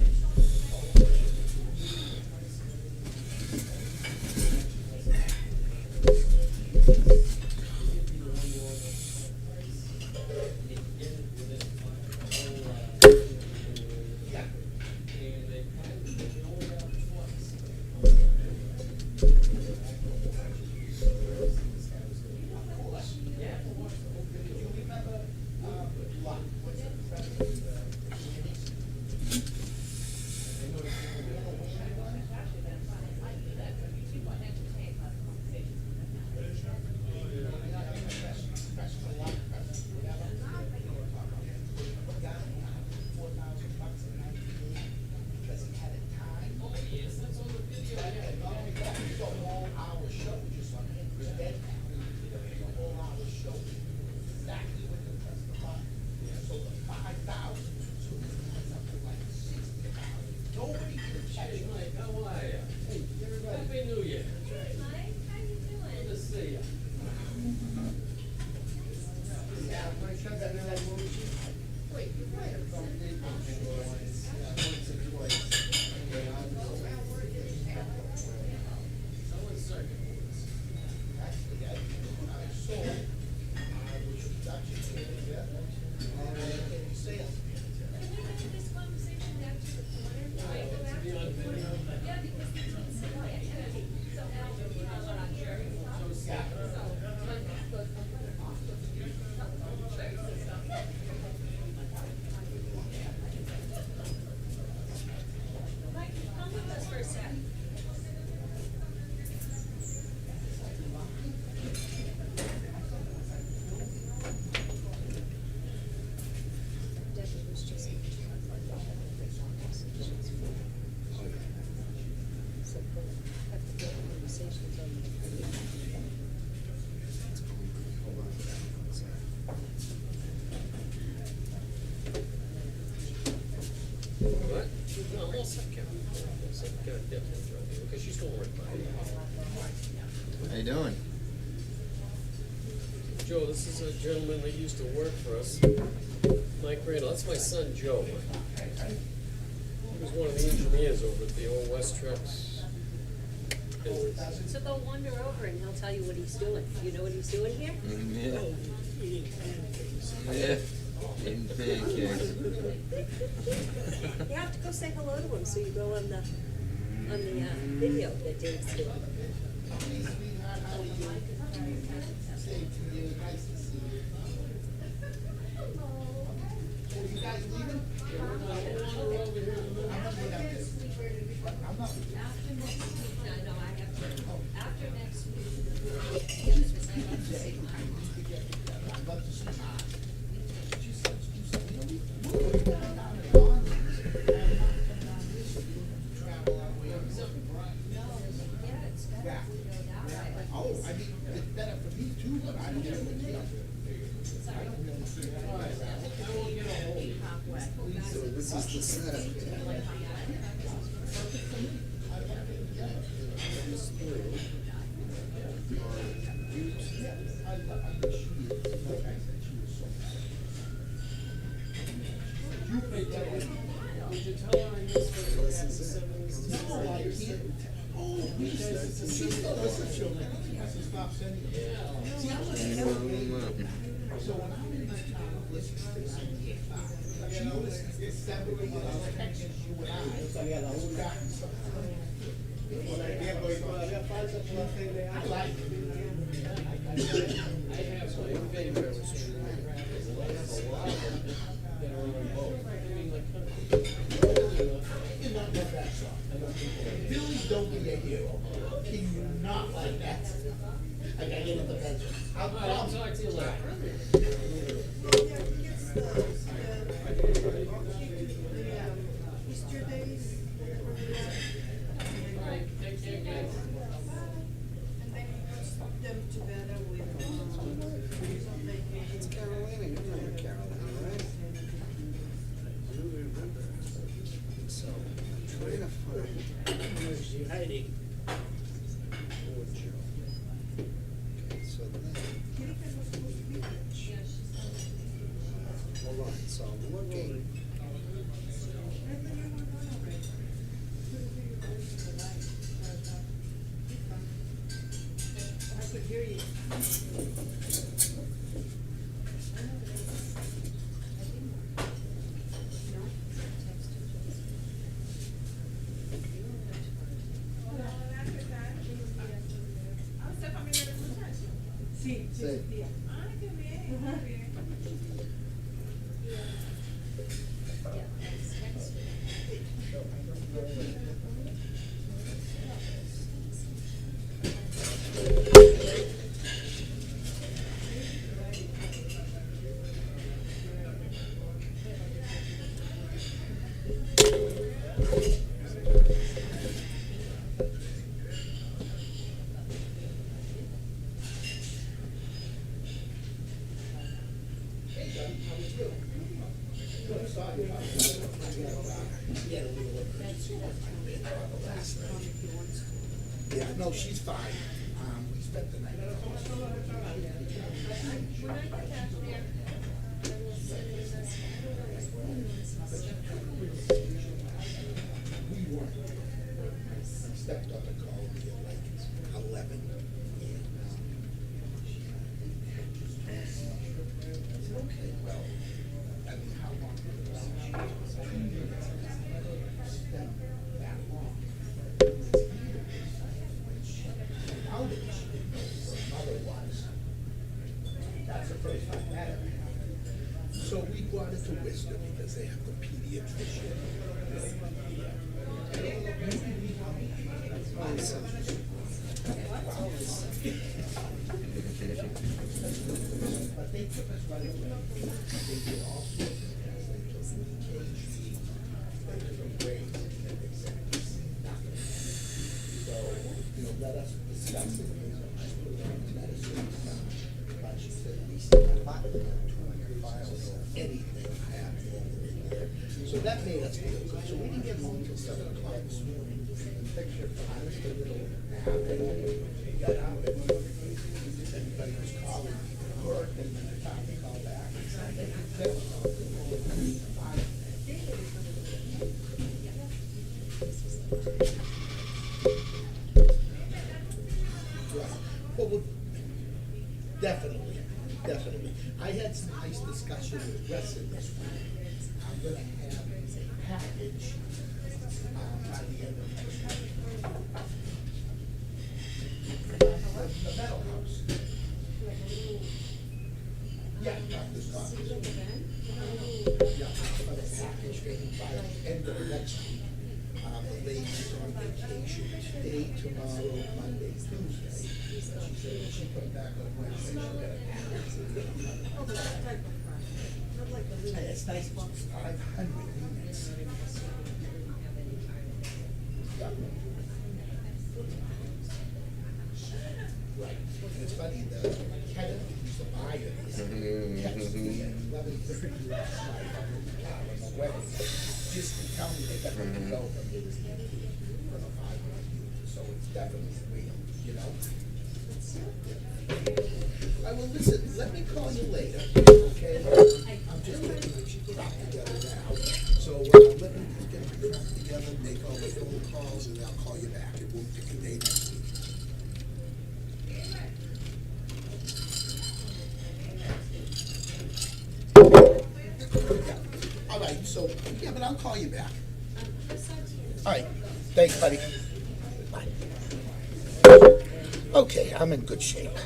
Because she's still working. How you doing? Joe, this is a gentleman that used to work for us. Mike Randall, that's my son Joe. He was one of the engineers over at the old West Trucks business. So go wander over and he'll tell you what he's doing. You know what he's doing here? Yeah. Yeah. Eating pancakes. You have to go say hello to him, so you go on the video that Dave's doing. So this is the setup. Billy, don't be a hero. Can you not like that? I gotta get in the bedroom. I'll talk to you later. It's Carolina, you remember Carolina, right? You remember. So, I'm trying to find. Where's she hiding? Okay, so then. Hold on, so I'm looking. Say. Yeah, no, she's fine. We spent the night. We weren't. We stepped up and called me at like 11. Okay, well, I mean, how long? 2 minutes. Spent that long. That's the first time that ever happened. So we brought it to Worcester because they have the pediatrician. But they took us right away. They did all sorts of tests. They took EKG, they took a brain, and they said, nothing. So, let us discuss it. I put it on medicine. But she said, at least I'm not going to turn your files or anything I have in there. So that made us feel good. So we didn't get home until 7 o'clock this morning. picture, honestly, little happened. Got out and everybody was calling me from work and then the time to call back. Well, definitely. I had some nice discussion with Wesson this week. I'm gonna have a package by the end of next week. The metal house. Yeah, Dr. Scott. Yeah, but a package by the end of next week. The lady's on vacation today, tomorrow, Monday, Tuesday. She said when she comes back on Wednesday, she'll get a package. And it's nice, it's 500 units. Yeah. Right, and it's funny, the Kevin, who's the buyer, texted me at 11:30 last night on the wedding, just to tell me they got ready to go from the for the 500 units, so it's definitely real, you know? I will listen, let me call you later, okay? I'm just getting my crap together now, so let me just get my crap together, make all the phone calls, and I'll call you back. It won't take a day next week. Yeah. All right, so, yeah, but I'll call you back. All right, thanks, buddy. Bye. Okay, I'm in good shape.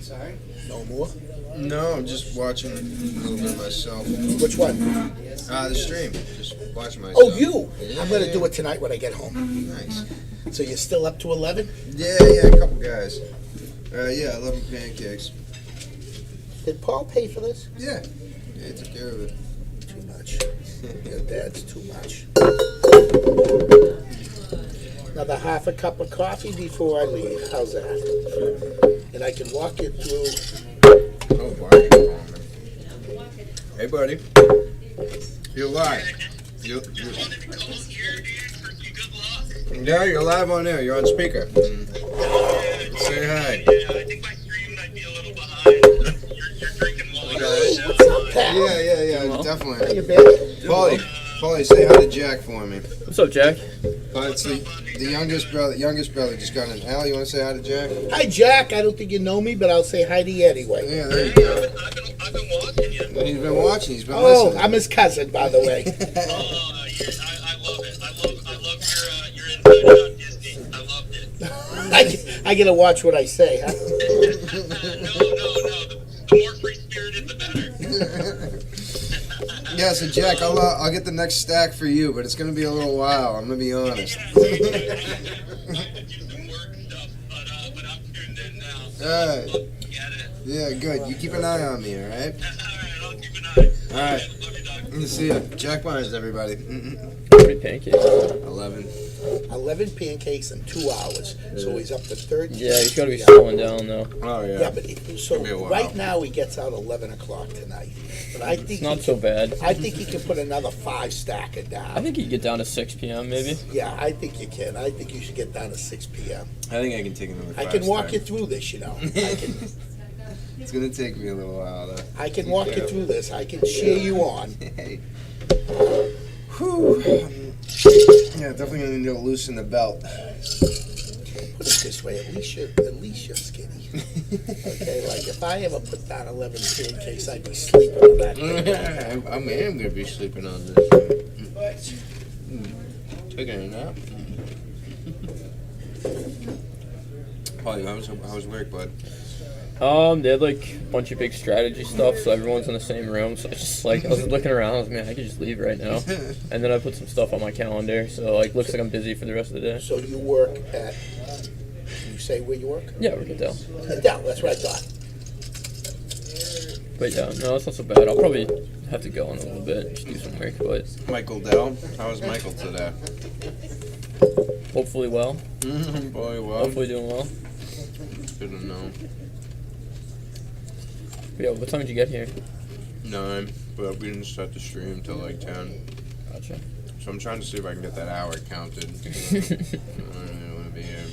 Sorry? No more? No, I'm just watching a little bit of myself. Which one? The stream. Just watching myself. Oh, you? Yeah, I'm gonna yeah. do it tonight when I get home. Nice. So you're still up to 11? Yeah, a couple guys. Yeah, 11 pancakes. Did Paul pay for this? Yeah, he took care of it. Too much. Your dad's too much. Another half a cup of coffee before I leave. How's that? And I can walk you through. Oh, wow. Hey, buddy. You're live. Yeah, you're live on air. You're on speaker. Say hi. I think my stream might be a little behind. You're drinking water. What's up, pal? Yeah, definitely. How you been? Paulie, say hi to Jack for me. What's up, Jack? It's the youngest brother just got in. Al, you want to say hi to Jack? Hi, Jack. I don't think you know me, but I'll say hi to you anyway. Yeah, there you go. I've been watching you. He's been watching. He's been Oh, listening. I'm his cousin, by the way. I love it. I love your insight on Disney. I loved it. I gotta watch what I say, huh? No. The more free-spirited, the better. Yeah, so Jack, I'll get the next stack for you, but it's gonna be a little while. I'm gonna be honest. I have to do some work stuff, but I'm tuned in now. Alright. Get it. Yeah, good. You keep an eye on me, all right? All right, I'll keep an eye. All right. Love you, dog. Good to see you. Jack Myers, everybody. How many pancakes? 11. 11 pancakes in 2 hours, so he's up to 13. Yeah, he's got to be slowing down though. Oh, Yeah, but so Gonna be a while. right now he gets out 11 o'clock tonight. But I think It's not so bad. I think he can put another 5 stacker down. I think you could get down to 6 p.m. maybe. Yeah, I think you can. I think you should get down to 6 p.m. I think I can take another 5 I can walk stack. you through this, you know. I can, It's gonna take me a little while, though. I can walk you through this. I can cheer you on. Hey. Whew. Yeah, definitely gonna need to loosen the belt. Put it this way, at least you're skinny. Okay, like if I ever put down 11 pancakes, I'd be sleeping on that. I am gonna be sleeping on this. Taking a nap. Paulie, how was work, bud? They had like a bunch of big strategy stuff, so everyone's in the same room. So I just I was looking around, I was man, I could just leave right now. And then I put some stuff on my calendar, so like looks like I'm busy for the rest of the day. So you work at, you say where you work? Yeah, we could tell. Yeah, that's what I thought. But yeah, no, it's not so bad. I'll probably have to go in a little bit, just do some work, but Michael Dell. How was Michael today? hopefully well. Boy, well. Hopefully doing well. Good to know. But yeah, what time did you get here? 9, but we didn't start the stream till like 10. Gotcha. So I'm trying to see if I can get that hour counted. I don't want to be here.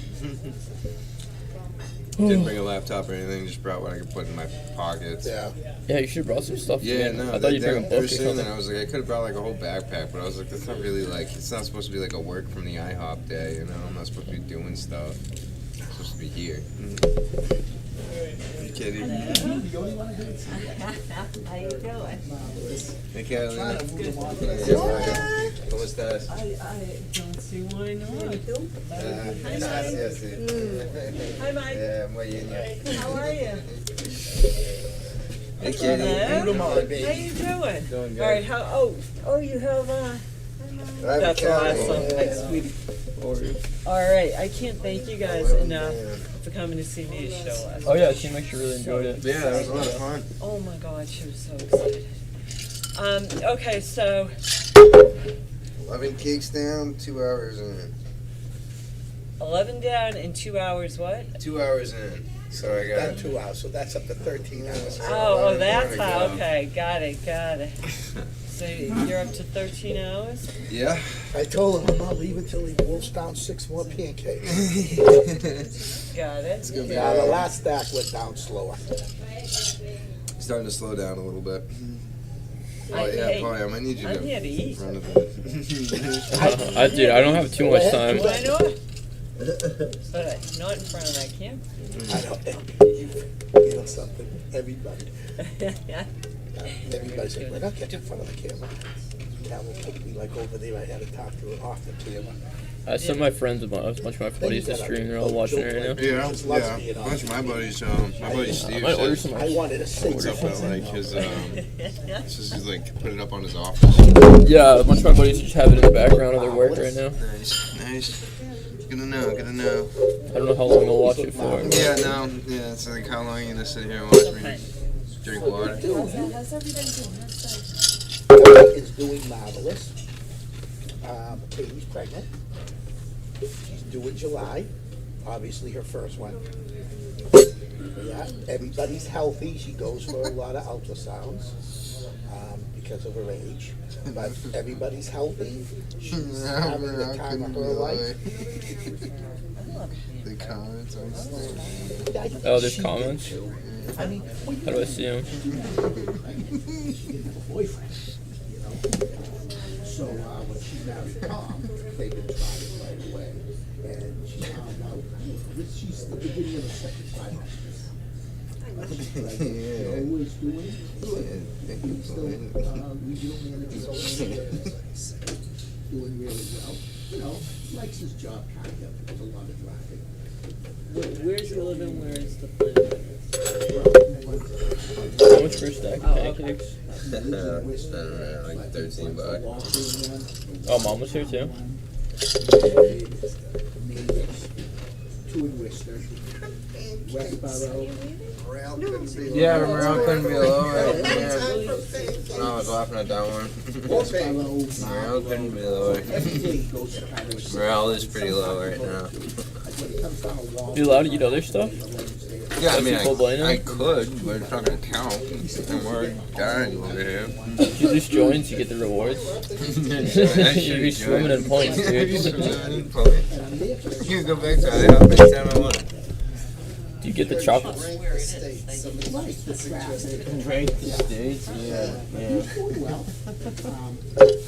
Didn't bring a laptop or anything, just brought what I could put in my pockets. Yeah. Yeah, you should have brought some stuff. Yeah, man. no. I thought you'd bring a they book were or saying something. that. I was like, I could have brought like a whole backpack, but I was like, that's not really like, it's not supposed to be like a work from the IHOP day, you know? I'm not supposed to be doing stuff. I'm supposed to be here. You kidding? How you doing? Hey, Carolina. ¿Cómo estás? don't see why not. Hi, Mike. Yeah, muy bien. How are you? Hey, Kitty. Hello. Come on, How baby. you doing? Doing good. All right. You have That's awesome. Thanks, sweetie. All right. I can't thank you guys enough for coming to see me at show last Oh yeah, it seemed like she really enjoyed it. Yeah, that was a lot of fun. Oh my God, she was so excited. Okay, so 11 cakes down, 2 hours in. 11 down in 2 hours. What? 2 hours in. So I got About 2 hours, so that's up to 13 hours. Oh, that's There we how. go. Okay, got it. So you're up to 13 hours. Yeah. I told him I'm not leaving till he wolfs down 6 more pancakes. Got it. gonna be Yeah, the last stack went down slower. Starting to slow down a little bit. Oh Hey, yeah, Polly, I might need you I'm to here to eat. run a bit. Dude, I don't have too much time. Why not? But not in front of that camera. I know. You know something? Everybody's like, we're not getting in front of the camera. Cal will take me like over there. I had to talk to her off the camera. I sent my friends a bunch of my buddies to stream. They're all watching it right now. Yeah, Just loves being yeah. A on. bunch of my buddies, my buddy Steve I might order said, some. I wanted to say what's up something. about like his, just like put it up on his office. Yeah, a bunch of my buddies just have it in the background of their work right now. Nice. Good to know. I don't know how long they'll watch it for. Yeah, no, yeah. It's like how long are you gonna sit here and watch me drink water? How's everybody doing? Is doing marvelous. Katie's pregnant. She's due in July. Obviously her first one. Yeah, everybody's healthy. She goes for a lot of ultrasounds because of her age. But everybody's healthy. She's having the time of her life. The comments on Snap. Oh, there's comments? I mean, How do I see them? she didn't have a boyfriend, you know. So when she married Tom, they been trying right away, and she found out she's the beginning of the second trimester. Yeah. Always doing good. Thank you, He's still regional manager, doing really well. You know, likes his job kind of. There's a lot of driving. Where's he living? Where's the planet? How much for a stack of Oh, pancakes? I don't know, like $13. Oh, Mom was here too? Two in Worcester. Westboro. Yeah, Romero couldn't be lower. Yeah. No, I was laughing at that one. Morale couldn't be lower. Morale is pretty low right now. You allowed to eat other stuff? Yeah, I mean, People blame I him? could, but it's not gonna count. And we're dying over here. You just join so you get the rewards. You'd be swimming in points, dude. You can go back to IHOP anytime I want. Do you get the chocolates? Drink the States? Yeah. Doing well.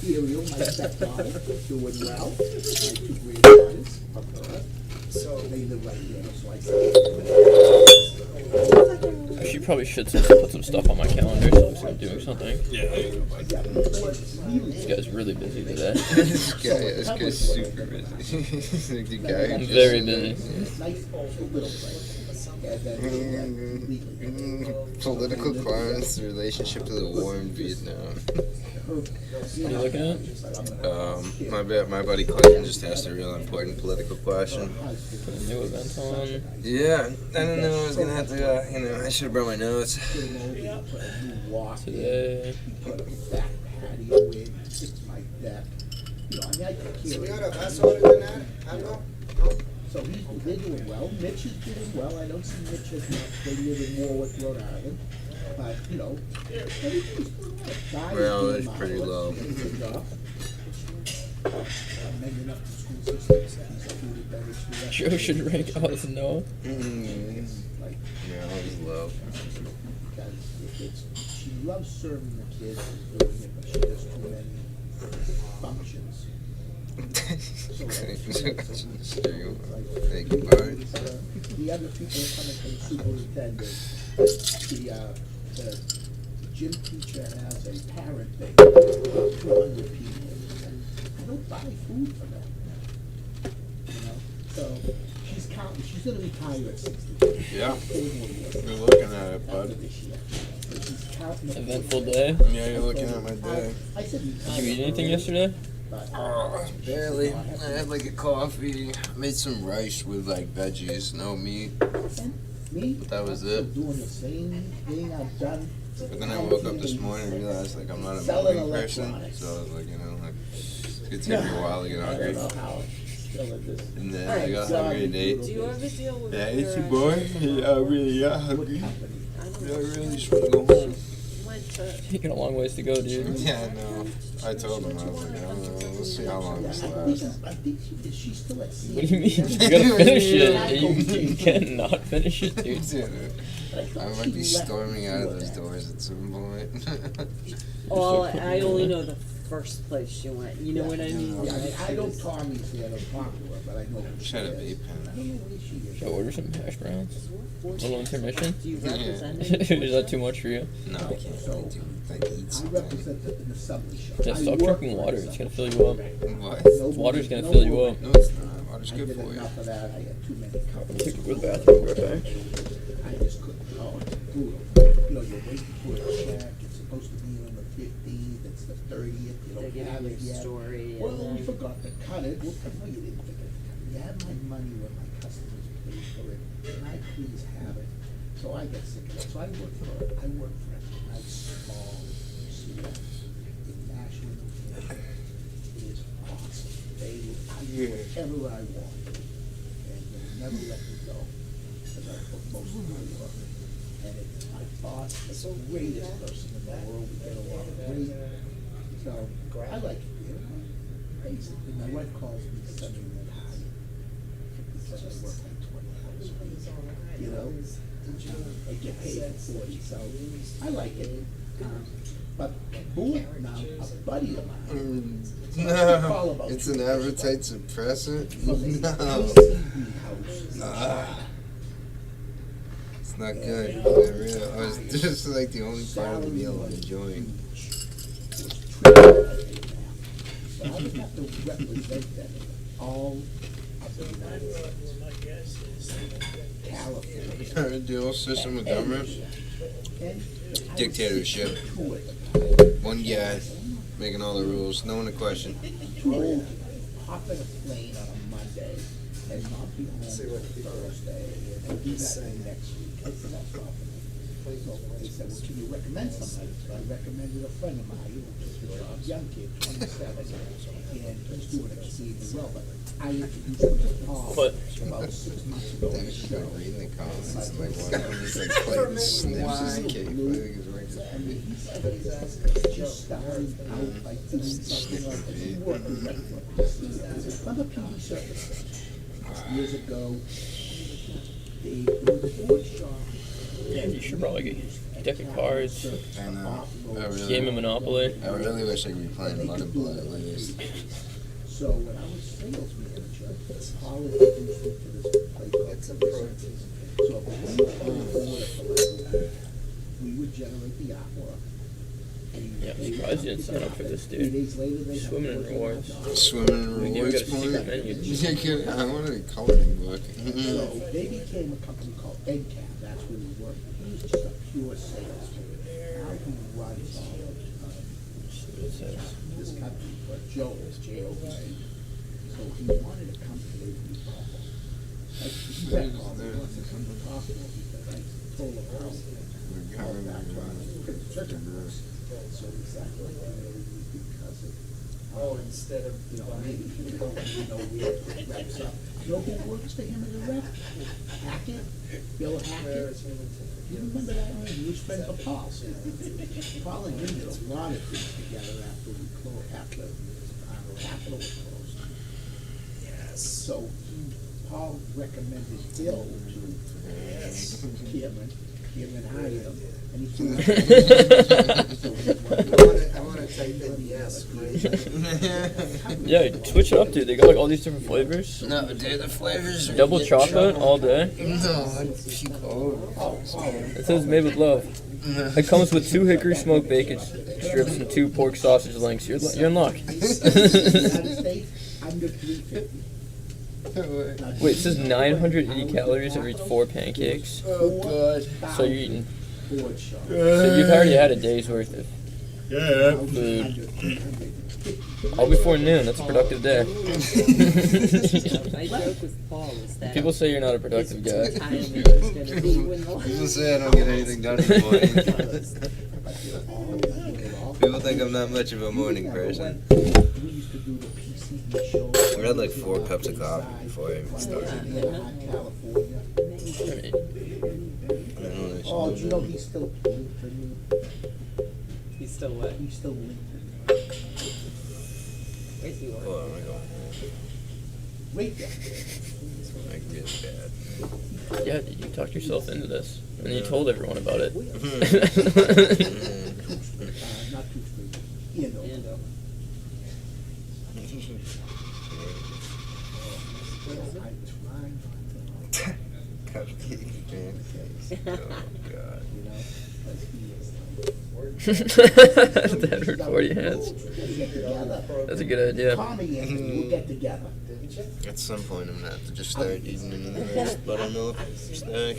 Ariel, my stepdaughter, doing well. My two granddaughters of her. So they live right there, so I She probably should since I put some stuff on my calendar so I'm doing something. Yeah. This guy's really busy today. This guy's super busy. Like the guy I'm who very busy. Political climates, the relationship to the war in Vietnam. What are you looking at? My buddy Clayton just asked a real important political question. Put a new event on. Yeah, I don't know. I was gonna have to, I should have brought my notes. Today. Señora, ¿vas a ordenar algo? So they're doing well. Mitch is doing well. I don't see Mitch as much. They live in Warwick, Rhode Island. But, everything's doing well. Morale is pretty low. recommending up to school systems, food and beverage. Joe should rank us no. Like, Yeah, I was low. because if it's, she loves serving the kids and doing it, but she does too many functions. So Thank you, Bart. The other people are coming from the superintendent. The gym teacher has a parent thing, 200 people. I don't buy food for them. You know, so she's counting, she's gonna retire at 60. Yeah. 4 more years. You're looking at it, bud. After this year. So she's counting the Eventful food. day. Yeah, you're looking at my day. I said, Did you eat anything yesterday? Oh, barely. I had like a coffee. Made some rice with like veggies, no meat. Me? But that was I'm it. doing the same thing I've done. But then I woke up this morning and realized like I'm not a Selling morning person. electronics. So I was like, you know, like it's gonna take me a while to get I hungry. don't know how it's still in this. And then I got hungry at 8. Do you ever deal with Yeah, your, it's your boy. Yeah, I really got hungry. Company. I don't Yeah, I know, really just want to go home. went to, You got a long ways to go, dude. Yeah, I know. I told him, I was like, I don't know, we'll see how long this lasts. I think she's still at sea. What do you mean? You gotta finish it. You cannot finish it, dude. Dude, I might be storming out of those doors at some point. well, I only know the first place she went, you know what I mean? Yeah, I know Tommy's there, I don't talk to her, but I know. She had a vape I pen. don't know where she is. Should I order some hash browns? A little intermission? Do you represent Is it? that too much for you? No, I can't really do like eat I something. represent the subway shop. Just I stop work drinking for water. the It's gonna subway. fill you up. What? Water's gonna fill you up. No, it's not. Water's I good did for you. enough of that, I had too many companies. Take a good bathroom, right back. I just couldn't, oh, it's brutal. You know, you're waiting for a check, it's supposed to be on the 15th, it's the 30th, you They don't give have you it a yet. story Well, and we then, forgot to cut it, well, no, you didn't forget to cut it, you had my money when my customers paid for it, can I please have it? So I get sick of it, so I work for a nice small CF in Nashville, New Hampshire. It is awesome, they will, I do whatever I want, and they never let me go, because I put most of my work. And it's my boss, the greatest person in the world, we get along great, so I like it, you know, basically, my wife calls me Sunday night high, because I work like 20 hours a week, you know? I get paid for 40, so I like it. But Boone, now, a buddy of mine, No, it's an appetite suppressant. No. It's not good. I was just like the only part of the meal I'm enjoying. So I would have to represent them in all of the United States. California. Dual system of government. And Dictatorship. One guy making all the rules. No one to question. Too old to hop in a plane on a Monday and not be home till Thursday and do that thing next week. It's not problem. So they said, well, can you recommend somebody? So I recommended a friend of mine, a young kid, 27, and he's doing extremely well. But I introduced him to Paul But- about 6 months ago. I should start reading the comments. Like one of them just like playing snips his cake. I think it's right. I mean, he said he's just starting out by doing something like this. He worked with other PV service stations. Years ago, there was a board shop. Yeah, you should probably get a deck of cards, I know. I really, game of Monopoly. I really wish I could be playing Mud and Blood at least. So when I was sales manager, Paul introduced me to this place called Catering. So if we were on the order for like, we would generate the artwork. Yeah, I'm surprised you didn't sign up for this, 3 dude. days later, they Swimming in rewards. Swimming in We even rewards got a secret point. menu. Yeah, good. I wanted a coloring book. So they became a company called EdCap, that's where we worked. He was just a pure salesman. Now he runs all of this company for Joe, J-O-B. So he wanted to come to the couple. Like, he wants to come to talk to him because I told him how all that was. So he's like, because of, instead of, you know, maybe he don't, where it reps up. You know who works for him as a rep? Hackett, Bill Hackett. You remember that one? He was friends with Paul. Paul and him did a lot of things together after we closed, after Capital was closed. So Paul recommended Bill to Kevin. Kevin hired him, and he said, I want to type in yes. Yeah, switch it up, dude. They got like all these different flavors. No, dude, the flavors are Double chocolate all day. No, It says made with love. It comes with 2 hickory smoked bacon strips and 2 pork sausage links. You're in luck. United States, under 350. Wait, it says 980 calories and reads 4 pancakes. Oh, God. So you're eating. So you've already had a day's worth of food. All before noon. That's a productive day. My joke with Paul was that People say you're not a productive guy. retirement was going to be when the People say I don't get anything done in the morning. People think I'm not much of a morning person. I had like 4 cups of coffee before I even started. Oh, you know, he's still He's still what? He's still linked. Where's he work? Hold on, I'm going. Right there. Like really bad. Yeah, you talked yourself into this, and you told everyone about it. Not too straight. You know. Cupcake pancakes. Oh, God. That hurt 40 hands. That's a good idea. Tommy and we'll get together. At some point, I'm gonna have to just start eating this buttermilk snack.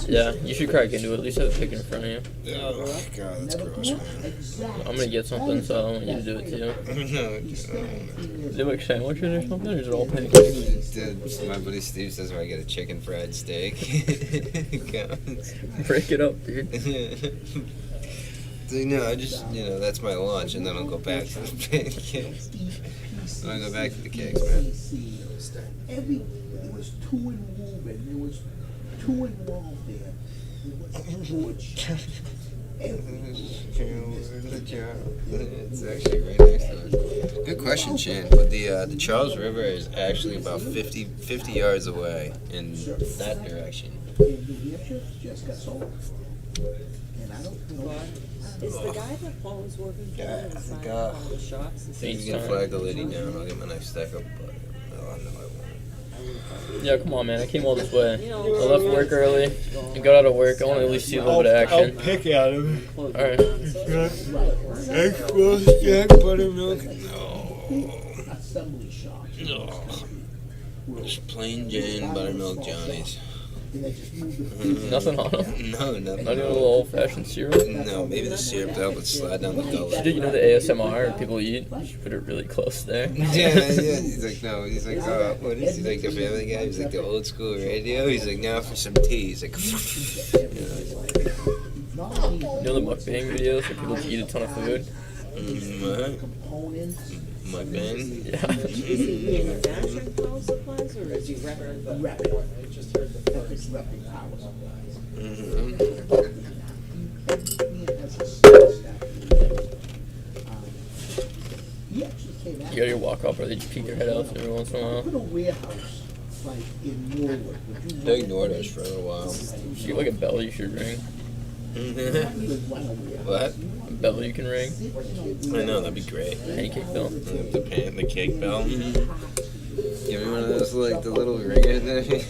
Yeah, you should crack into it. At least have a pick in front of you. Oh, God, that's gross, man. I'm gonna get something, so I want you to do it too. Is it like sandwiches or something, or is it all pancakes? Dude, my buddy Steve says if I get a chicken fried steak, it counts. Break it up, dude. So, I just, that's my lunch, and then I'll go back to the pancakes. Then I'll go back to the cakes, man. There was 2 in Woburn, there was 2 in Waltham, there was George. It's actually right next to us. Good question, Shane. But the Charles River is actually about 50 yards away in that direction. In New Hampshire, just got sold. And I don't know. Is the guy that Paul was working for Yeah, and I signing think, all the shots? Is He's gonna flag the lady down. I'll get my next stack up, but no, I won't. Yeah, come on, man. I came all this way. I left work early and got out of work. I want to at least see a little bit of action. I'll pick at him. Alright. Egg roast, jack, buttermilk. Assembly shop. No. Just plain Jane buttermilk Johnnies. Nothing on them? No, nothing. Not even a little old-fashioned syrup? No, maybe the syrup to help it slide down the gullet. Did you know the ASMR people eat? You should put it really close there. Yeah. He's like, no. He's like, what is he? Like the Family Guy? He's like the old school radio. He's like, now for some tea. He's like, You know the mukbang videos where people eat a ton of food? Mukbang? Yeah. Is he manufacturing power supplies or is he repping the You got your walk up, or they just peek their head out every once in a while. Put a warehouse like in Norwood. They ignored us for a little while. You get like a bell you should ring. What? A bell you can ring. I know, that'd be great. Pancake bell. The cake bell. Give me one of those, like, the little ringer thing.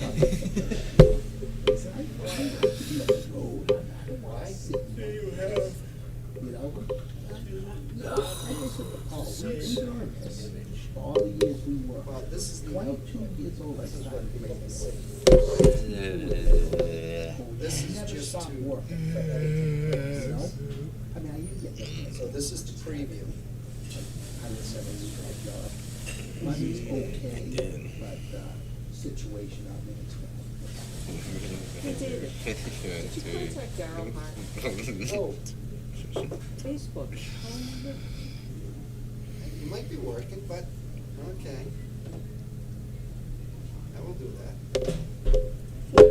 All the years we worked. Well, this is 22 years old. I started making this. This is just to work. I mean, I get that. So this is the preview. I was having a bad job. Money's okay, but situation I'm in. Hey David, did you contact Darryl Hart? Oh, Facebook. You might be working, but okay. I will do that.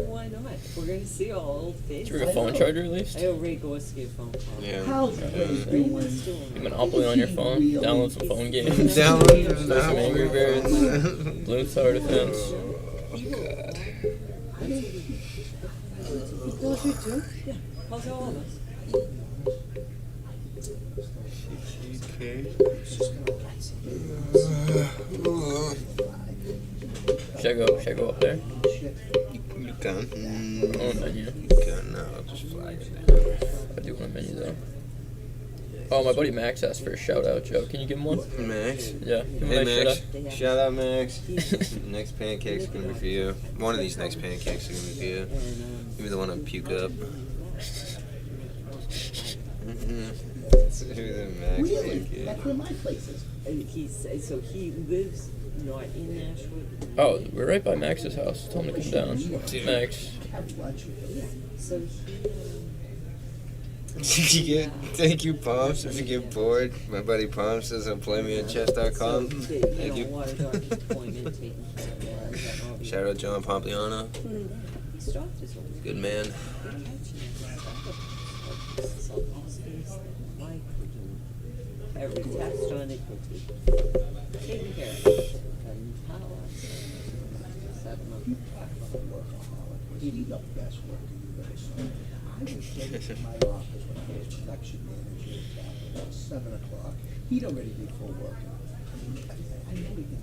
What why not? We're gonna see all old faces. Did you bring a phone charger at least? I owe Ray Gorski a phone call. Yeah. How's Ray doing? You Monopoly on your phone? Download some phone games. Download Play some Angry Birds. Bloom Tower Defense. He calls you too? Yeah, calls all of us. Should I go up there? You can. I want a menu. You can. No, I'll just flag it down. I do want a menu though. Oh, my buddy Max asked for a shout out, Joe. Can you give him one? Max. Yeah. Give him Hey a nice Max. shout out. Shout out Max. Next pancake's gonna be for you. One of these next pancakes are gonna be for you. Give me the one I puke up. Max Really? pancake. That's where my place is. And so he lives not in Nashua. Oh, we're right by Max's house. Tell him to come down. Max. Have lunch with him. So Thank you, Pomps. If you get bored, my buddy Pomps says he'll play me at chess.com. Thank you. Shout out John Pompliano. Good man. Every test on it would be taken care of. And He's the best worker you've ever seen. I was sitting in my office when I was production manager at Catering. About 7 o'clock. He'd already be full working. I know he can.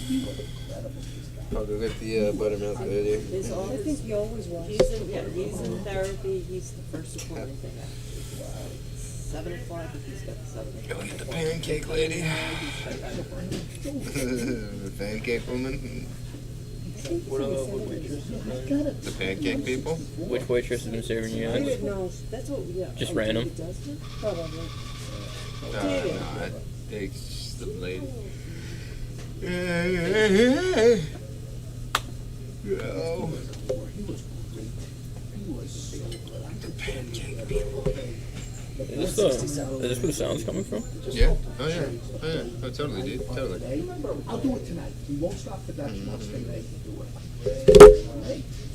He was incredible, this guy. I'll go get the buttermilk later. There's all I think he always was. He's in therapy. He's the first appointment they have. 7 o'clock. He's got the 7 o'clock. Go get the pancake lady. The pancake woman. The pancake people? Which waitress has been serving you guys? No, that's what. Yeah. Just random. Probably. No, I think it's the lady. Yo. The pancake people. Is this where the sound's coming from? Yeah. Oh yeah. Oh yeah. Oh totally, dude. Totally. I'll do it tonight. We won't stop production. I'll stay late to do it.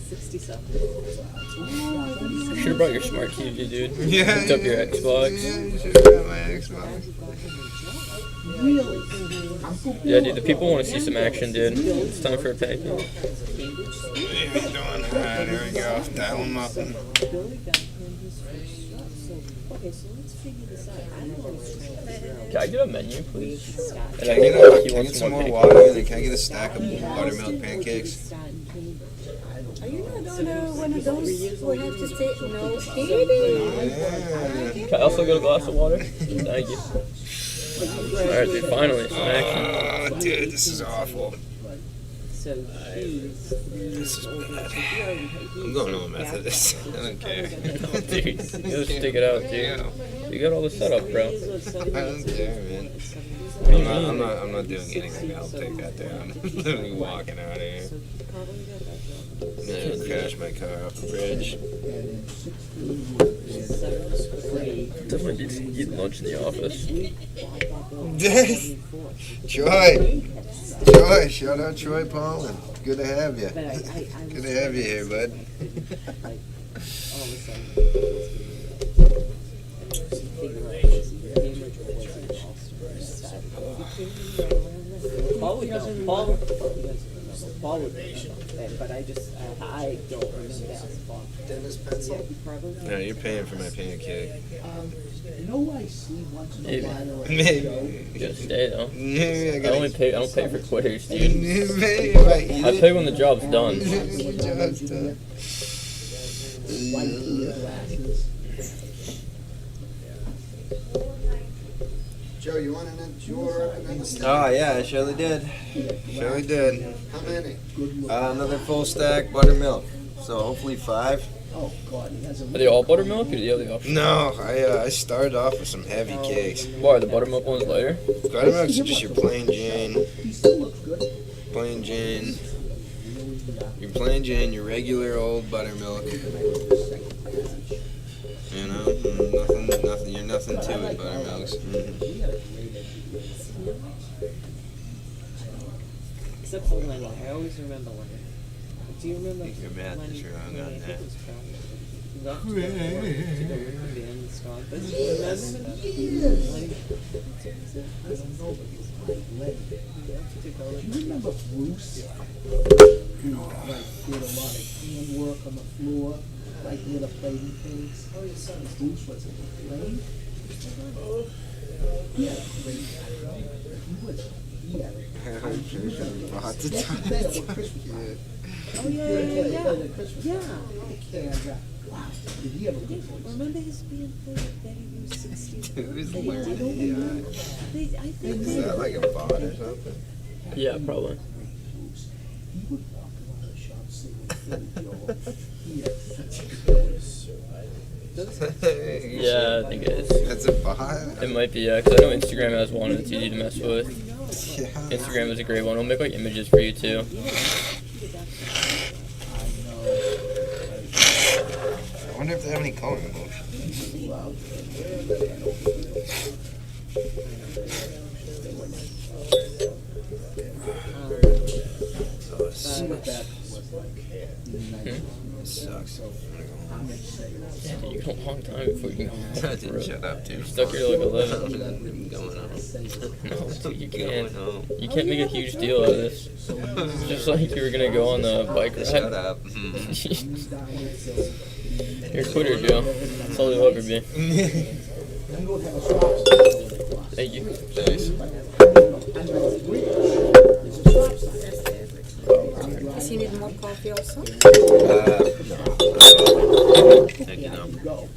67. You should have brought your smart TV, dude. Yeah. Hooked up your Xbox. Yeah, you should have got my Xbox. Really? Yeah, dude, the people want to see some action, dude. It's time for a pancake. What are you doing? Alright, here we go. Dial them up. Billy got him his first shot. So, okay, so let's figure this out. I don't know what's trying to figure out. Can I get a menu, please? And Can I I think get, he can I wants get some more pancakes. water and then can I get a stack of buttermilk pancakes? Are you not on one of those where you have to say no kidding? Yeah. Can I also get a glass of water? Thank you. Alright, dude, finally, some action. Oh, dude, this is awful. So he's This is bad. I'm going to a Methodist. I don't care. Dude, you gotta stick it out, dude. You got all the setup, bro. I don't care, man. What do you mean? I'm not doing anything. I'll take that down. I'm literally walking out of here. I'm gonna crash my car off the bridge. Definitely eat lunch in the office. Troy, shout out Troy Pollen. Good to have you. Good to have you here, bud. Paul would know, but I don't remember basketball. Dennis pencil. No, you're paying for my pancake. You know I see once in a Maybe. while. Maybe. You gotta stay though. Yeah, I don't pay for quitters, dude. Maybe if I eat I it. pay when the job's done. The job's done. White clear glasses. Joe, you want an order up and then Oh yeah, I surely did. Surely did. how many? Another full stack buttermilk. So hopefully 5. Oh God, he has a. Are they all buttermilk or do you have the option? No, I started off with some heavy cakes. Why are the buttermilk ones lighter? Buttermilk's just your plain Jane. He still looks good. Plain Jane. Your plain Jane, your regular old buttermilk. You know, nothing. You're nothing to it, buttermilks. Except for Lenny. I always remember Lenny. Do you remember Your math Lenny? is wrong Lenny, on I think that. it was Friday. He left to go to work, to go with the end of the squad. But you remember him? Lenny? I don't know, but he's like Lenny. He left to go with Do you remember Bruce? Who like did a lot of handwork on the floor, like did a plating things. Oh, your son Bruce was it? Lane? Yeah, Lane. He was. Yeah. Oh, yeah. Wow. Did he ever get Remember his band that he was 60? Who's They learning? did over Yeah. I think Is that like a bot or something? Yeah, probably. He would walk around the shop singing Philly Joel. He had such a voice. Yeah, I think it is. That's a bot? It might be, yeah, because I know Instagram has one and it's easy to mess with. Yeah. Instagram is a great one. It'll make like images for you too. I wonder if they have any color emotions. Oh, it sucks. It sucks. Yeah, dude, you got a long time before you can go home. Shut up, dude. You're stuck here like 11. I'm going home. No, dude, you Going can't. home. You can't make a huge deal out of this. It's just like you were gonna go on the bike ride. Shut up. You're a quitter, Joe. That's all you'll ever be. Thank you. Thanks. Does he need more coffee also? Thank you, no.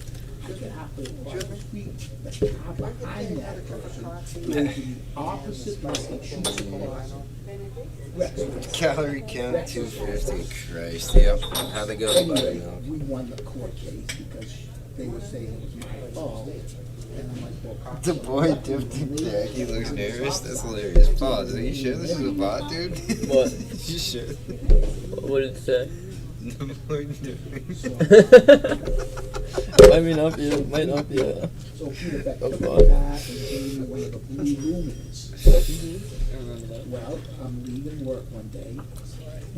Calorie count 250. Christ, yep. How'd they go about it now? We won the court case because they were saying it was my fault. And I'm like, well, The boy dipped in Jack. He looks nervous. That's hilarious. Pause. Are you sure this is a bot, dude? What? You sure? What did it say? The boy dipped. I mean, not be. Might not be a. so Peter Beck Oh, took God. me back and gave me one of the blue lumens. I remember that. Well, I'm leaving work one day,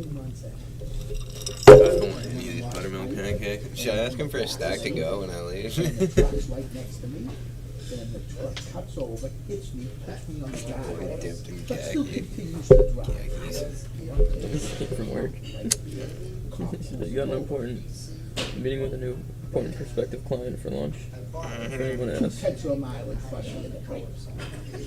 2 months after. I don't want any of these buttermilk pancakes. Should I ask him for a stack to go when I leave? And the truck's right next to me. Then the truck cuts over, hits me, puts me on the Boy guy. dipped in But still khaki. continues to drive. Khakis. From work. You got an important meeting with a new important prospective client for lunch. If anyone asks. 2 mileage funny in the colors.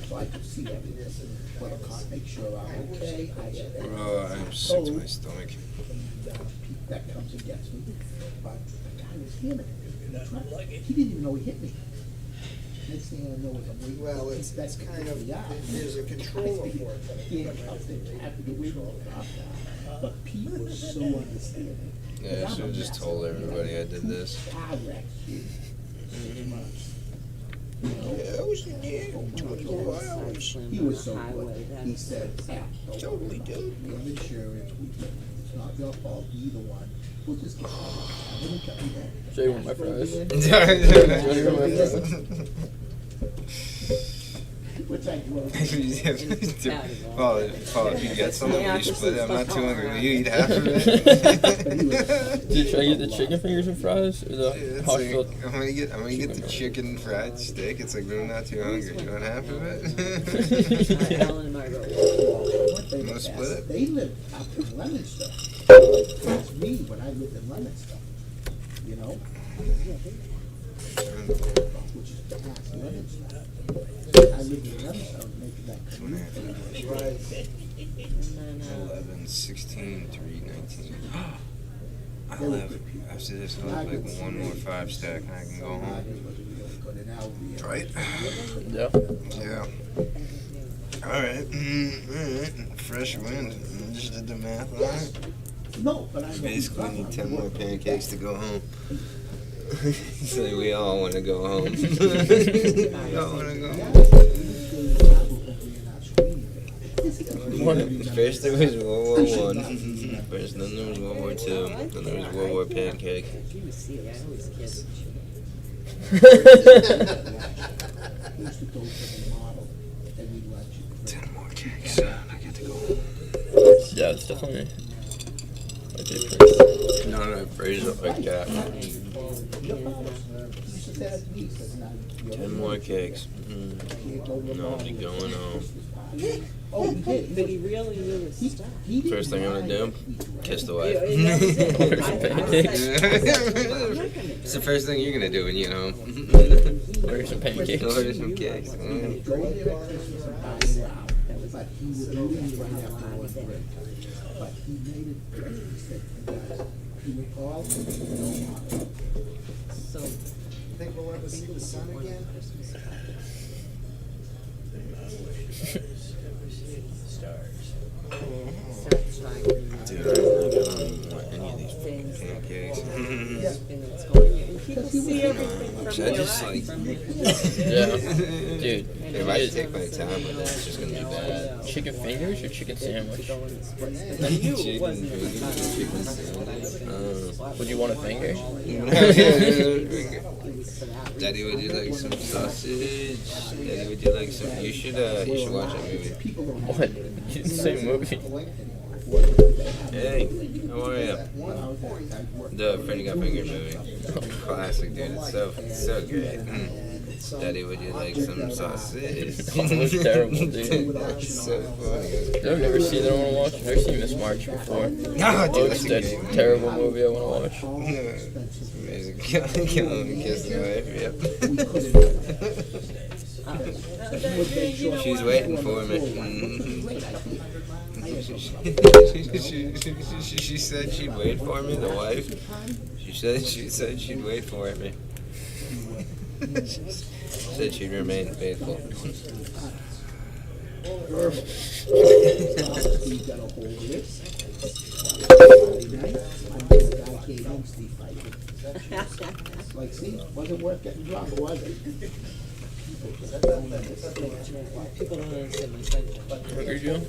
So I could see everything. But I can't make sure I'm okay. I get that. Oh, I'm sick to my stomach. Pete Beck comes and gets me. But the guy was hammering me. He didn't even know he hit me. Next thing I know is I'm waiting. Well, it's kind of, there's a control for it. Yeah, I have to get rid of it. But Pete was so understanding. Yeah, I should have just told everybody I did this. Car wreck, kid. Yeah, I was in there. He was so good. He said, Totally, dude. we have insurance, it's not your fault, either one. We'll just get it. It'll cut me back. So you want my fries? Which I will. Paul, if you get some, will you split it? I'm not too hungry. Will you eat half of it? Dude, should I get the chicken fingers and fries or the It's hot like, filled? I'm gonna get the chicken fried steak. It's like, but I'm not too hungry. You want half of it? Alan and Margot. You wanna split it? They lived up in Leominster. That's me when I lived in Leominster. You know? Which is past Leominster. I lived in Leominster, I was making that commute. 11, 16, 3, 19. I'll have, after this, I'll have like one more 5-stack and I can go home. Right? Yeah. Yeah. Alright. Alright. Fresh wind. Just did the math on it. No, but I Basically need 10 more pancakes to go home. So we all want to go home. We all want to go home. First there was World War I. First, then there was World War II. Then there was World War Pancake. You would see it. I always kiss. used to go to the model every lunch. 10 more cakes. I get to go home. Yeah, it's definitely a difference. No, no, phrase it like that. 10 more cakes. No, I'll be going home. Oh, he did. But he really stopped. First thing I'm gonna do, kiss the wife. It's the first thing you're gonna do when you get home. Order some pancakes. Order some cakes. But he would leave right after 1:30. But he made it, he said, he would call and So, Think we'll ever see the sun again? Dude, I don't want any of these pancakes. people see everything from Should I just like, Yeah. Dude, if I take my time with it, it's just gonna be bad. chicken fingers or chicken sandwich? Chicken sandwich. Would you want a finger? Daddy, would you like some sausage? Daddy, would you like some? You should watch that movie. What? You didn't say movie. Hey, how are you? The Freddy Got Fingered movie. Classic, dude. It's so great. Daddy, would you like some sausage? That was terrible, dude. That's so funny. I've never seen that I want to watch. I've never seen Miss March before. No, dude, Oh, that's it's a that great movie. terrible movie I want to watch. It's amazing. Kill him and kiss the wife, yep. She's waiting for me. She said she'd wait for me, the wife. She said she'd wait for me. She said she'd remain faithful. like, see, wasn't worth getting drunk, was it? People don't understand my sentence. Hungry, Joe?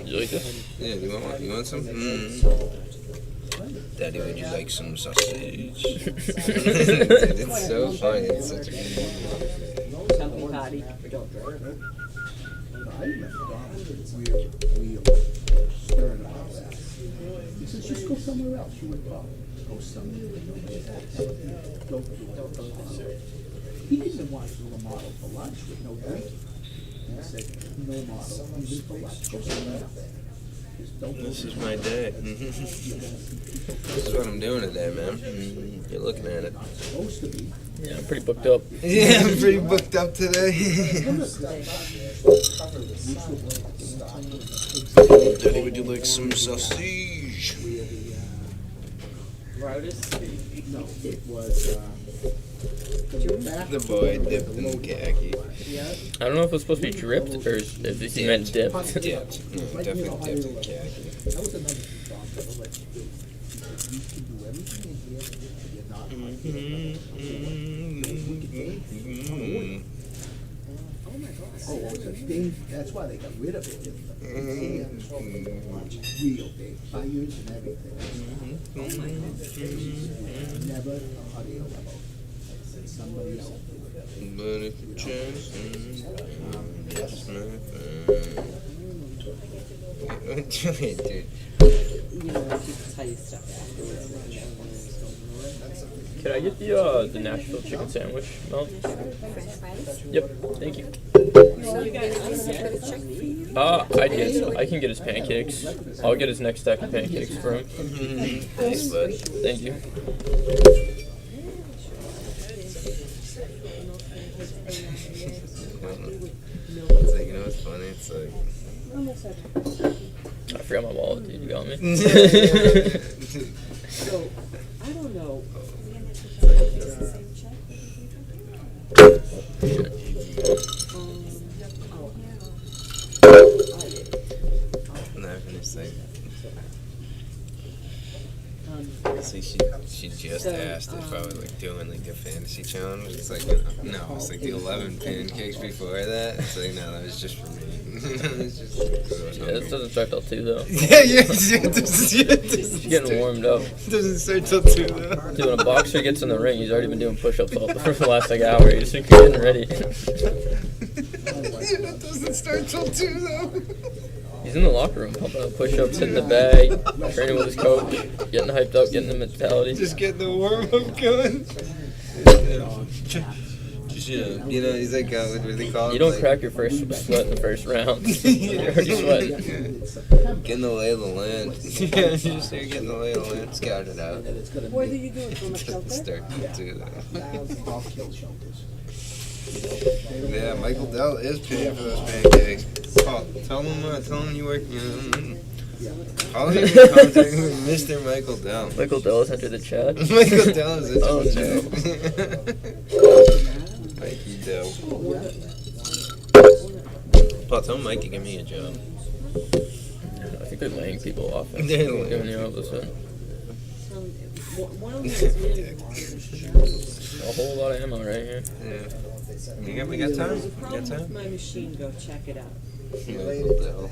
You like this? Yeah, you want some? Daddy, would you like some sausage? Dude, it's so funny. It's such a good movie. Party. I remember we were stern about that. He said, just go somewhere else. You would go somewhere where nobody's at. Don't do it. He didn't want to do a model for lunch with no drinking. He said, no model, even for lunch. Go somewhere else. Just don't go This is my day. This is what I'm doing today, man. You're looking at it. supposed to be. Yeah, I'm pretty booked up. Yeah, I'm pretty booked up today. Daddy, would you like some sausage? Rotus? No, it was, The boy dipped in khaki. I don't know if it's supposed to be dripped or if he meant dipped. Dipped. No, definitely dipped in khaki. that was another thing Tom never let you do. You can do everything in here, but you're not. Oh, it was a thing, that's why they got rid of it. Real big fires and everything. Never a audio level. Somebody else. But if you chance, that's my friend. Dude. You know, people tell you stuff afterwards. Can I get the Nashville chicken sandwich, Mel? Yep, thank you. I can get his pancakes. I'll get his next stack of pancakes for him. Thanks, bud. Thank you. It's like, you know what's funny? It's like... I forgot my wallet, dude. You got me? So, I don't know. No, it's like... See, she just asked if I was like doing like the fantasy challenge. It's like, no, it's like the 11 pancakes before that. It's like, no, that was just for me. It's just, Yeah, this doesn't start till 2 though. yeah, He's getting warmed up. Doesn't start till 2 though. Dude, when a boxer gets in the ring, he's already been doing push-ups all for the last like hour. He's like getting ready. That doesn't start till 2 though. He's in the locker room, pumping up push-ups, hitting the bag, training with his coach, getting hyped up, getting the mentality. Just getting the warm-up going. You know, he's like, what do they call it? You don't like, crack your first sweat in the first round. You're already sweating. Getting the lay of the land. Yeah, you just start getting the lay of the land, scout it out. Where do you do it, from a shelter? Start to do that. Yeah, Michael Dell is paying for those pancakes. Paul, tell him you work. Call him Mr. Michael Dell. Michael Dell has entered the chat. Michael Dell is into Oh, the chat. Mikey Dell. Paul, tell Mikey give me a job. I think they're laying people off. They're Giving you all of a sudden. One of them is A whole lot of ammo right here. Yeah. We got time? There's a problem with my machine. Go check it out. Michael Dell.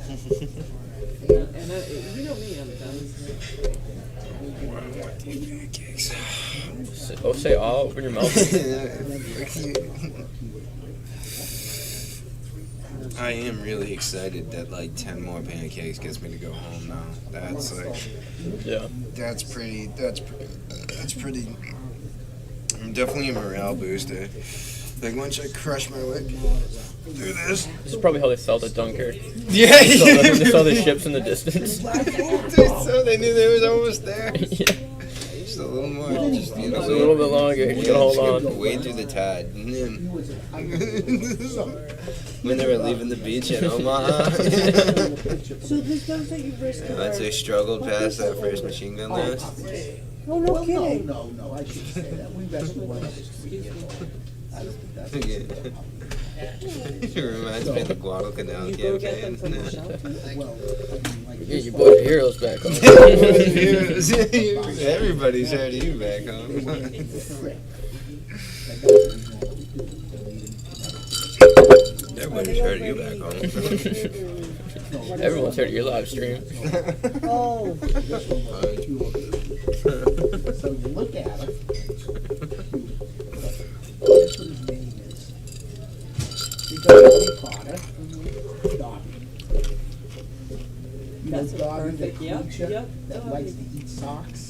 And you know me, I'm done. Say oh, open your mouth. I am really excited that like 10 more pancakes gets me to go home now. That's like, Yeah. that's pretty. Definitely a morale booster. Like once I crush my way through this. This is probably how they felt at Dunkirk. Yeah, They saw the ships in the distance. So they knew they was almost there. Yeah. Just a little more. Just, you know, Just a little bit longer. You gotta hold on. Wade through the tide. When they were leaving the beach in Omaha. So this guns that you risked Once they struggled past that first machine gun nest. Oh, no kidding. No, I shouldn't say that. We rescued one of those 3 years old. It reminds me of the Guadalcanal You go get them campaign. from the shelter. Yeah, you boys are heroes back home. Everybody's heard of you back home. Everybody's heard of you back home. Everyone's heard of your live stream. Oh, So you look at him. That's what his name is. Because Harry Potter, Dobby. You know That's Dobby, the perfect. Yep, creature yep, that Dobby. likes to eat socks?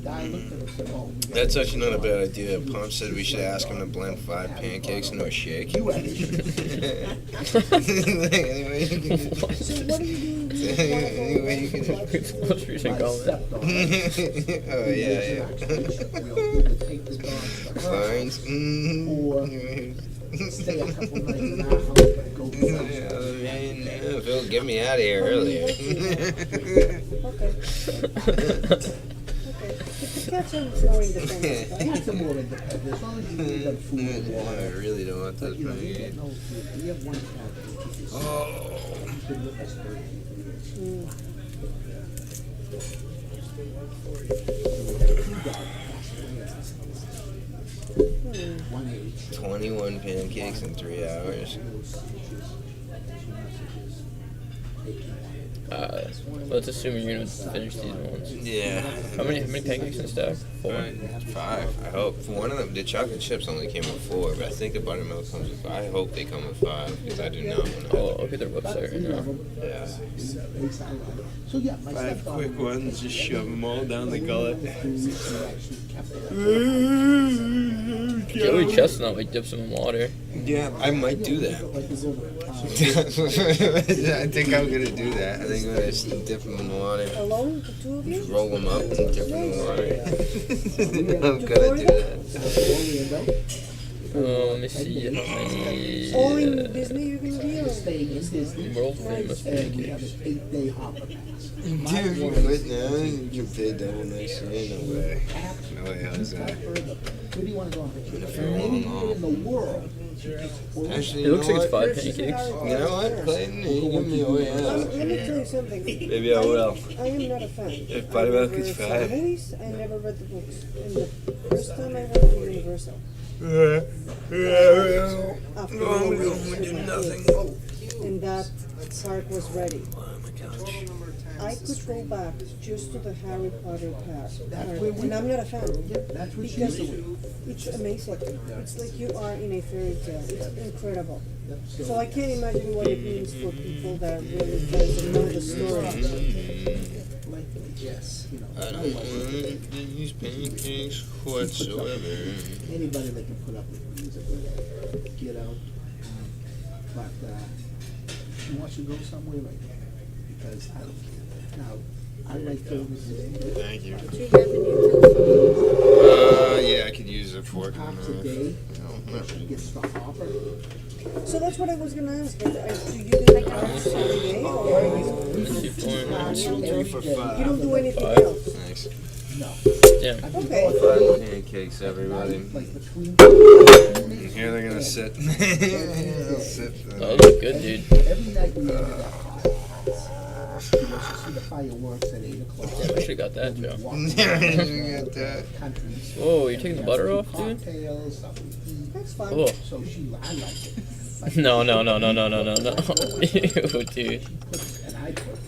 Guy looked at him and said, oh. That's actually not a bad idea. Pomp said we should ask him to blend 5 pancakes into a shake. You had it. Anyway, you can so what do you do? anyway, you can. It's the most recent comment. Oh yeah. Fines. Or stay a couple nights in our house, but go to Phil, get me out of here earlier. Okay. The cats are more independent, right? Cats are more independent, as long as you give them food and water. I really don't want But those you know, you pancakes. get no food. We have one cat that is Oh. he's been with us 33 years. One age. 21 pancakes in 3 hours. Let's assume you're gonna finish these ones. Yeah. How many pancakes in stack? 4. 5, I hope. For one of them, the chocolate chips only came with 4, but I think the buttermilk comes with 5. I hope they come with 5, because I do not want to. Oh, look at their website right now. Yeah. So yeah, my 5 stepdaughter quick ones, just shove them all down the gullet. Joey Chestnut, like dips them in water. Yeah, I might do that. I think I'm gonna do that. I think I'm gonna dip them in the water. Alone, the two of you? Roll them up and dip them in the water. I'm gonna do that. Let me see. All in Disney you're gonna be, or? staying in Disney. World famous And we have pancakes. an 8-day hopper pass. Dude, you quit now? You can pay double next year? No way. No way, how's that? Where do you want to go on vacation? For a long Anywhere in the world. Actually, It looks like it's 5 pancakes. You know what, Clayton? You give me a way out. Let me tell you something. Maybe I will. I am not a fan. If buttermilk I is never saw 5. movies, I never read the books. And the first time I went to Universal, after nothing. and that park was ready. I could go back just to the Harry Potter park, and I'm not a fan. That's what she's Because doing. it's amazing. It's like you are in a fairy tale. It's incredible. So I can't imagine what it means for people that really doesn't know the story. Yes, you know. I don't want these pancakes whatsoever. Anybody that can put up with me is a good kiddo. But she wants to go somewhere right now because I don't care. Now, I like those Thank you. Yeah, I could use a fork and a tops a knife. day. No, She gets the hopper. So that's what I was gonna ask. Do you do carrots every day, or are you don't do anything else? Nice. No. Yeah. Okay. Pancakes, everybody. Like between And here they're gonna sit. They'll sit. Oh, look good, dude. every night we ended up she wants to see the fireworks at 8 o'clock. Yeah, I should've got that, Joe. Get that. Countries. Whoa, you're taking the butter off, dude? Cocktails, stuff we eat. That's fine. Oh. So I like it. Like, No. Ew, dude. and I put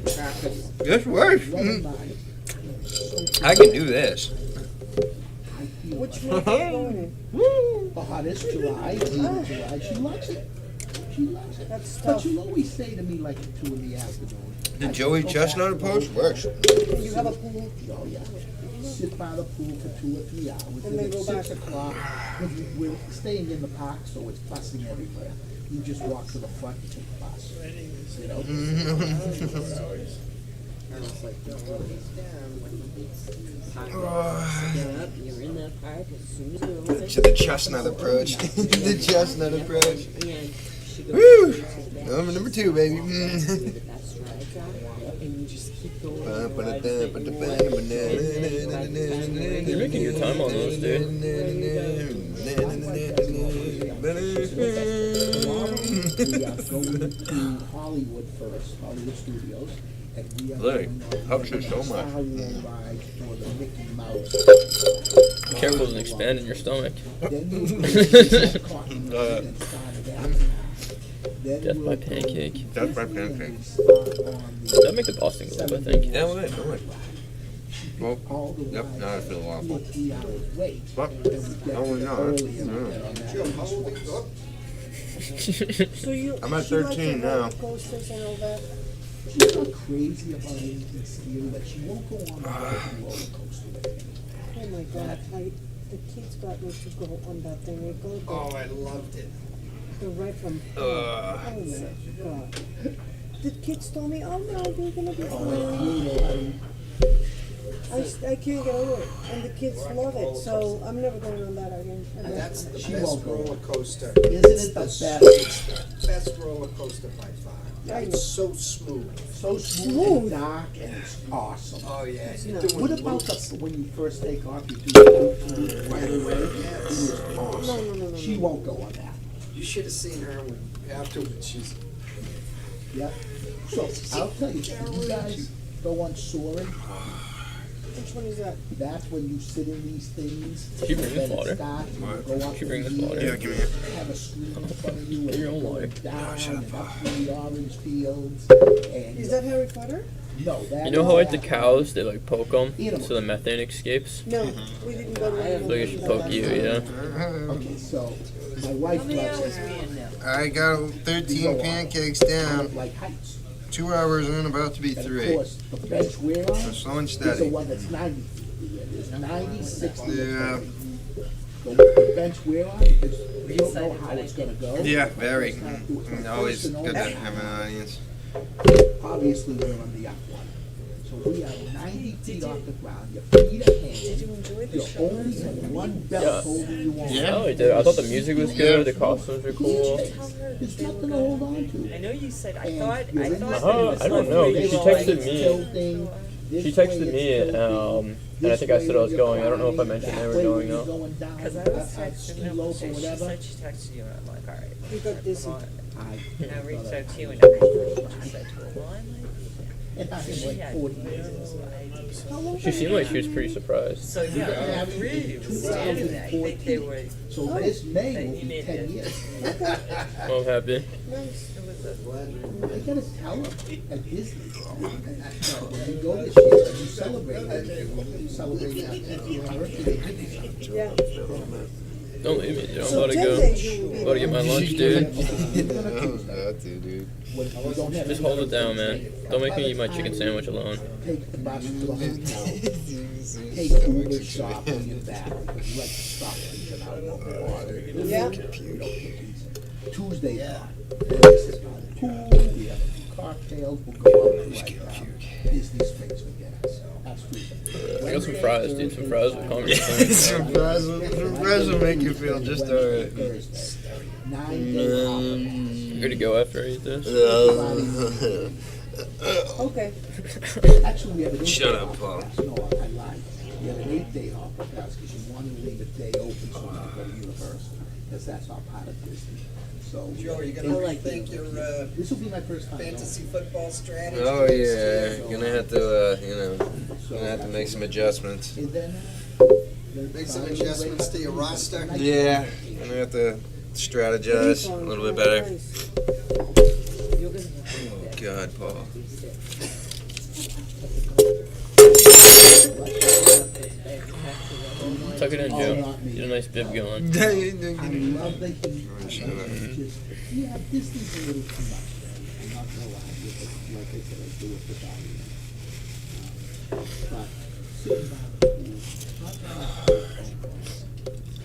because I This works. don't mind. I can do this. Which one are you going in? The hottest July. July. She loves it. She loves it. That's But tough. she'll always say to me like at 2 in the afternoon. The Joey Chestnut approach works. You have a pool? Oh, yeah. Sit by the pool for 2 or 3 hours. And then at go 6 back. o'clock, we're staying in the park, so it's busing everywhere. You just walk to the front and take the bus. You know? You're in that park as soon as you're open. To the chestnut approach. The chestnut approach. And she goes Woo! to that. Number 2, baby. Where the best rides are, and you just keep going. You're You're making your time on those, dude. We are going to Hollywood first, Hollywood Studios. And we are Look, going on helps you so the much. Star Wars ride for the Mickey Mouse. Careful with expanding your stomach. Then we'll go to Cotton Ride and start at that. Then Death we'll by go pancake. That's my and pancake. start on the That'd make the Boston Globe, I think. Yeah, we're good. Well, all the yep, rides now I feel 2 or awful. 3 hours wait. But, And we get no, we're there not. early and we No. get on that nice one. So you. I'm at she likes 13 the now. roller coasters and all that. She's not crazy about anything scary, but she won't go on the American roller coaster with me. Oh my God! The kids got me to go on that thing. They go there. Oh, I loved it. They're right from. Oh my God! The kids told me, "Oh no, you're gonna be fine." I can't get over it, and the kids love it. So I'm never going on that again. And that's the She best won't go. roller coaster. Isn't it the best? It's the best roller coaster by far. I It's so smooth. So smooth and dark and it's awesome. Oh, yeah. No. What about when you first take off, you do the right away? It was awesome. No. She won't go on that. You should have seen her afterwards. She's Yep. So I'll tell you, you guys go on soaring. Which one is that? That's when you sit in these things. Did you bring this then it water? starts, and you What? go up Did you bring in this the water? air, Yeah, give me it. have a screen in front of you. Get your own water. Down and up through the orange fields. And Is that Harry Potter? no, that You know how like the is- cows, they like poke them so the methane escapes? No, we didn't go to any of So they them. should poke you, you know? Okay, so my wife loves it. I got 13 pancakes I down. don't like heights. 2 hours in, about to be And of 3. course, the bench we're on So slow and is the steady. one that's 90 feet. There's 90, 60. Yeah. The bench we're on, because we don't know how it's gonna go. Yeah, very. Always First and good to only. have an audience. Obviously, we're on the up one. So we are 90 feet off the ground. Your feet are hanging. Did you enjoy the You show? only have one belt Yeah. holding you on. Yeah. Oh, I did. I thought the music was good, the costumes were cool. There's nothing to hold on to. I know you said, And you're in the I don't know, 'cause she texted me. This She way texted it's me, tilting. and I think I said I was going. I don't know if I mentioned they were going though. Because I was texting her, she said she texted you, and I'm like, all right. We got dizzy. come on. And I reached out to you, and I said to her, well, I might And I'm be. She like had 40 years. years. How long She seemed like she was pretty surprised. So, yeah, I really was standing there. I think they were, So this May that will you be made 10 it. years. Well, I'm happy. Nice. it was a, I gotta tell them at Disney, when you go this year, you celebrate everything, you celebrate our 10th year anniversary. Yeah. Don't leave me, dude. I'm So about to 10 go. days you will be About to get my lunch, dude. That too, dude. Just hold it down, man. Don't make me eat my chicken sandwich alone. Take the bus to the hotel. Take Uber shopping and back. Let's stop thinking out what we want. Yeah. Tuesday, pool, we have a few cocktails, we'll go out to like Disney Springs for dinner. That's Tuesday. I got some fries, dude. Some fries will calm your stomach. Some fries will make you feel just alright. Thursday, 9-day holiday. You ready to go after I eat this? Okay. Actually, we have an 8-day Shut up, hopper Paul. pass. No, I lied. We have an 8-day hopper pass because you want to leave a day open so we can go to Universal, because that's not part of Disney. So Joe, you're I gonna like rethink your this will be my first time. fantasy football strategy. Oh yeah, gonna have to, gonna have to make some adjustments. And then, Make some adjustments to your roster. Yeah, gonna have to strategize a little bit better. Oh God, Paul. Tuck it in, Joe. Get a nice bib going. I love the heat. Yeah, this is a little too much. I'm not gonna lie. Like I said, I do it for value. But sitting by the pool,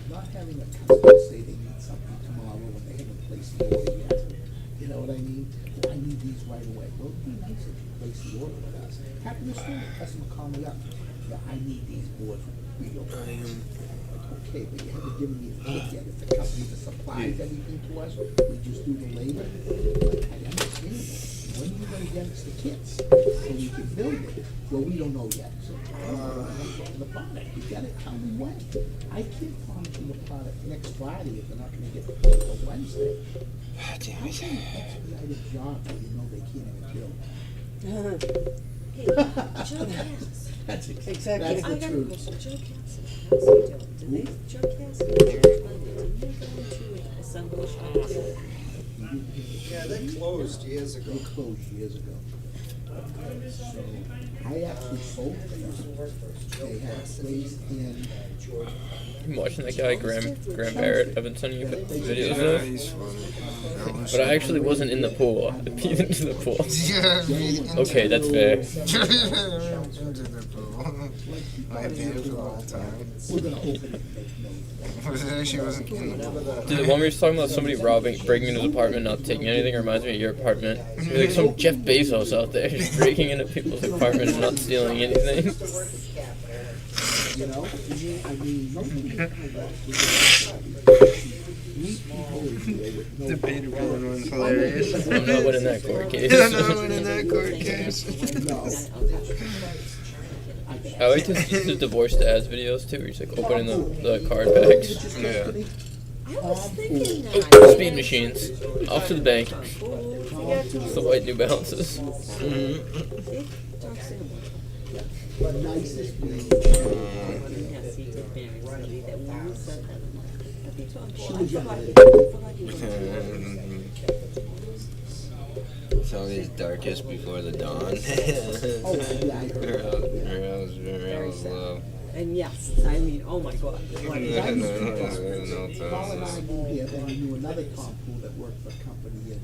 not having a customer say they need something tomorrow when they haven't placed the order yet. You know what I mean? I need these right away. Well, it'd be nice if you place the order with us. Happen to store, the customer call me up. Yeah, I need these boards real fast. Okay, but you haven't given me the kit yet. If the company that supplies everything to us, we just do the labor. Like, I understand that. When are you gonna get us the kits so we can build it? Well, we don't know yet. So, the product, you gotta tell me when. I can't promise you the product next Friday if they're not gonna get the kit till Wednesday. Damn How it. can you expedite a job that you know they can't even build? Joe Cass. That's Exactly. That's I the got a truth. question. Joe Cass, how's he doing? Did they, Joe Cass, did you go to assemble shops? Yeah, they closed years ago. They closed years ago. So I actually sold them. They had a place in. I'm watching that guy, Graham Barrett. I've been sending you videos Yeah, of. he's funny. But I actually wasn't in the pool. I peed into the pool. Yeah. Okay, that's fair. I had been for the whole time. We're gonna open it and make noise. She wasn't in the pool. Dude, the one where he's talking about somebody breaking into his apartment, not taking anything, reminds me of your apartment. You're like some Jeff Bezos out there, just breaking into people's apartment and not stealing anything. You know, I mean, Debatable one's hilarious. I'm not winning that court case. I'm not winning that court case. I like the divorced dads videos too, where he's like opening the card bags. Yeah. I was thinking that. Oh, speed machines. Off to the bank. It's the white New Balances. the nicest being. Yes, he did marry somebody that when you said that, She was younger. It's always darkest before the dawn. Her house love. and yes, I mean, oh my God. Like, Yeah, Paul no and I moved here, then we knew another Tom Pool that worked for a company in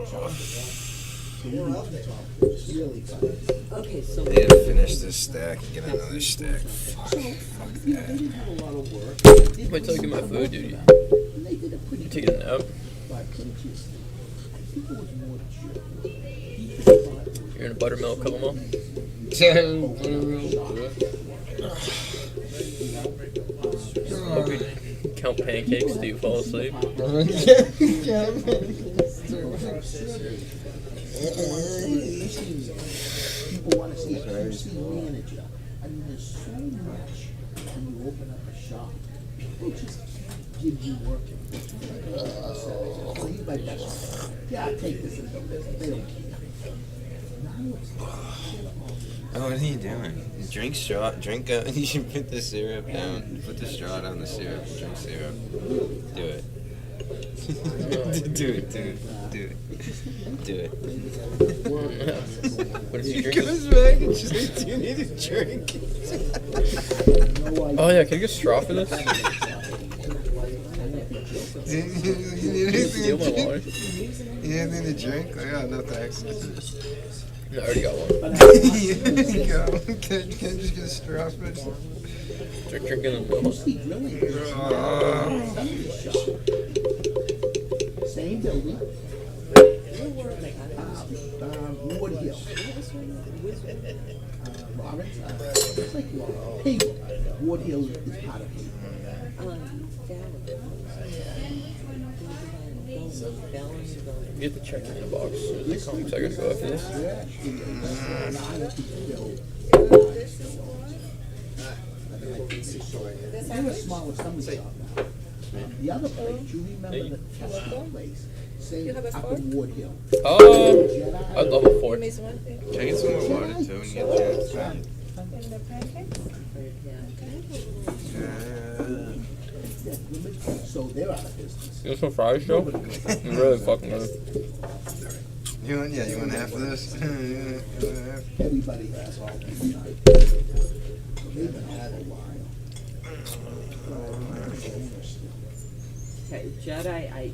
Charlotte. So we moved to Tom Pool. It's really fun. okay, so They had to finish this stack and get another stack. Fuck Yeah, they didn't have a lot of work. Wait till I get my food, dude. They did a pretty Take a nap. but it just, I think it was more cheerful. You're in a buttermilk caramel. Hope you count pancakes till you fall asleep. People want to see a QC manager. I mean, there's so much when you open up a shop. People just give you work. So he's my best friend. Yeah, take this and go business. They don't care. Now it's Oh, what are you doing? Drink straw. Drink. You should put the syrup down. Put the straw down the syrup. Drink syrup. Do it. Do it. Do it. What is he He drinking? comes back and she's like, "Do you need a drink?" Oh yeah, can I get a straw for this? You need anything Steal to my drink? water. You need anything to drink? Like, oh, no thanks. No, I already got one. There you go. Can I just get a straw, please? Drinking in the QC Drilling is same building. Wood Hill. Lawrence, it's like Lawrence. Haywood. Wood Hill is part of Haywood. Get the check in the box. Because I gotta go after this. They were small with some shop now. The other place, you remember the Tesla place? Same up in Wood Hill. I'd love a fork. Can I get some more water too when you get a chance? So they're out of business. You want some fries, Joe? I'm really fucking good. You want half of this? Everybody has all these types. They've been out a while. Okay, Judd, I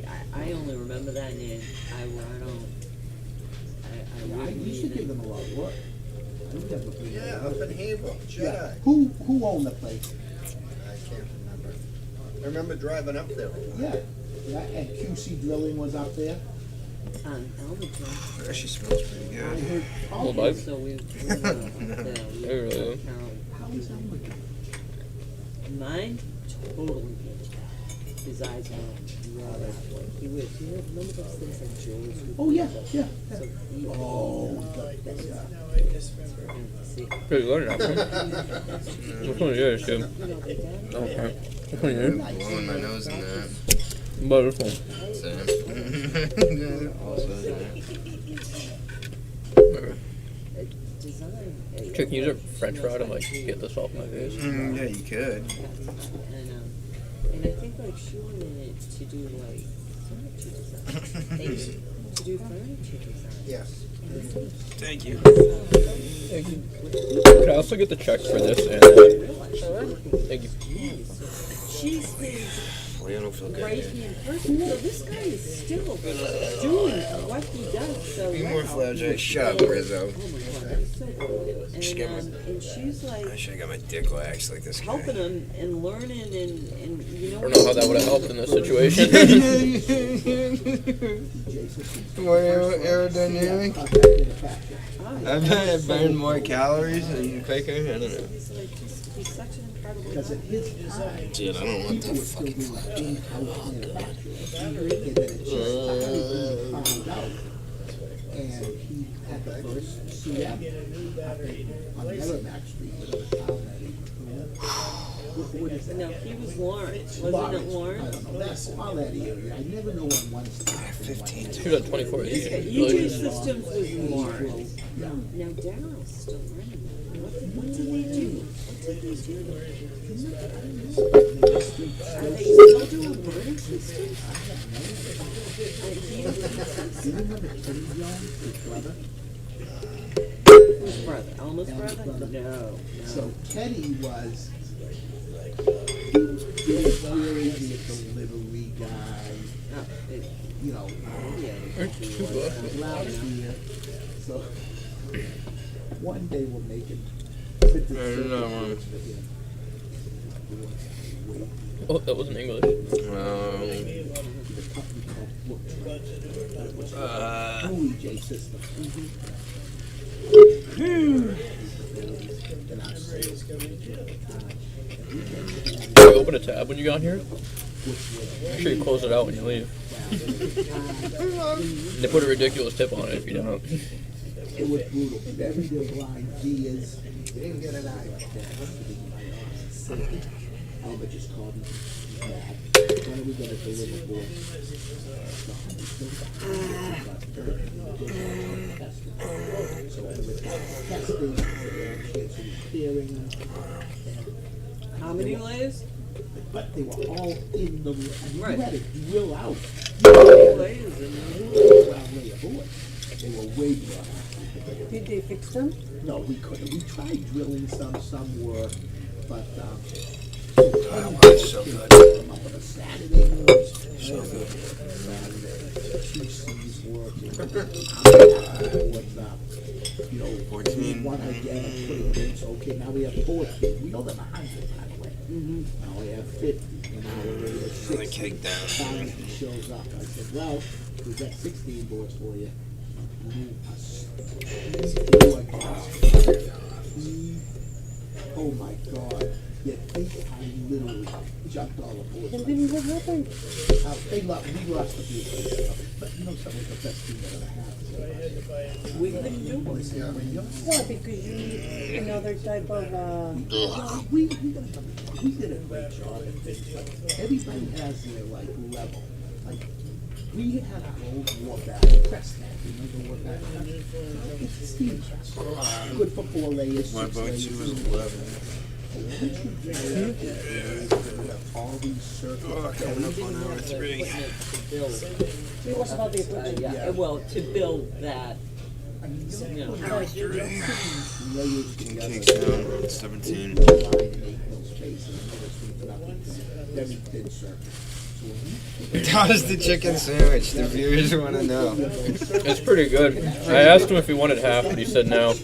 only remember that name. I I used to give them a lot of work. I remember being Yeah, up in Haverhill, Yeah. Jedi. Who owned the place? I can't remember. I remember driving up there. Yeah. Yeah, and QC Drilling was up there. Albatross. Actually smells pretty I good. heard Little bite? So we up there. Hey, really? How is Albatross? Mine totally his eyes were rather like he was. You know, remember those things like Joe's? Oh yeah, yeah. So he, see, Pretty good now. Which one is yours, dude? Okay. Which one is yours? Blowing my nose in that. But this one. Same. Also, design. Chick, can you use a French fry to like get this off my face? yeah, you could. And I think like she wanted to do like furniture design. To do furniture design. Yes. Thank you. Thank you. Can I also get the check for this and thank you. She's his Well, I don't feel good. right hand person. So this guy is still doing what he does so Be well. more flagellates. Shut up, Rizzo. Oh my god, he's so good. And she's I like should have got my dick waxed like this guy. helping him and learning and you know. I don't know how that would have helped in this situation. More aerodynamic. I've burned more calories and quicker. I don't know. He's such an incredible Because at his time, Dude, I don't want people that were still fucking doing in-house manufacturing. And then it just found out. And he had the first CM on Merrimack Street, whatever town that is. What is that? No, he was Lawrence. Wasn't it I Lawrence? don't know, that's all that area. I never know when one's. 15. She was at 24. EJ Systems was Lawrence. Now Daryl's still running. What do they do? What do they do? Are they still doing burning systems? Do you remember Teddy Jones, his brother? Whose brother? Elma's brother? No. So Teddy was, he was really the delivery guy, you know. Last year, so one day we're making. Oh, that wasn't English. EJ Systems. Can you open a tab when you got here? Make sure you close it out when you leave. They put a ridiculous tip on it if you don't. It was brutal. Very blind gears. They didn't get an eye. Albert just called me. Mad. When are we going to deliver board? So it was testing, kids were clearing. How many layers? But they were all in the, and you Right. had to drill out. Layers in Layer board. They were way beyond. Did they fix them? No, we couldn't. We tried drilling some were, but Oh, it's so good. Come up on a Saturday morning. So good. Two C's working. What's up? You know, 14. one again, I put it in, so okay, now we have 14. We know them 100, by the way. Now we have 50, and now we're ready to 60. Another cake down. Finally shows up. I said, well, we've got 16 boards for you. Oh my God. Yeah, I literally jumped all the boards. And then what happened? We lost the bid. But you know some of the best thing that happened. We couldn't do one. Why? Because you need another type of, We did a great job at this. Like, everybody has their like level. Like we had our old war bag press net. Remember what that was? It's a steam press. Good for 4 layers. My 6 boat layers. too was 11. All these circles. Oh, coming up on hour 3. it was about the equipment. Yeah, well, to build that, you know. Cake down, 17. Very thin circle. How's the chicken sandwich? The viewers want to know. It's pretty good. I asked him if he wanted half, but he said no.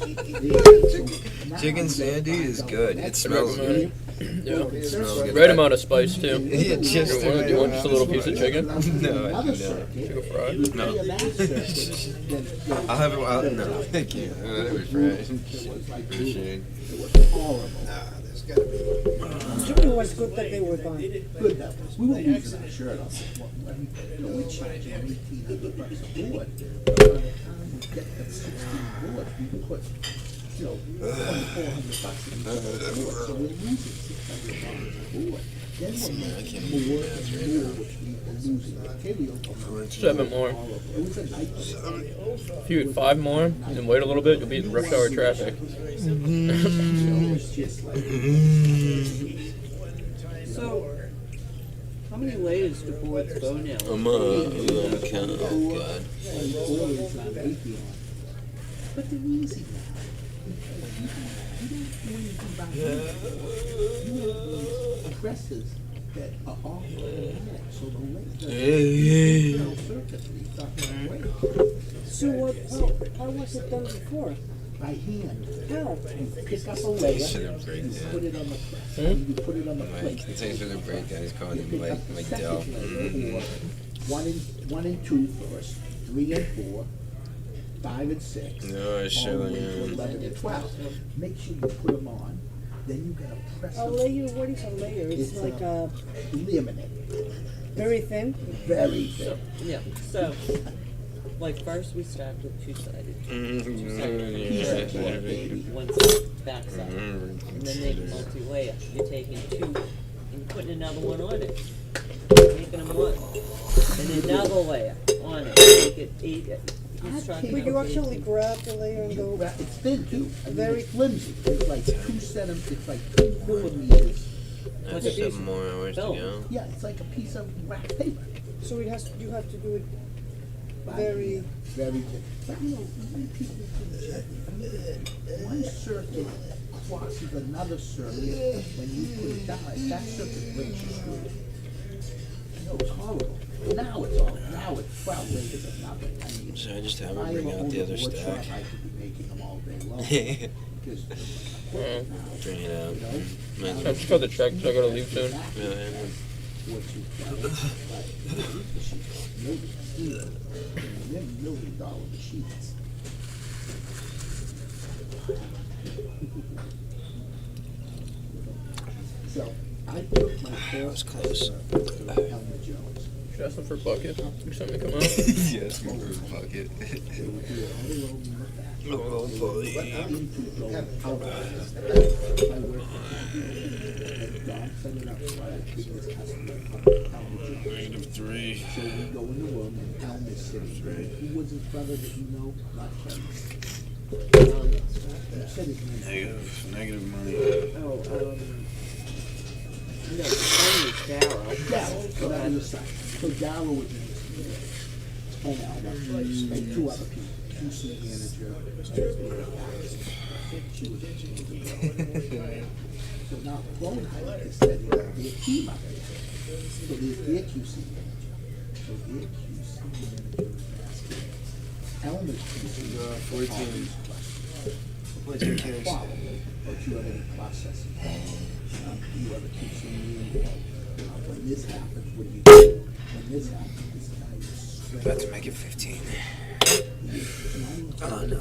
Chicken sandy is good. It smells good. Yeah. It smells good. Right amount of spice too. Yeah, just Do you want just a little piece of chicken? No, I do not. Chicken fry? No. I'll have it. No, thank you. That was fresh. Appreciate it. Nah, there's gotta be. It was good that they were gone. Good that was. We were using that shirt on. We charge them $1,800 a board. By the time we get that 16 boards, we put, you know, $2,400 in the board. So we're losing $600 a board. Then we're making more and more, which we were losing material. 7 more. It was a nightmare. If you had 5 more and wait a little bit, you'll be in rush hour traffic. It's just like. So, how many layers do boards go now? I'm counting. Oh, God. But they're easy now. You don't do anything about it. You have presses that are all automatic, so the legs So how was it done before? by hand. How? You pick up a layer, you put it on the press, you put it on the plate. Thanks for the break, guys. Calling You him pick up the Mike Dell. second layer, or 1 and 2 first, 3 and 4, 5 and 6. No, I all the sure way to am. 11 and 12. Make sure you put them on, then you gotta press A them. layer, what is a layer? It's It's like a laminate, very thin. very thin. Yeah, so, like first we start with two-sided. One side, back side. And then make multi-layer. You're taking 2 and putting another one on it. Making them 1. And another layer on it. Make it 8. But you actually grab the layer and go. It's thin too. I mean, Very it's flimsy. It's like 2 centimeters. It's like 2 millimeters. That's 7 more hours to go. Yeah, it's like a piece of wrapped paper. So it has. You have to do it very. Very good. But you know, many people can one circuit crosses another circuit when you put it down. If that circuit breaks, you're screwed. You know, it's horrible. Now it's 12 layers of nothing. I mean, So I just have if I him bring ever out the owned a other wood shop, stack. I could be making them all day long. Because Bring it out. I just got the check, so I gotta leave soon. $1,000,000 machines. So I took my first close. Elmer Jones. Should I ask them for a bucket? You sent me to come out? Yes, we were a bucket. Oh, boy. -3. So we go in the room and Elm is sitting. Who was his brother that you know? Not Ken. You said his name. Negative money. No, Darrow. Darrow, whatever you say. So Darrow was in this meeting. And Elmer, and 2 other people. QC manager, she was So now Cronenheim is setting up their team up there. So there's their QC manager. So their QC manager is asking Elmer's QC. 14. 14 kilos. But you have any processing? Do you have a QC meeting? When this happens, what do you do? When this happens, this guy is straight. About to make it 15. Oh, no.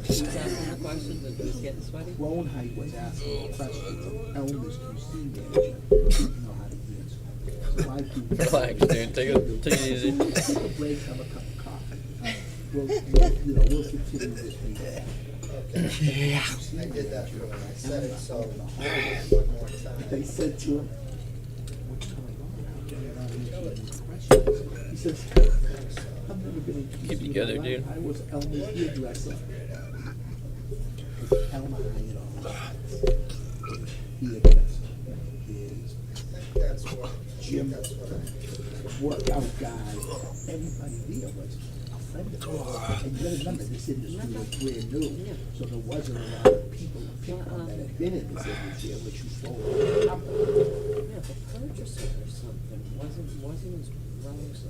Who's asking the questions and who's getting sweaty? Cronenheim was asking questions of Elmer's QC manager. Didn't know how to answer. So I do. Relax, dude. Take it easy. Take a break, have a cup of coffee. We'll continue this meeting. Yeah. I did that when I said it, so they said to him, "What's going on? How come you're not answering these questions?" He says, "I've never been in Keep together, dude. I was Elmer's hairdresser. Elmer hired all hairdresser. Jim, workout guy, everybody there was a friend of his. And you gotta remember, this industry was brand new, so there wasn't a lot of people to pick on that had been in this industry, which you sold a company. Yeah, the purchaser or something wasn't as rose.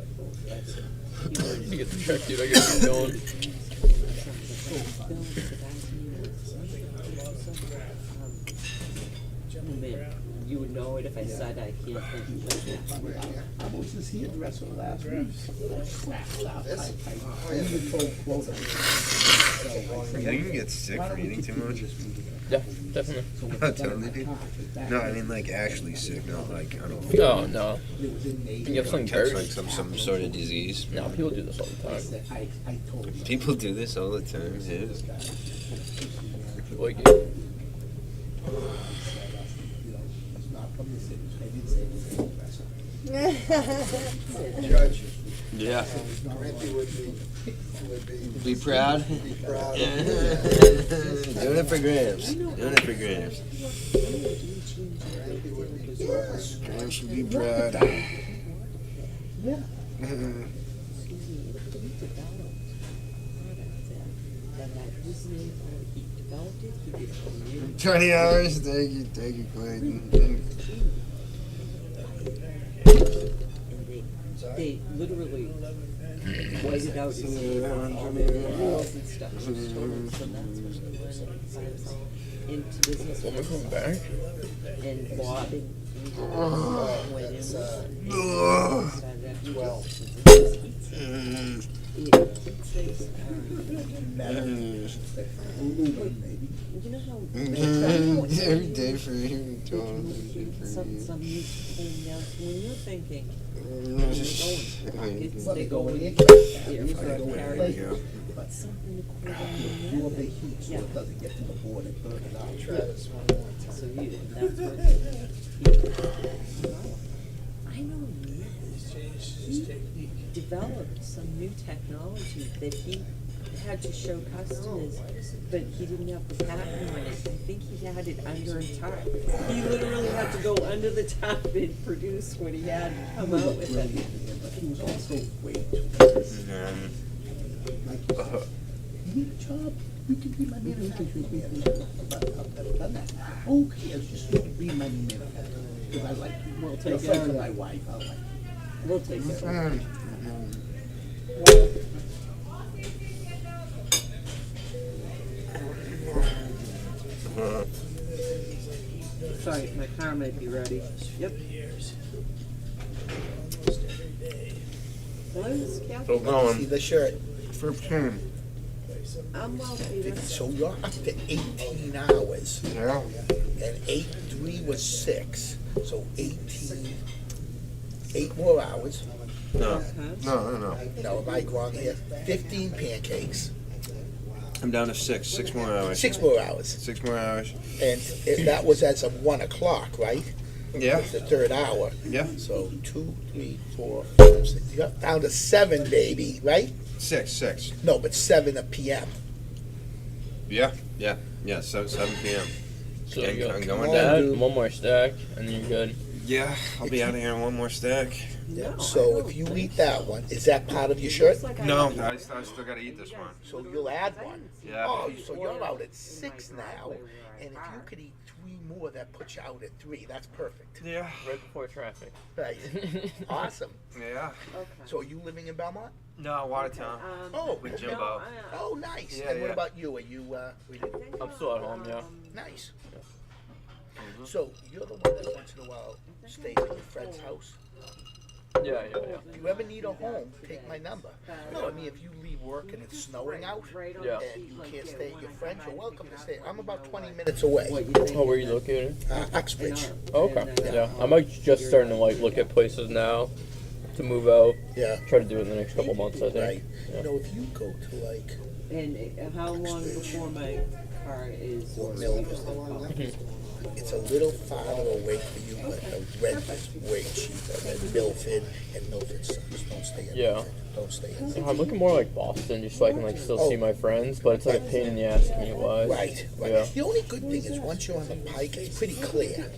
You get the check, dude. I gotta keep going. Man, you would know it if I said I can't think of it. I was his hairdresser last week. I even told Quota. You think you can get sick from eating too much? Yeah, definitely. Oh, totally, dude. No, I mean like actually sick, not like I don't. Oh no. You have something Catch burst? like some sort of disease. No, people do this all the time. I told him. People do this all the time. Yeah. Like it. He's not from the city. I didn't say he was a hairdresser. Judge. Yeah. Randy would Be proud. be proud. Yeah. Doing it for grams. Doing it for grams. Randy would be proud. Grams should be proud. Yeah. That had his name on it. He developed it. He did it. 20 hours. Thank you, Clayton. And they literally whited out his name on all the rules and stuff. So that's when he went and signed us all into business. When we're coming back? And Bob and went in and Ugh. started after 12. You know how Every day for you. some music came down to when you're thinking, They go in. There you go. but something to cool down Do your a big heat so it doesn't get to the board and burn it out. So you, that's what I know he developed some new technology that he had to show customers, but he didn't have the patent on it. I think he had it under a tarp. He literally had to go under the tarp and produce what he had come out with it. But he was also way too busy. Like you said, you need a job, you can be my manager. I've done that. Who cares? Just be my manager. Because I like you. We'll You're take friends care with of my it. wife. I like you. We'll take care of it. Sorry, my car might be ready. Yep. Hello, Cal? So going. See the shirt. 15. I'm well, Peter. So you're up to 18 hours. Yeah. And 3 was 6. So 18. 8 more hours. No. No. No, am I wrong here? 15 pancakes. I'm down to 6. 6 more hours. 6 more hours. 6 more hours. And that was as of 1 o'clock, right? Yeah. The third hour. Yeah. So 2, 3, 4, 5, 6. You're down to 7, baby, right? 6. No, but 7 p.m. Yeah. So 7 p.m. So I'm you go. going That, down. one more stack, and then you're good. Yeah, I'll be out of here in one more stack. Yeah. So if you eat that one, is that part of your shirt? No, I still gotta eat this one. So you'll add one. Yeah. Oh, so you're out at 6 now, and if you could eat 3 more, that puts you out at 3. That's perfect. Yeah. Right before traffic. Right. Awesome. Yeah. So are you living in Belmont? No, Watertown. Oh, With okay. Jimbo. Oh, nice. Yeah, And what yeah. about you? Are you? I'm still at home, yeah. Nice. So you're the one that once in a while stays at your friend's house. Yeah. If you ever need a home, take my number. No, I mean if you leave work and it's snowing out, Yeah. and you can't stay at your friend's, you're welcome to stay. I'm about 20 minutes away. Oh, where are you located? Uxbridge. Oh, okay. Yeah. I'm like just starting to like look at places now to move out. Yeah. Try to do it in the next couple months, I think. Right. Yeah. You know, if you go to like And how long before my car is? it's a little farther away for you, but the rent is way cheaper than Milford and Milford Sons. Don't stay in Yeah. Milford. Don't stay in Milford. I'm looking more like Boston, just so I can like still see my friends, but it's like a pain in the ass commute-wise. Right. Yeah. The only good thing is once you're on the Pike, it's pretty clear,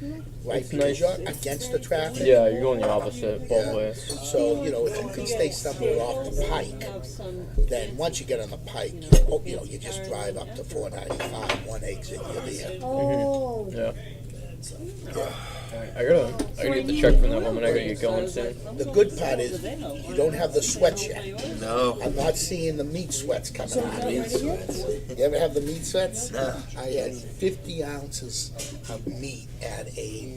right? It's Because nice. you're against the traffic. Yeah, you're going the opposite both ways. So, you know, if you can stay somewhere off the Pike, then once you get on the Pike, you just drive up to 495, one exit, you're there. Oh. Yeah. I gotta get the check from that woman. I gotta get going soon. The good part is you don't have the sweats yet. No. I'm not seeing the meat sweats coming out. You ever have the meat sweats? No. I had 50 ounces of meat at a,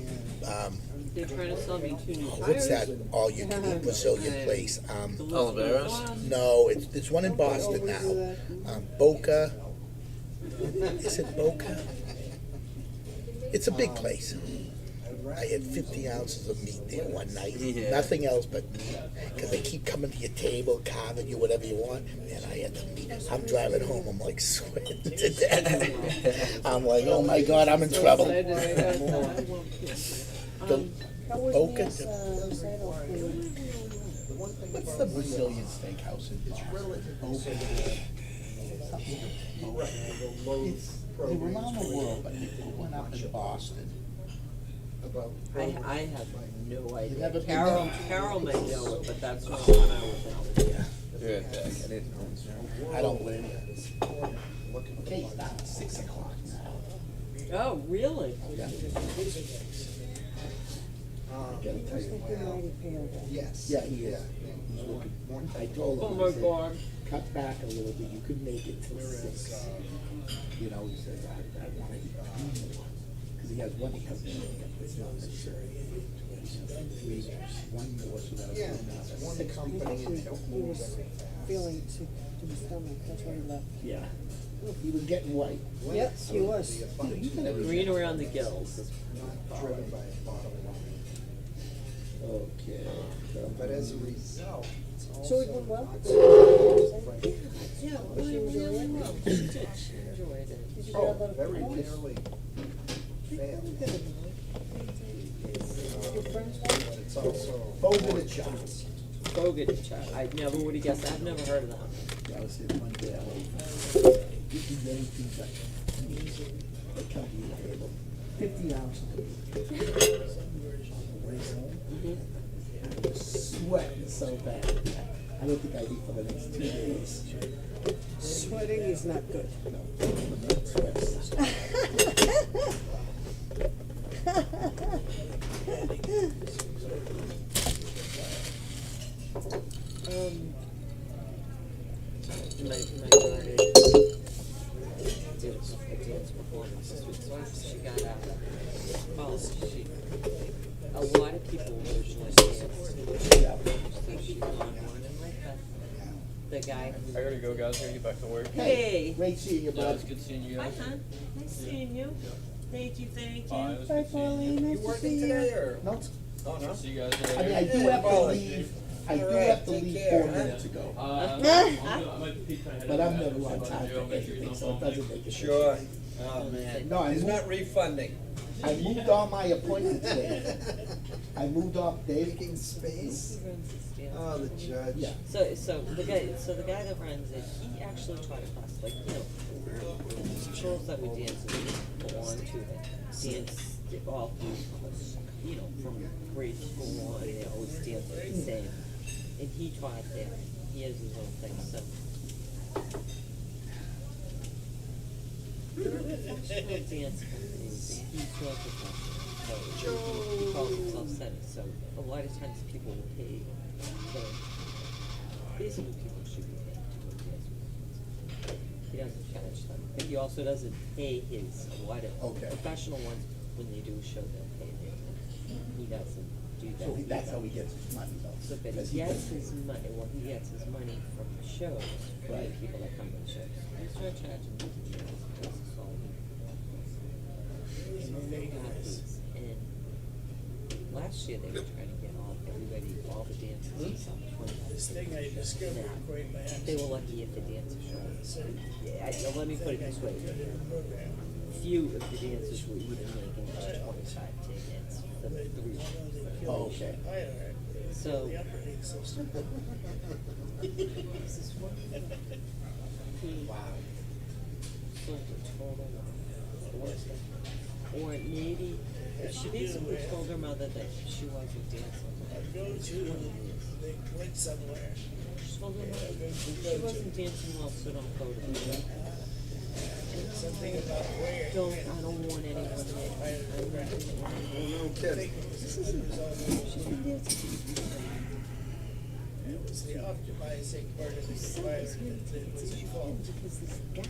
They're trying to sell me 2 new tires. what's that all-you-can-eat Brazilian place? Oliveras? No, it's one in Boston now. Boca. Is it Boca? It's a big place. I had 50 ounces of meat there one night. Yeah. Nothing else but meat. Because they keep coming to your table, carving you whatever you want. Man, I had the meat. I'm driving home. I'm like sweating to death. I'm like, oh my God, I'm in trouble. The Boca. What's the Brazilian steakhouse? It's relative. It's around the world, but they put one up in Boston. I have no idea. never been Carol may know it, but that's not one I would know. You're right back. I didn't know. I don't blame you. Okay, it's not 6 o'clock now. Oh, really? Yes. Yeah, he is. He's looking. I told him. Oh I my said, God. cut back a little bit. You could make it till 6. You know, he says, I want to eat more. Because he has one he has it's not necessary. One more so that Yeah, it's one 6 company people. and He was feeling sick to his stomach, that's why he left. Yeah. He was getting white. Yep, he was. Green around the gills. driven by a bottom line. Okay. But as a result, it's also. So it went well? Yeah, Did she enjoy it? She did. She enjoyed it. Did you Oh, get a lot of very points? nearly failed. Your friends won? But it's also. Boga the Chops. Bogut chat. I never would have guessed. I've never heard of them. That was his one day. You can get anything but they come to your table. 50 ounces. I was sweating so bad. I don't think I'd eat for the next 2 days. Sweating is not good. My daughter did a dance performance this week. So after she got out of college, a lot of people originally danced. So she won one, and like the guy who. I gotta go, guys. I gotta get back to work. Hey. Great seeing you, Yeah, bud. it's good seeing you Hi, guys. hon. Nice seeing you. Thank you, thank you. Bye. It was Bye, good seeing you. Pauline, nice to see you. or? No, Oh, no. See you guys I mean, later. I do have to leave. I do have to leave 4 minutes ago. I might peek my head But in I'm the never on back. time Joe, for make sure anything, he's so it on doesn't make a difference. Sure. Oh, man. No, He's not refunding. I moved all my appointments today. I moved off Dave. Making space. He runs this dance. Oh, the judge. Yeah. So the guy that runs it, he actually taught a class, like, the girls that we dance with belong to the dance they're all you know, from grade school on, they always dance the same. And he taught there, he has his own thing, so. There are professional dance companies, and he's not professional, so he calls himself Senate, so a lot of times people will pay, so basically people should be paid to do dance with. He doesn't charge them, but he also doesn't pay his, a lot of Okay. professional ones, when they do a show, they'll pay them. He doesn't do that. So that's how he gets his money though. So, but Because he he gets his money, well, he gets his money from the shows, from the Right. people that come to the shows. He's not charging them, it's all. And then they have these, and last year they were trying to get everybody, all the dancers to sell This thing I discovered quite by They were lucky if the dancer showed. Yeah, let me put it this way. Few of the dancers were even making just 25 tickets for the 3 shows. Oh, okay. So, this is what he sold a total of, or maybe, she basically told her mother that she wasn't dancing. Go to, they went somewhere. She told her mother she wasn't dancing well, so don't go to the Something about where. I don't want anyone to No kidding. This isn't, she's been dancing. It was the optimizing part of the environment that was involved. Because this guy,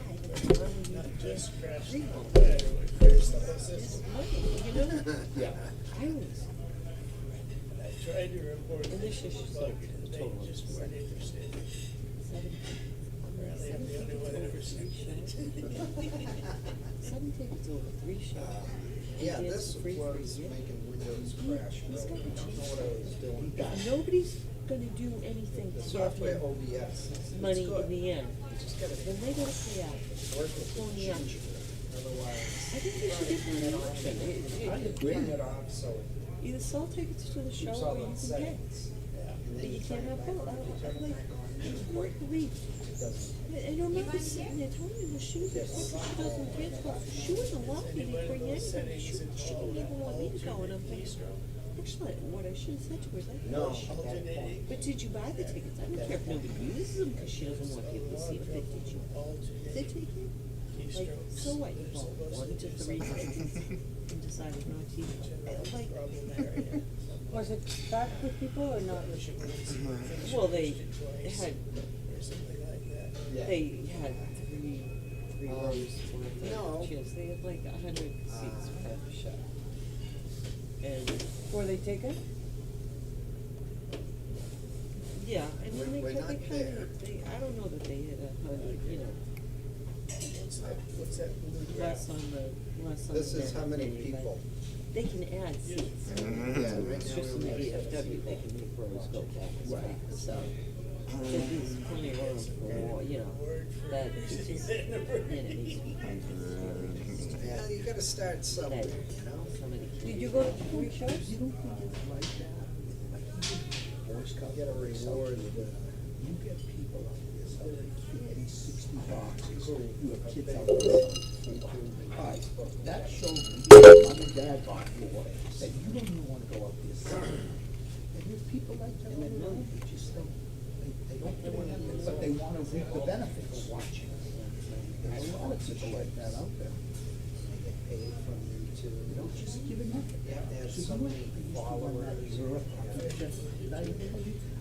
Not just crash the whole bed, it would crash the whole system. you know, Yeah. I was, I tried to report and this is the just bug, like and they total. just weren't interested. Apparently I'm the only one that ever seen it. 7 tickets over 3 shows. Yeah, And this dance free was for a year. making Windows crash. He's got I don't know what I was doing. Nobody's gonna do anything The to get software him OBS. It's money good. in the end. You just gotta Then they gotta pay out. work with the Pony up. ginger. Otherwise, I think they should give them an option. I agree. Turn it off so Either sell tickets to the it show keeps or all you the can pay. settings. And But then you turn can't it have back both. on, turn it Like, back on. it's hard to read. It doesn't. And I remember sitting there telling me, well, she was like, she doesn't dance well. She wouldn't allow me to bring anybody. She didn't even want me to go. And I'm thinking, actually, what I should have said to her is like, No. but did you buy the tickets? I don't care if nobody uses them because she doesn't want people to see them. But did you? They take it? Like, so what? You bought 1 to 3 tickets and decided not to use them. Like, Was it packed with people or not? well, they had Yeah. They had three rows worth no. of chairs. They had like 100 seats per show. And Were they taken? yeah, I mean, We're they not kind there. of, I don't know that they had 100, you know, What's that blue crap? less on This the is how many menu, but people? They can add seats. Yeah, right It's now just in we're the only at VFW, they can make rows go back and Right. forth, so. There's plenty of room for more, you know, that it's just, and it needs to be Yeah, you gotta start somewhere, that, you know? somebody can. Did you go to 3 shows? You don't think it's like that? Boys Scout Get a reward. You get people out there selling 50, 60 boxes. You have kids out there selling 4. All right, that shows me mom and dad bought for that you don't even want to go out there selling. And there's people like that all around, they just don't, they don't do anything, but they want to reap the benefits. There's a lot of people like that out there. Get paid from you to, You don't just give it nothing. you have to have so many followers.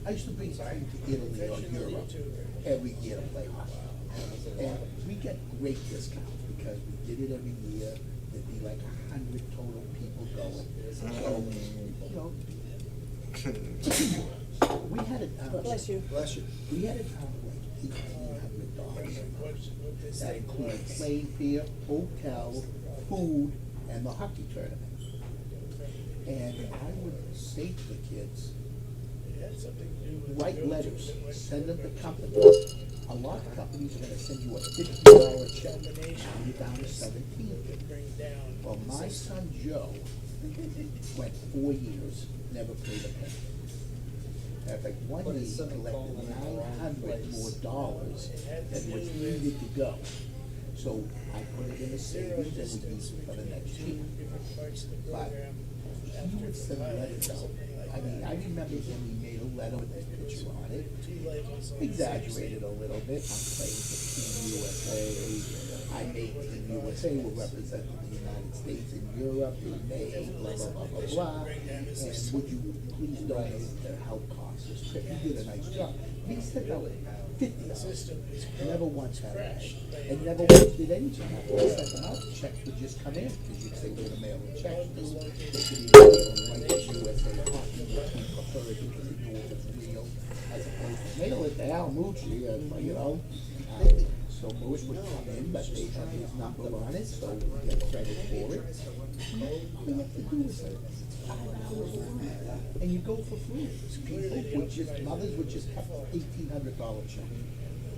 I used to bring something to Italy or Europe every year to play hockey. And we get great discounts because we did it every year. There'd be like 100 total people going. So, you know, we had it down. Bless you. Bless you. We had it down like $1,800. That included plane fare, hotel, food, and the hockey tournament. And I would say to the kids, write letters, send them to companies. A lot of companies are gonna send you a $50 check, and you're down to 17. Well, my son Joe went 4 years, never paid a penny. In fact, one But year it's he collected semicolon in the wrong $900 more place. dollars than was needed to go. So I put it in a savings and we use it for the next year. But he would send letters out. I mean, I remember when we made a letter with this picture on it, exaggerated a little bit. I'm playing for Team USA. I made Team USA will represent the United States in Europe in May, blah, blah, blah, blah, blah. And would you please donate to help cost this trip? He did a nice job. He sent out 50 never once had a check. And never once did anything. After I sent them out, checks would just come in, because you'd say we're gonna mail a check. They could even write the USA copy, which we preferred because we knew it was real, as opposed to mail it to Al Mucci, you know. So Moose would come in, but they have his number on it, so we get credit for it. All you have to do is $5 and you go for free. People would just, mothers would just have $1,800 check.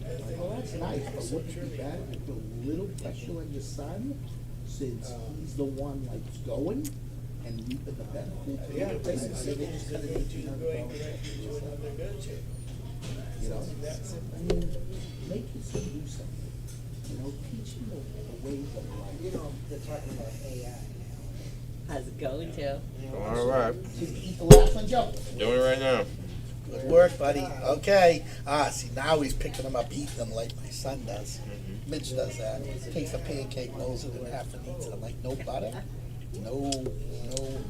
Like, well, that's nice, but wouldn't it be bad if you put a little pressure on your son, since he's the one like going and reaping the benefits? Yeah, they just cut an $1,800 check. You know, I mean, make your son do something. You know, teach him the ways of life. You know, they're talking about AI now. How's it going, Joe? All right. Should we eat the last one, Joe? Doing it right now. Good work, buddy. Okay. See, now he's picking them up, eating them like my son does. Mitch does that. Takes a pancake, rolls it in half and eats it. I'm like, no butter? No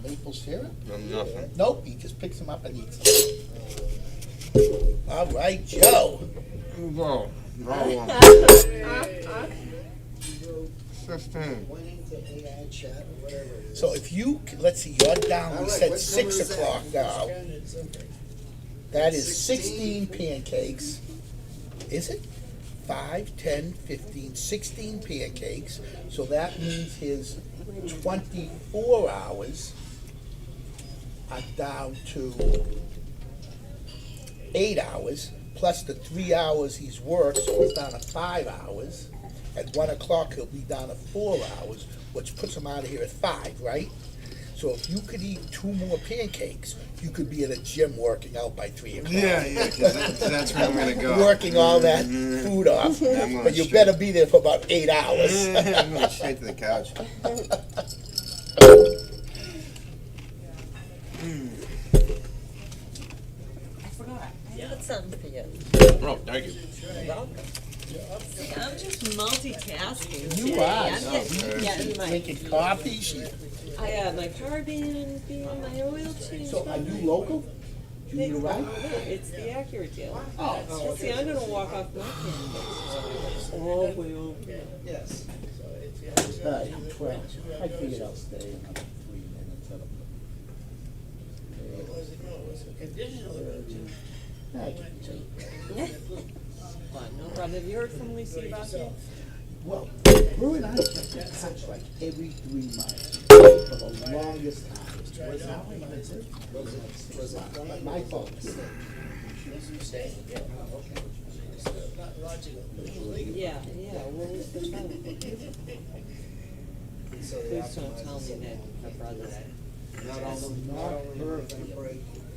maple syrup? No, nothing. Nope, he just picks them up and eats them. All right, Joe. Go. 16. Went into AI chat or whatever it is. So if you, let's see, you're down, we said 6 o'clock now. That is 16 pancakes. Is it? 5, 10, 15, 16 pancakes. So that means his 24 hours are down to 8 hours, plus the 3 hours he's worked, so he's down to 5 hours. At 1 o'clock, he'll be down to 4 hours, which puts him out of here at 5, right? So if you could eat 2 more pancakes, you could be at a gym working out by 3 o'clock. Yeah, because that's where I'm gonna go. Working all that food off, but you better be there for about 8 hours. I'm going straight to the couch. I forgot. I got something for you. Oh, thank you. You're welcome. See, I'm just multitasking You today. are. I'm getting my, Making coffee. I got my carbon being my oil change. So are you local? Do you right? It's the Accurate deal. Oh. See, I'm gonna walk off my canvas. All the way over. Yes. Alright, 12. I figured I'll stay another 3 minutes. I can take. What, no problem. Have you heard from Lisa about that? Well, her and I kept in touch like every 3 months for the longest time. Now I'm gonna say, but my fault too. Yeah, what was the time? Please don't tell me that my brother died. Not her,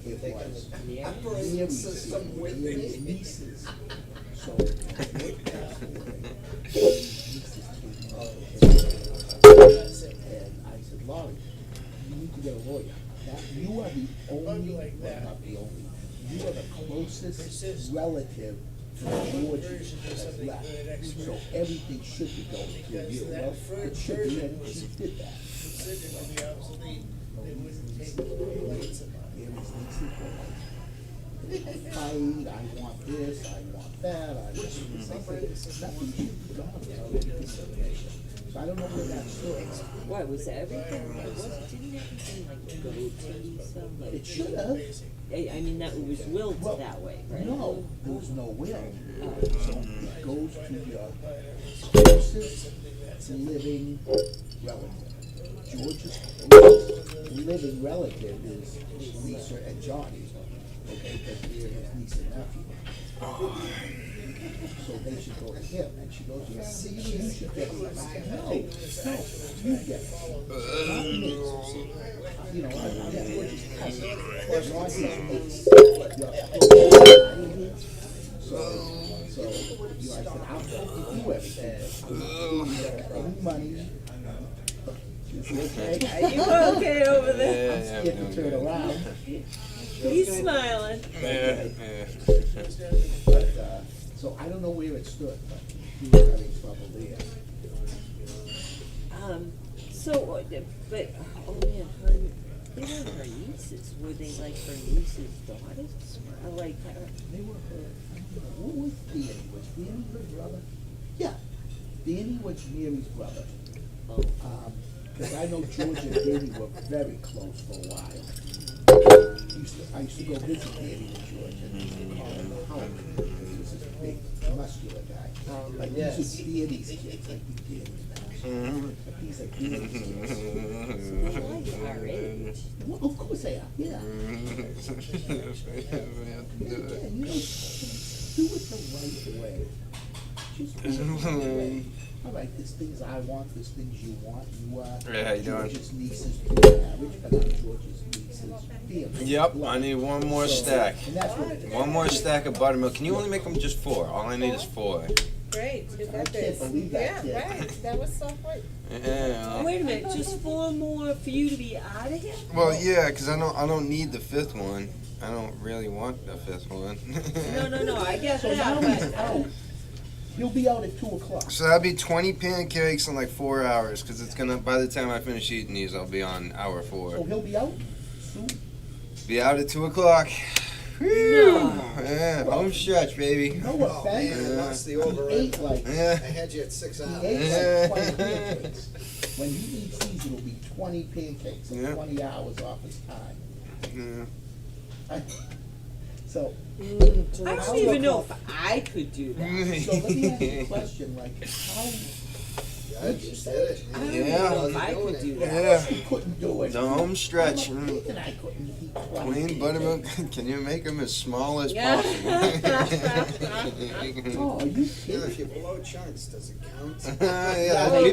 it was Yeah. Mary's nieces. So, and I said, Laurie, you need to get a lawyer. That, you are the only, well, not the only, you are the closest relative to George that's left. So everything should be going through you. Well, it should be, and she did that. Fight, I want this, I want that, I want this. Nothing should be done without any consideration. So I don't know where that stood. What, was everything, didn't everything like go to Lisa? Like, It should have. I mean, that was willed that way, right? No, there was no will. So it goes to your closest living relative. George's closest living relative is Lisa and Johnny. Okay, because they're his niece and nephew. So they should go to him, and she goes, yeah, see, you should get it. I said, no, you get it. Not me. You know, I'm George's cousin. Not his niece. So, you know, I said, I'll help you do everything. Any money? Okay. Are you okay over there? I'm scared to turn around. He's smiling. But, so I don't know where it stood, but he was having trouble there. So, but, oh man, they were her nieces. Were they like her niece's daughters? Or like, They were her, what was Danny? Was Danny her brother? Yeah, Danny was Mary's brother. Because I know George and Danny were very close for a while. I used to go visit Danny with George, and I used to call him the Hulk, because he was this big, muscular guy. Like, these are Danny's kids, like the Danny's now. But these are Danny's kids. like our age. Well, of course they are, yeah. Yeah, you know, do it the right way. Just do it the right way. All right, there's things I want, there's things you want. You are Hey, how you doing? George's nieces through marriage, but I'm George's nieces family. Yep, I need one more stack. And that's what it is. One more stack of buttermilk. Can you only make them just 4? All I need is 4. Great, you I got can't this. believe that Yeah, kid. right, that was so quick. Yeah. Wait a minute, just 4 more for you to be out of here? Well, yeah, because I don't need the 5th one. I don't really want the 5th one. No, I get So now that, he's but out. He'll be out at 2 o'clock. So that'd be 20 pancakes in like 4 hours, because it's gonna. By the time I finish eating these, I'll be on hour 4. So he'll be out soon. Be out at 2 o'clock. Yeah, home stretch, baby. No offense. Man, that's the He overrun. ate like, I Yeah. had you at 6 he hours. ate like 20 pancakes. When he eats these, it'll be 20 pancakes in Yeah. 20 hours off his time. Yeah. So, I don't even know if I could do that. so let me ask you a question, like, how, I just did it. I don't Yeah. even know if I could do that. Yeah. you couldn't do it? The home stretch. I'm thinking I couldn't eat 20 Plain pancakes. buttermilk. Can you make them as small as Yeah. possible? Oh, are you Yeah, kidding? if you blow chunks, does it count? Yeah, Oh,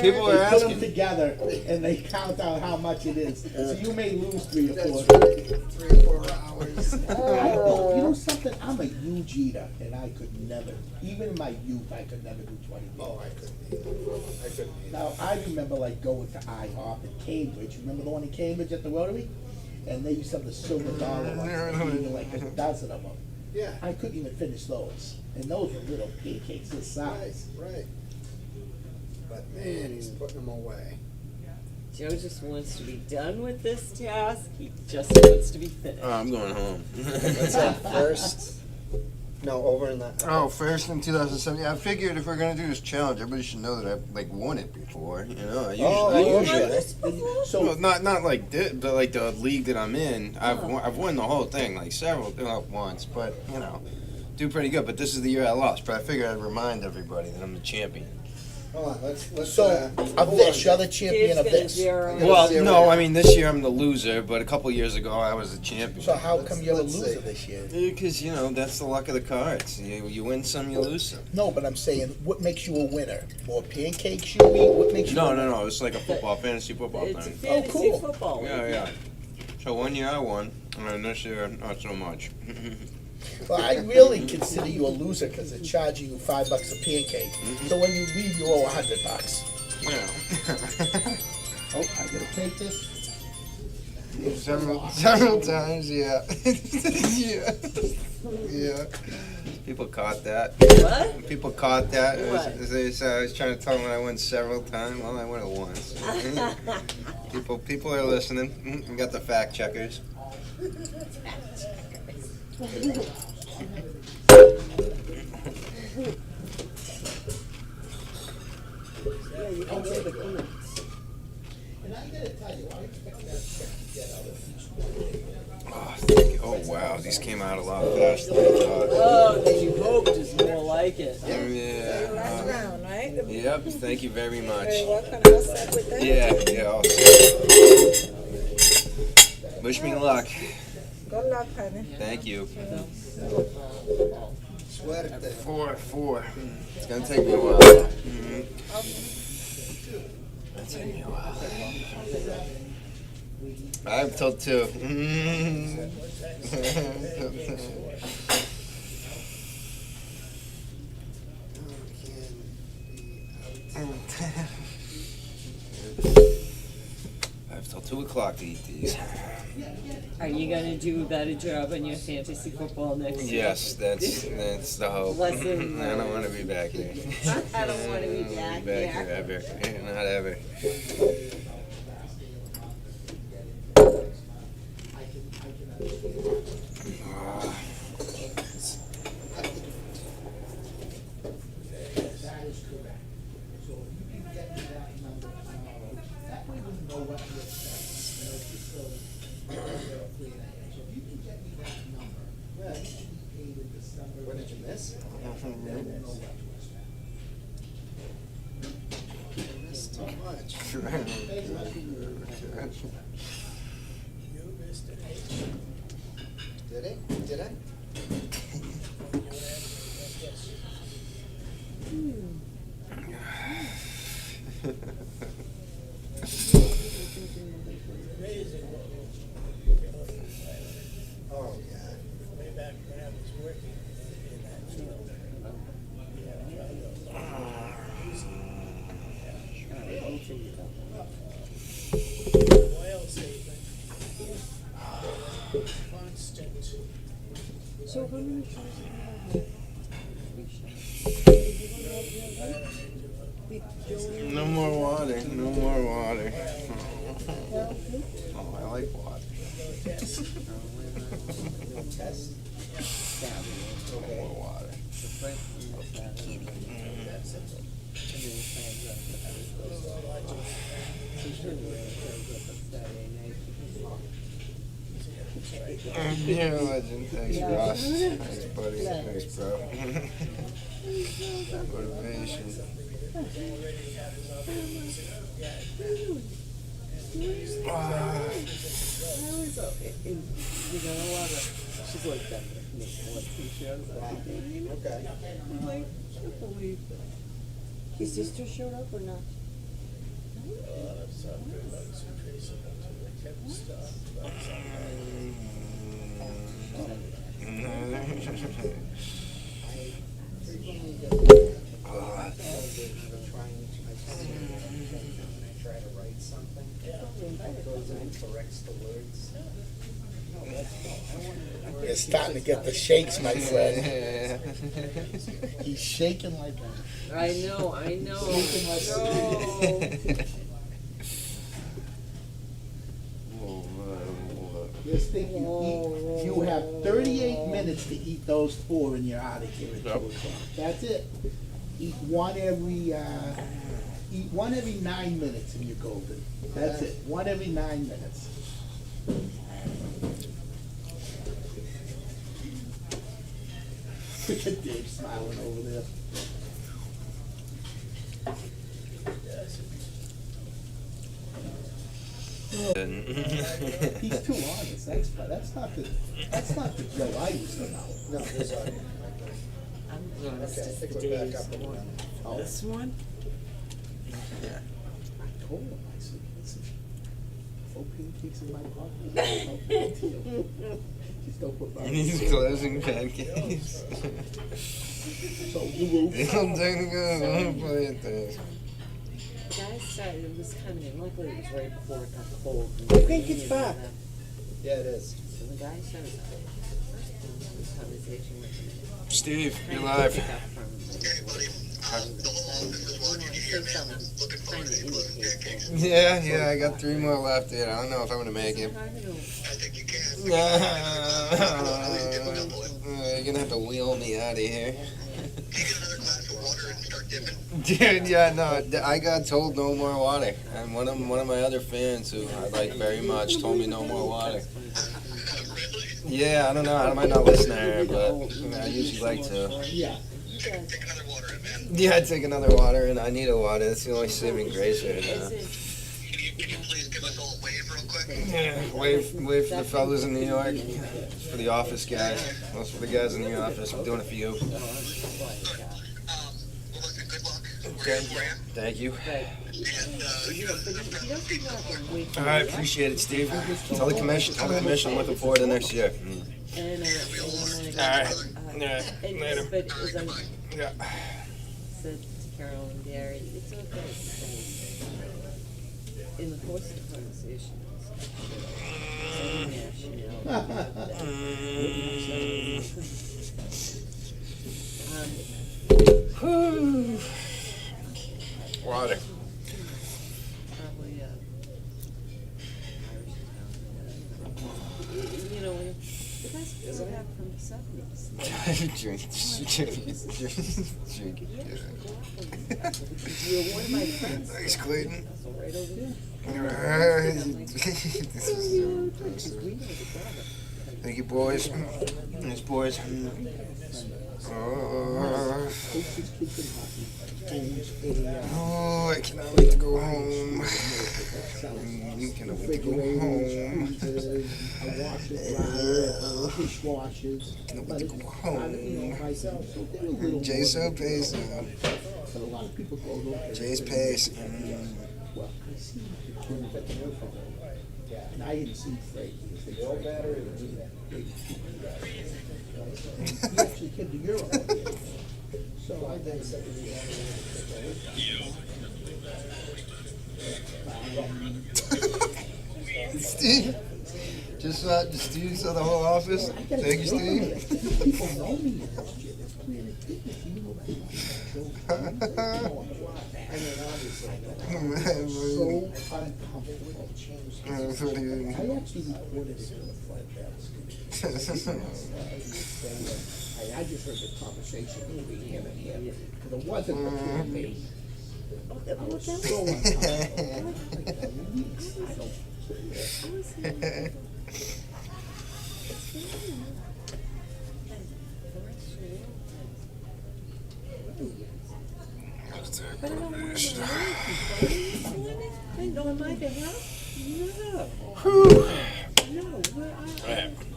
people are They put them asking. together and they count out how much it is. So you may lose 3 or 4. That's right, 3 or 4 hours. I don't, you know something? I'm a huge eater, and I could never, even in my youth, I could never do 20 Oh, I pancakes. couldn't either. I couldn't either. Now, I remember like going to IHOP in Cambridge. Remember the one in Cambridge at the Rotary? And they used to have the silver dollar ones, and we eating like a dozen of them. Yeah, I couldn't even finish those. And those were little pancakes this right, size. right. But man, he's putting them away. Joe just wants to be done with this task. He just wants to be finished. Oh, I'm going home. What's that first? No, over in the. Oh, first in 2007. Yeah, I figured if we're gonna do this challenge, everybody should know that I've like won it before. You know, I usually. So, Well, not like this, but like the league that I'm in, I've won the whole thing like several, not once, but you know, do pretty good. But this is the year I lost. But I figured I'd remind everybody that I'm the champion. Hold on, let's. so of hold this, on. you're the champion Dave's of gonna this. zero. Well, see no, what- I mean this year I'm the loser, but a couple years ago I was the champion. So how come you're a Let's loser see. this year? Because you know that's the luck of the cards. You win some, you lose some. No, but I'm saying, what makes you a winner? More pancakes you eat? What makes you a No, winner? no. It's like a fantasy football It's a thing. fantasy cool. football. Yeah. So 1 year I won, and this year not so much. Well, I really consider you a loser because they're charging you $5 a pancake. So when you leave, you owe $100. Yeah. Oh, I gotta take this. Several times, yeah. Yeah. People caught that. What? People caught that. What? I was trying to tell them I went several times. Well, I went it once. People are listening. We got the fact checkers. Yeah, you can say the comments. And I gotta tell you, I expect that check to get out of each one. Oh, thank you. Oh, wow. These came out a lot faster than I thought. Oh, than you hoped is more like it. Yeah. Last round, right? Yep. Thank you very much. Very welcome, all set with that? Yeah. All set. Wish me luck. Good luck, honey. Thank you. Suerte. 4. It's gonna take me a while. That's take me a while. I have till 2. o'clock to eat these. Are you gonna do a better job on your fantasy football next year? Yes, that's the hope. Lesson I don't want to be back here. I don't want to be back there. here ever. Not ever. That is correct. So if you can get me that number tomorrow, that way we know what to expect. You know, just so so if you can get me that number, that should be paid in December. What did you miss? Then we'll know what to expect. I missed too much. Did it? Did I? Oh, yeah. Way back when I was working in that field. Oil saving. Constant. So how many shows do you have? No more water. No more water. Oh, I like water. Test? No more water. You're a legend. Thanks, Ross. Thanks, buddy. Thanks, bro. Motivation. She's like that. Okay. I'm like, I can't believe that. His sister showed up or not? Try to write something. It goes in and corrects the words. You're starting to get the shakes, my friend. He's shaking like a... I know. Shaking like No. This thing, you have 38 minutes to eat those 4 and you're out of here at 2 o'clock. That's it. Eat one every 9 minutes and you're golden. That's it. 1 every 9 minutes. Look at Dave smiling over there. He's too honest. That's not the Joe I used to know. No, there's a. I'm honest Okay, I as think the we're day back is up and long. running. Oh. This one? I told him, I said, listen, 4 pancakes in my pocket. Just don't put my. He's closing pancakes. So you will. I'm taking a play at this. The guy started, it was coming in, luckily it was right before it got cold. Okay, it's back. Yeah, it is. So the guy started this conversation with him. Steve, you're live. Yeah, I got 3 more left here. I don't know if I'm gonna make it. You're gonna have to wheel me out of here. Dude, yeah, no, I got told no more water. And one of my other fans who I like very much told me no more water. Yeah, I don't know. I might not listen to her, but I usually like to. Yeah. Yeah, I take another water, and I need a water. That's the only saving grace right now. Can you please give us all a wave real quick? Yeah, wave for the fellas in New York, for the office guys. Most for the guys in the office. I'm doing a few. Well, listen, good luck. Okay, thank you. And, All right, appreciate it, Steve. Tell the commission I'm looking forward to next year. And All right. Yeah, later. But as I Yeah. said to Carol and Gary, it's okay because in the course of the conversations, Water. Probably you know, the best people have from the 70s. Drink. You're one of my friends. Thanks, Clayton. So right over there. Thank you, boys. Thanks, boys. Oh, I cannot wait to go home. I cannot wait to go home. Dishwashers. Cannot wait to go home. Jay's so pace. Jay's pace. Well, I see the twins that work from home. And I didn't see Frank because they all better. He actually came to Europe. So I then said, Steve. Just Steve saw the whole office. Thank you, Steve. People know me in this shit. It's Planet Fitness. You know that. So uncomfortable. I actually recorded it in the front desk. I just heard the conversation between him and him. But it wasn't between me. I was so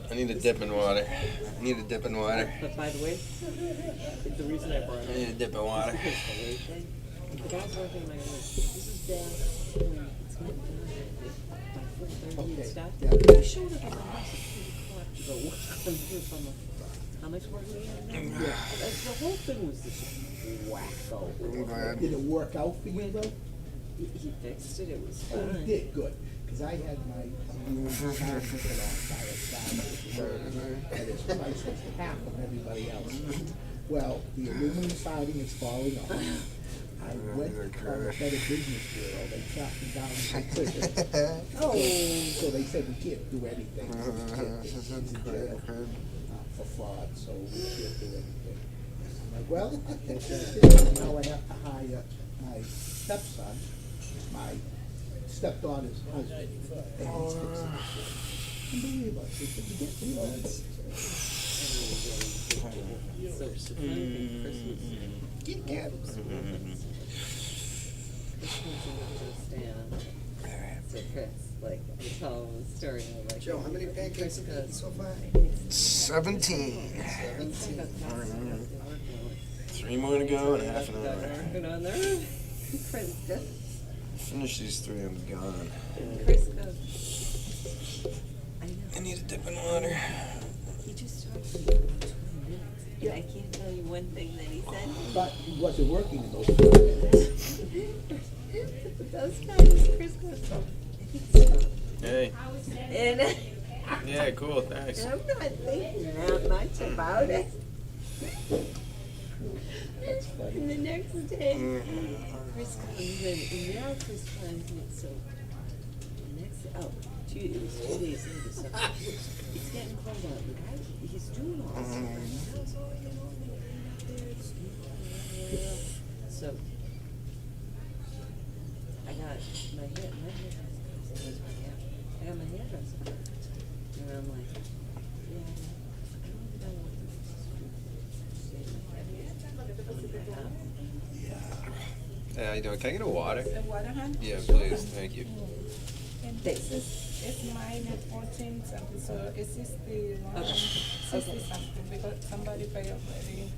I need a dip in water. But by the way, the reason I brought it up. I need a dip in water. The guy's working in my room. This is back when it's not done. By 4:30 and stuff. He showed up at the house at 3 o'clock to go work on this. I'm like, how much work do we have now? The whole thing was this wacko. I'm glad. Did it work out for you though? He fixed it. It was Oh, fine. he did, good. Because I had my new car put alongside and its price was half of everybody else. Well, the aluminum siding is falling off. I went on the Better Business Bureau, they tracked me down to prison. Oh, so they said we can't do anything. He's in jail for fraud, so we can't do anything. I'm like, well, that's it. Now I have to hire my stepson, my stepdaughter's husband. And he's fixing it. Unbelievable. They said, you get me So surprising Christmas. So Chris, like, I tell him the story, and I'm like, Joe, how many pancakes have you eaten so far? 17. 3 more to go and half an hour. Working on there. Chris goes, Finish these 3, I'm gone. Chris goes, I know. I need a dip in water. He just talked to me for about 20 minutes. And I can't tell you one thing that he said. But he wasn't working in those minutes. Those guys, Chris goes, I think so. Hey. And Yeah, cool, thanks. I'm not thinking that much about it. And the next day, Chris comes in, and now Chris finds me. So, the next, it was 2 days later, so it's getting cold out. The guy, he's doing all this. So, I got my hairdresser. I got my hairdresser. And I'm like, yeah, I don't think I want to Hey, how you doing? Can I get a water? The water, hon? Yeah, please. Thank you. And this is mine at 14 something, so it's 61, 60 something, because somebody paid already.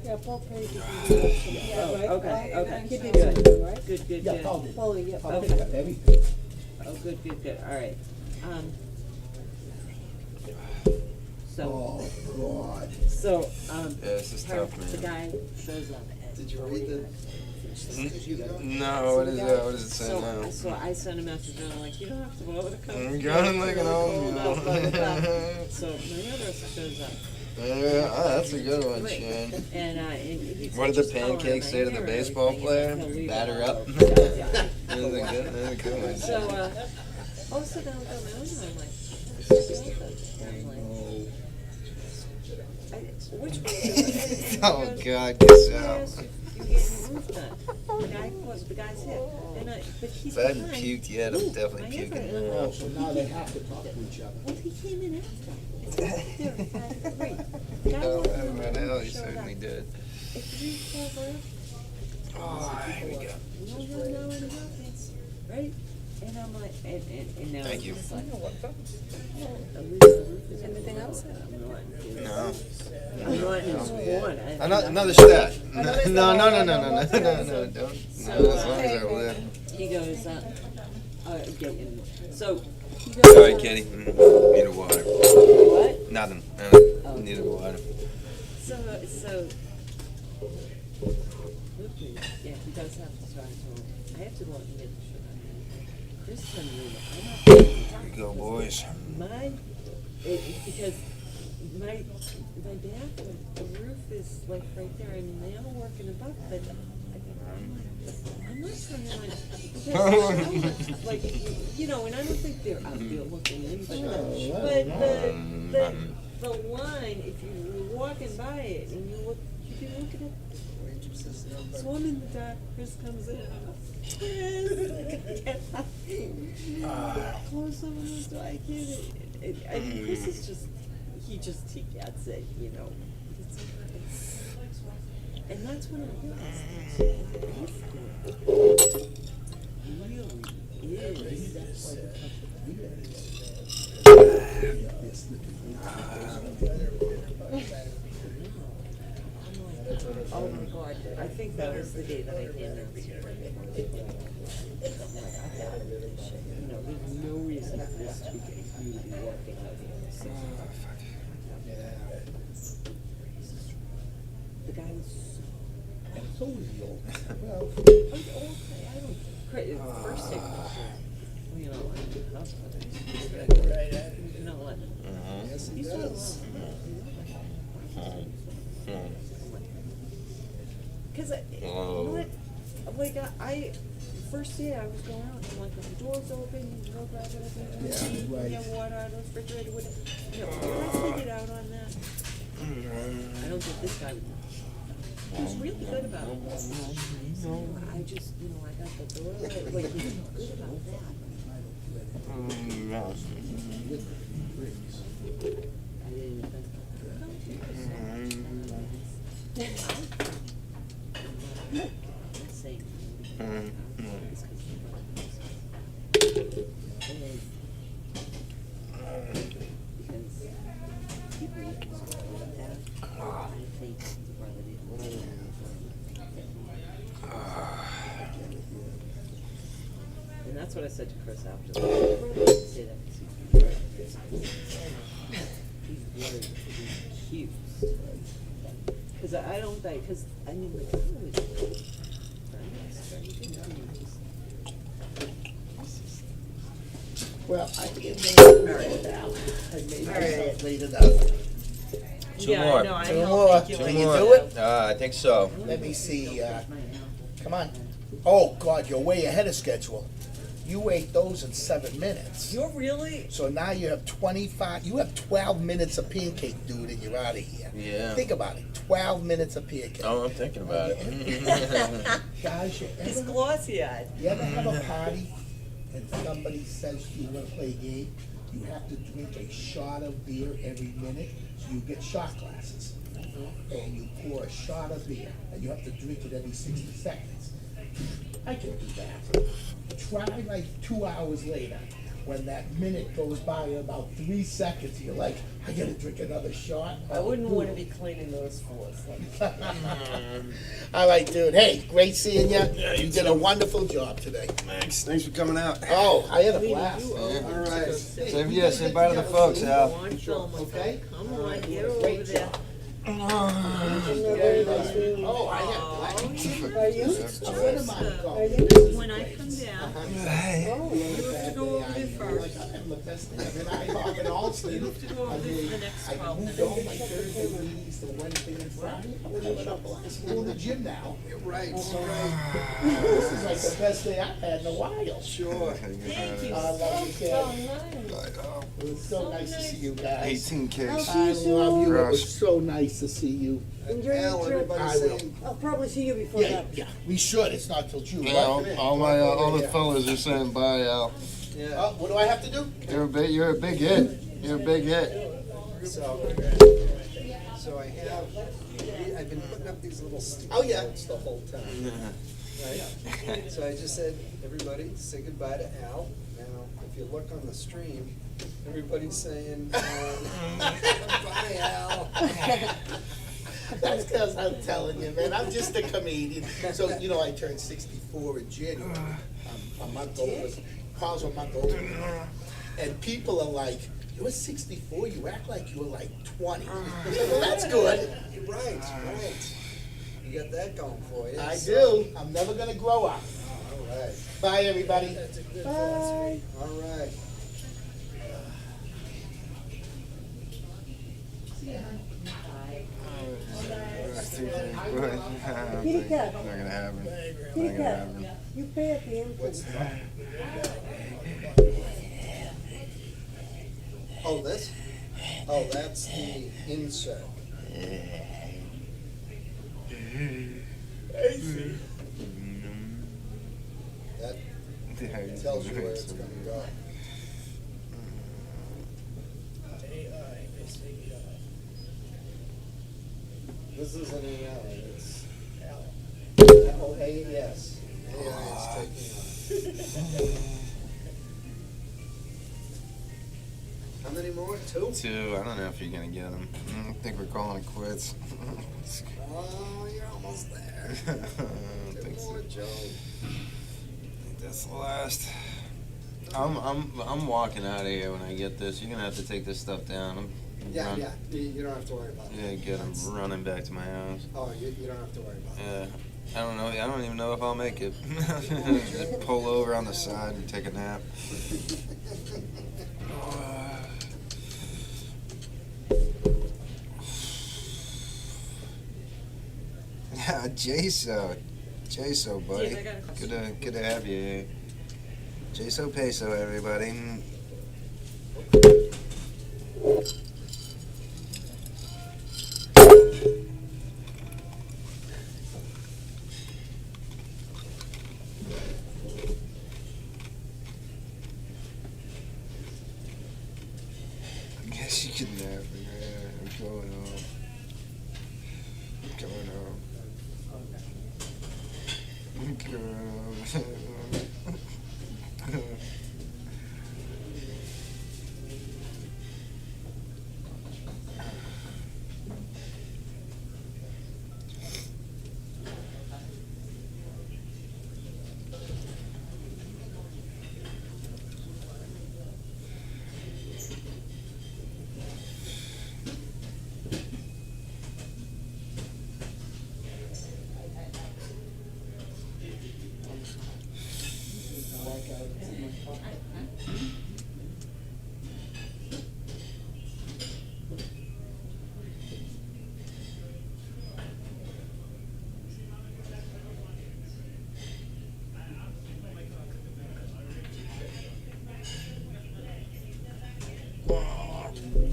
Yeah, Paul paid. Yeah, okay. He did Good. something, right? Good. Yeah, Paul did. Paul, yeah. Paul Okay. picked up everything. Oh, good. All right. So, Oh, God. so, Yeah, this is tough, the man. guy shows up. Did you read the No, what is that? What does it say So, now? so I sent a message and I'm like, you don't have to bother to come. I'm going like an old mule. So my hairdresser shows up. Yeah, oh, that's a good one, Shane. And he What did the touches color in pancake my say to the hair and baseball everything, player? and he'll leave Batter it up. all over. That's a good one. So, oh, so down the mountain, I'm like, which one is it? Oh, God, get out. You're getting the roof done. The guy's hit. But he's If I hadn't behind. puked yet, I'm definitely puking now. Oh, so now they have to talk to each other. Well, he came in after. It's like there, 5:03. Guy Oh, walked in, what the hell, he showed certainly up. did. At 3:12, Oh, here we go. no, right? And I'm like, and now Thank you. it's like, Anything else? No. I'm not in his corn. Another stat. No, don't. No, as long as I live. He goes, getting, so he goes. Sorry, Kenny. Need a water. What? Nothing. Need a water. So, yeah, he does have to start to, I have to go out and get the sugar. Chris is gonna leave it. Here we go, boys. Because my bathroom, the roof is like right there, and they are working above, but I'm not turning on, because like, and I don't think they're out there looking in, but the line, if you're walking by it and you'd be looking at. So I'm in the dark, Chris comes in, I'm like, Chris! Close some of those door, I can't, I mean, Chris is just, he gets it, and that's when I realized, oh my God, I think that was the day that I came out here. There's no reason for this to be working out here. The guy was So is he old. Well, I don't, first thing, he's doing because I first day I was going out, I'm like, the door's open, you go grab it, right. you have water out of the refrigerator, whatever. Once they get out on that, I don't think this guy would. He was really good about it. So I just, I got the door, like, he was good about that. I didn't even And that's what I said to Chris after. Say that he's very cute. Because I don't think, because I mean, like, I always well, I think I'm going to marry now. I made myself late enough. Two more. No, I Two know. more. Thank you. Can you do it? I think so. Let me see. Come on. Oh, God, you're way ahead of schedule. You ate those in 7 minutes. You're really? So now you have 25, you have 12 minutes of pancake, dude, and you're out of here. Yeah. Think about it. 12 minutes of pancake. Oh, I'm thinking about it. Guys, He's glossy-eyed. You ever have a party and somebody says to you want to play a game? You have to drink a shot of beer every minute, so you get shot glasses. And you pour a shot of beer, and you have to drink it every 60 seconds. I can do that. Try like 2 hours later, when that minute goes by in about 3 seconds, you're like, I gotta drink another shot. I wouldn't want to be cleaning those floors. All right, dude. Hey, great seeing you. You did a wonderful job today. Thanks for coming out. Oh, I had a blast. All right. Say bye to the folks, Al. Okay. Come on, get over there. very nice room. Oh, I have black. Are you? Are you? When I come down, Oh, you have to go over there first. I have the best day. I mean, I talk in all You have to go over there for the next 12 moved all minutes. my Thursday meetings to Wednesday and Friday. I'm going to the gym now. You're right, This right. is like the best day I've had in a while. Sure. Thank you. I love you, So kid. nice. It was so nice to see you guys. 18 cakes. I love you. It Gross. was so nice to see you. Enjoy Al, your trip. everybody's I will. saying, I'll probably see you before Yeah, that. yeah, we should. It's not till June. Yeah, all the Yeah. fellas are saying bye, Al. yeah, What do I have to do? You're a big hit. You're a big hit. so I've been putting up these little sticky Oh, yeah. notes the whole time, right? So I just said, everybody, say goodbye to Al. Now, if you look on the stream, everybody's saying, bye, Al. That's because I'm telling you, man, I'm just a comedian. So, you know, I turned 64 in January. I'm a month older. Carl's a month older. And people are like, you're 64, you act like you were like 20. I was like, well, that's good. You're right, right. You got that going for you. I so- do. I'm never going to grow up. All right, Bye, everybody. Bye. all right. Kitty cat. Not gonna happen. Kitty Not gonna cat. happen. You pay at the entrance. Oh, this? Oh, that's the insert. That tells you where it's gonna go. This isn't AI, it's oh, yes. AI is taking on. How many more? Two? 2. I don't know if you're gonna get them. I think we're calling it quits. Oh, you're almost there. I don't think Two so. more, Joe. I think that's the last. I'm walking out of here when I get this. You're gonna have to take this stuff down. I'm Yeah, run- yeah, you don't have to worry about it. Yeah, get him running back to my house. Oh, you don't have to worry about it. Yeah. I don't know. I don't even know if I'll make it. Just pull over on the side and take a nap. Yeah, Jaso, buddy. Yes, I got a question. Good to have you here. Jaso Peso, everybody. I guess you can nap. Yeah, I'm going home. I'm going home. I'm going home.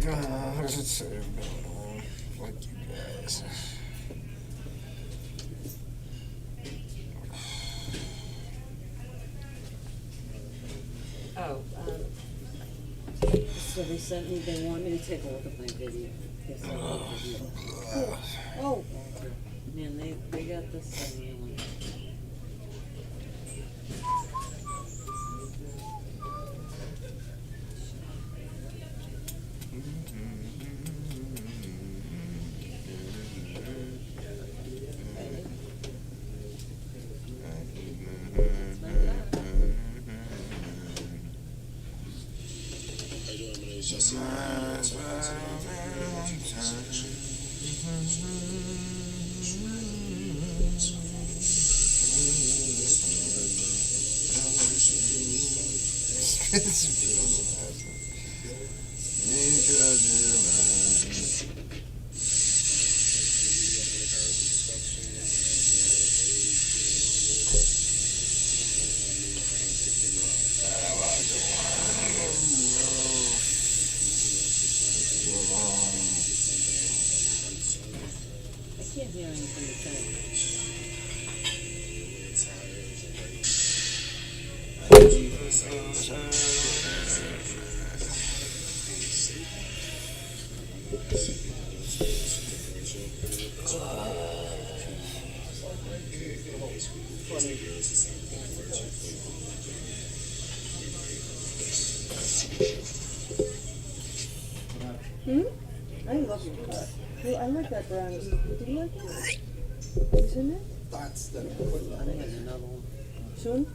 God, it's so going on. Fuck you guys. Oh, so they sent me, they want me to take a look at my video. They sent me a video. Oh, Man, they got this thing on. hear anything you say. I love your car. Well, I like that brand. Do you like it? Isn't it? That's the. I'm getting another one. Soon?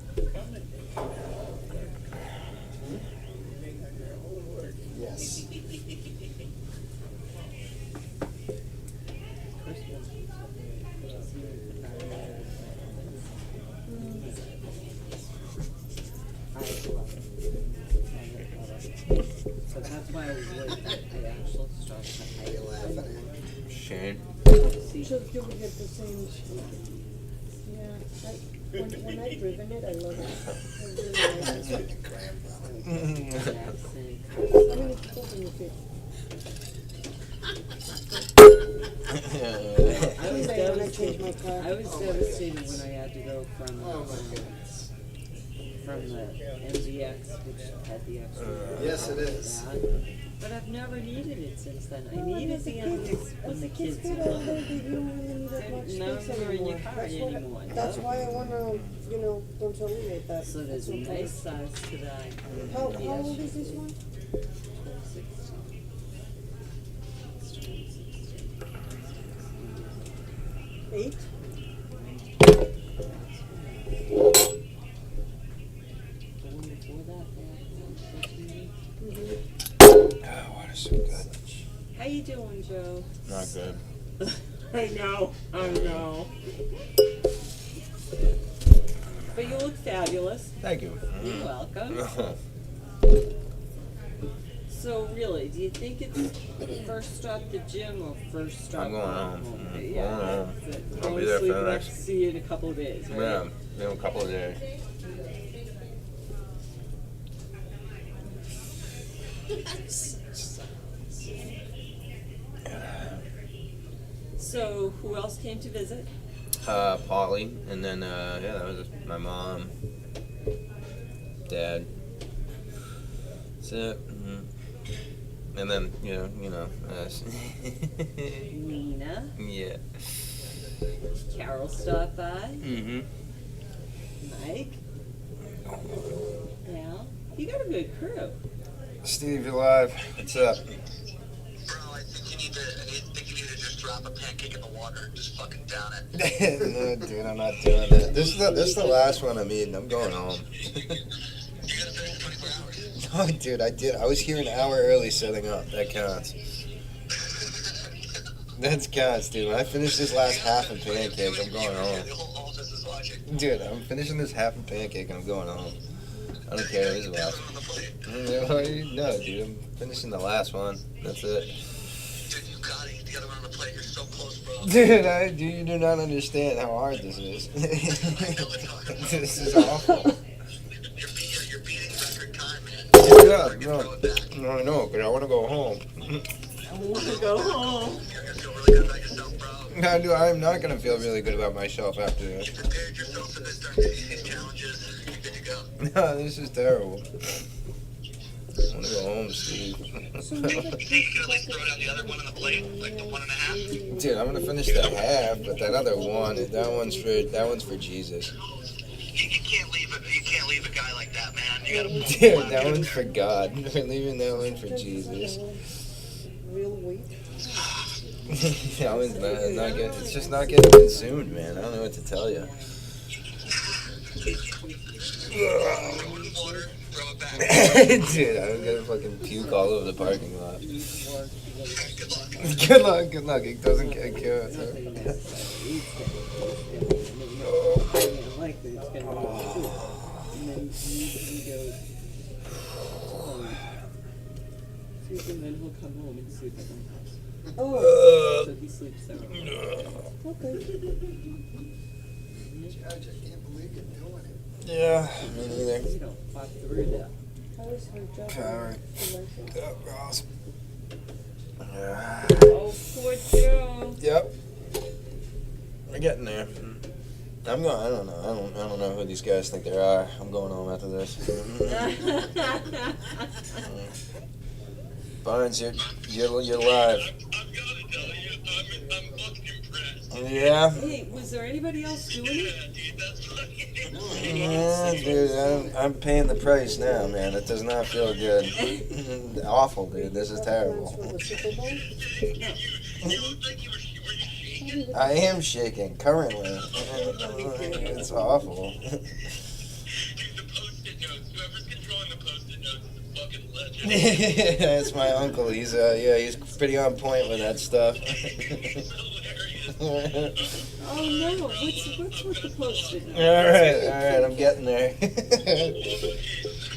Yes. So that's why I was late. I actually started to Shane. Just you would get the same. Yeah. When I've driven it, I love it. I really like it. How many people can you fit? I was devastated when I had to go from the MDX, which had the extra. Yes, it is. But I've never needed it since then. I needed the MDX when the kids get were older, you don't really need that much Now space you're in your anymore. car anymore. That's why I wanna, don't eliminate that. So there's a nice size today. How old is this one? 8? Oh, water's so good. How you doing, Joe? Not good. I know. But you look fabulous. Thank you. You're welcome. So really, do you think it's first stop the gym or first stop? I'm going home. Okay, Going home. I'll be there for the next. See you in a couple of days, right? Yeah, in a couple of days. So who else came to visit? Polly, and then that was just my mom, dad. That's it. And then us. Nina. Yeah. Carol stopped by. Mm-hmm. Mike. Yeah. You got a good crew. Steve, you're live. What's up? Bro, I think you need to just drop a pancake in the water and just fucking down it. No, dude, I'm not doing that. This is the last one I'm eating. I'm going home. You gotta finish 24 hours. Oh, dude, I did. I was here an hour early setting up. That counts. That counts, dude. When I finish this last half of pancake, I'm going home. The whole office is watching. Dude, I'm finishing this half of pancake and I'm going home. I don't care who's left. No, dude, I'm finishing the last one. That's it. Dude, you got it. You gotta run on the plate. You're so close, bro. Dude, you do not understand how hard this is. This is awful. You're beating record time, man. Yeah, no, I know, but I want to go home. I want to go home. You're gonna feel really good about yourself, bro. No, dude, I'm not going to feel really good about myself after this. You prepared yourself for this during these challenges. You're good to go. No, this is terrible. I want to go home, Steve. You think you're gonna like throw down the other one on the plate? Like the 1.5? Dude, I'm going to finish the half, but that other one, that one's for Jesus. You can't leave a guy like that, man. You gotta Dude, that one's for God. We're leaving that one for Jesus. Real weight. That one's not getting, it's just not getting consumed, man. I don't know what to tell you. water, throw it back. Dude, I'm gonna fucking puke all over the parking lot. Good luck. Good luck. It doesn't get good. Like that it's gonna be good. And then he goes, and then he'll come home and sleep at my house. Oh. So he sleeps there. Okay. Judge, I can't believe you're doing it. Yeah, me neither. You don't fuck through that. How is her job? Alright. The license? Awesome. Oh, poor Joe. Yep. getting there. I'm going. I don't know. I don't know who these guys think they are. I'm going home after this. Barnes, you're live. Yeah. Hey, was there anybody else doing it? Yeah, dude, I'm paying the price now, man. It does not feel good. Awful, dude. This is terrible. I am shaking currently. It's awful. It's my uncle. He's he's pretty on point with that stuff. Oh no, what's with the Post-it notes? All right, I'm getting there.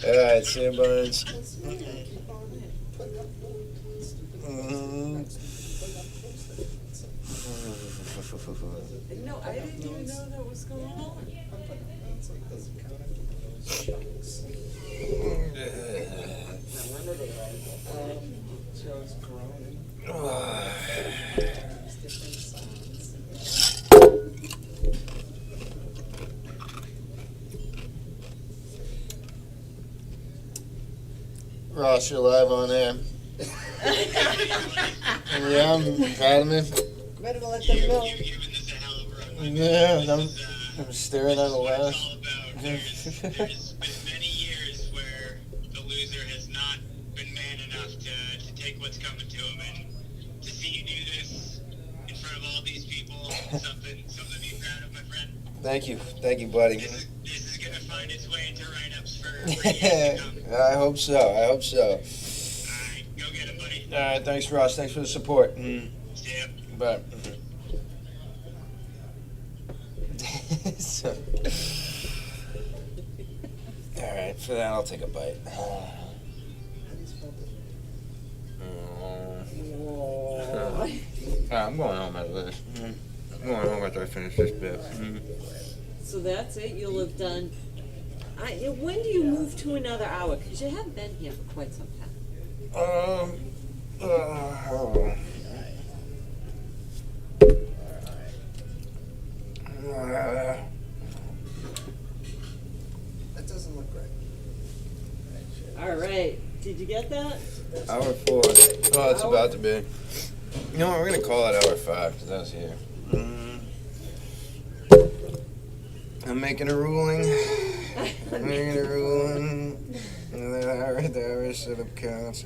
All right, see you, Barnes. No, I didn't even know that was going on. Ross, you're live on air. Yeah, I'm proud of me. Better let them know. Yeah, I'm staring at the last. There's been many years where the loser has not been man enough to take what's coming to him, and to see you do this in front of all these people, something to be proud of, my friend. Thank you, buddy. This is gonna find its way into write-ups for years to come. I hope so. Alright, go get him, buddy. All right, thanks, Ross. Thanks for the support. See ya. Bye. So, all right, for that I'll take a bite. I'm going home after this. I'm going home after I finish this bit. So that's it. You'll have done. When do you move to another hour? Because you haven't been here for quite some time. That doesn't look right. All right. Did you get that? Hour 4. Oh, it's about to be. You know what? We're gonna call it hour 5 because I was here. I'm making a ruling. I'm making a ruling. And then the hour setup counts.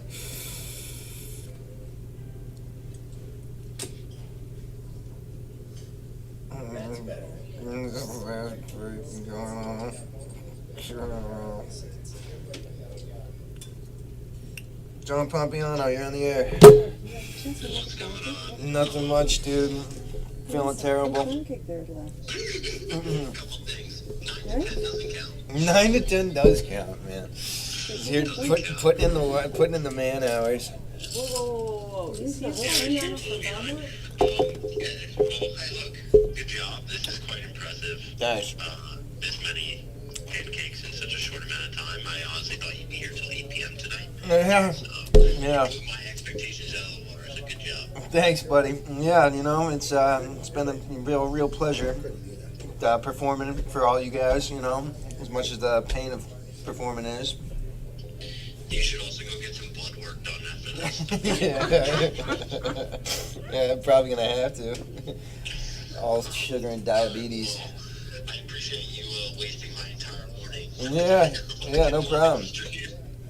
That's better. Going on. John Pompiano, you're on the air. Nothing much, dude. Feeling terrible. Pancake there left. 9 to 10 does count, man. You're putting in the man hours. Whoa. Is he staying on for Belmont? Good job. This is quite impressive. Nice. This many pancakes in such a short amount of time. I honestly thought you'd be here till 8 p.m. tonight. Yeah. My expectations out of the water. So good job. Thanks, buddy. Yeah, you know, it's been a real pleasure performing for all you guys, you know, as much as the pain of performing is. You should also go get some blood work done after this. Yeah, I'm probably gonna have to. All sugar and diabetes. I appreciate you wasting my entire morning. Yeah, no problem.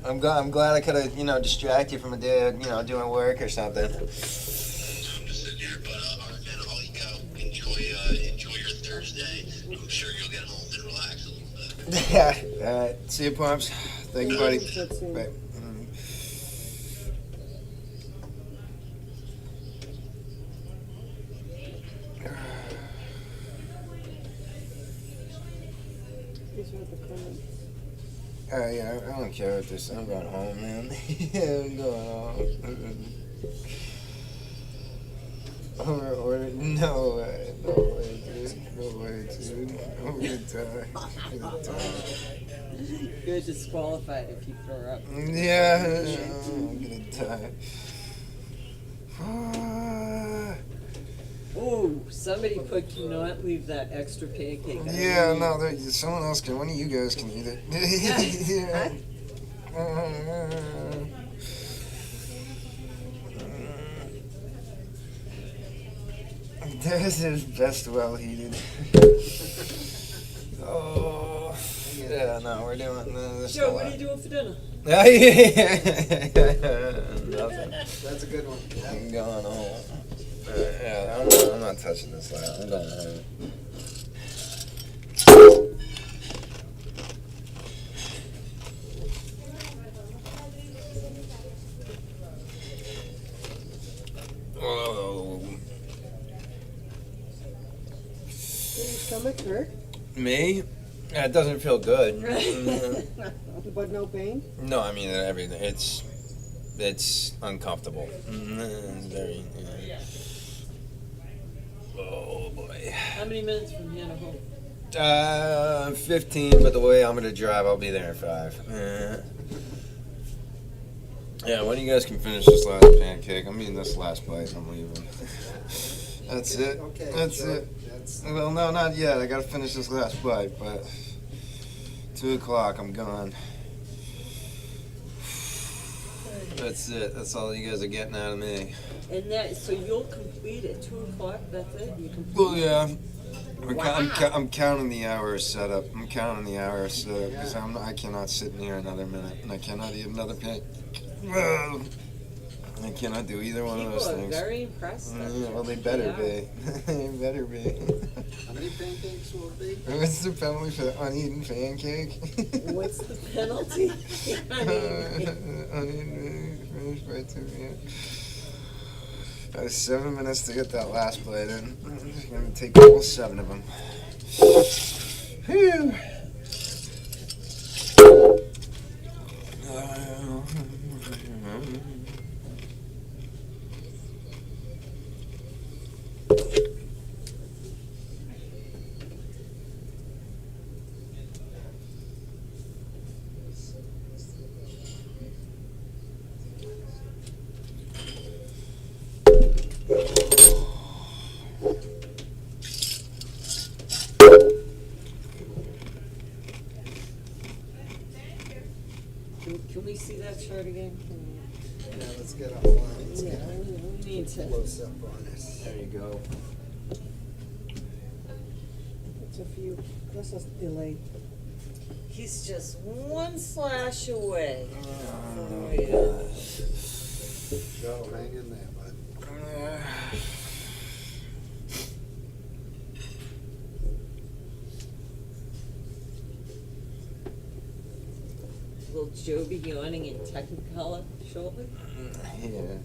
I'm glad I could have, distract you from a day, doing work or something. I'm just sitting here, but alright, man, I'll let you go. Enjoy your Thursday. I'm sure you'll get home and relax a little bit. Yeah. All right. See you, Pops. Thank you, buddy. Bye. Yeah, I don't care what this. I'm going home, man. Yeah, I'm going home. No way, dude. I'm gonna die. You're disqualified if you throw up. Yeah, I'm gonna die. Oh, Somebody put cannot leave that extra pancake. I Yeah, mean, no, someone else can. One of you guys can eat it. This is best well heated. Oh, yeah, no, we're doing this. Joe, what are you doing for dinner? Nothing. That's a good one. I'm going home. Yeah, I'm not touching this last. I'm going home. Oh. Does your stomach hurt? Me? Yeah, it doesn't feel good. But no pain? No, I mean everything. It's uncomfortable. It's very. Oh boy. How many minutes from here to home? 15. But the way I'm gonna drive, I'll be there at 5. Yeah, when you guys can finish this last pancake, I'm eating this last bite. I'm leaving. That's it. Okay, That's Joe, it. Well, no, not yet. I gotta finish this last bite, but 2 o'clock, I'm gone. That's it. That's all you guys are getting out of me. And that, so you'll complete at 2 o'clock, that's it? You complete? Well, yeah. I'm counting the hours set up. I'm counting the hours set up because I cannot sit in here another minute, and I cannot eat another pancake. I cannot do either one of those People are things. very impressed. Yeah, well, they better be. They better be. How many pancakes will it be? What's the penalty for uneaten pancake? What's the penalty? Uneaten, finished by 2 p.m. I have 7 minutes to get that last bite in. I'm just gonna take all 7 of them. Phew. Can we see that chart again? Yeah, let's get offline. Let's Yeah, get we need to. close up on it. There you go. It's a few, that's a delay. He's just one slash away. Oh, yeah. Joe, hang in there, bud. Will Joe be yawning in Technicolor shortly? Yeah.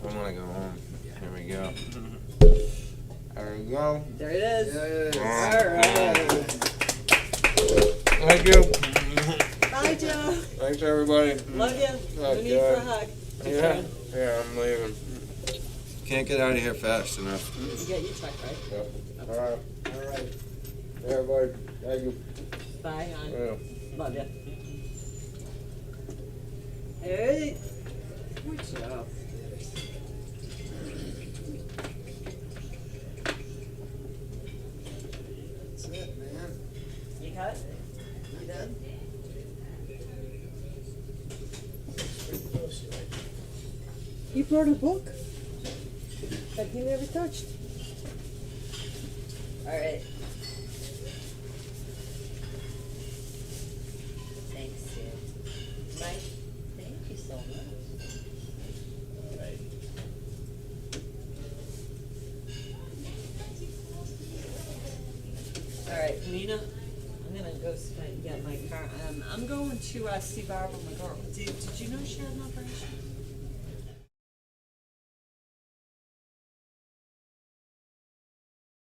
I want to go home. Here we go. There we go. There it is. Yes. All right. Thank you. Bye, Joe. Thanks, everybody. Love you. Oh, No need for a God. hug. Yeah, yeah, I'm leaving. Can't get out of here fast enough. You got your check, right? Yep. All right. All right. Everybody, thank you. Bye, hon. Yeah. Love you. Hey. Good job. That's it, man. You cut? You done? He brought a book that he never touched. All right. Thanks, Sue. Mike, thank you so much. All right, Nina, I'm gonna go get my car. I'm going to see Barbara McGraw.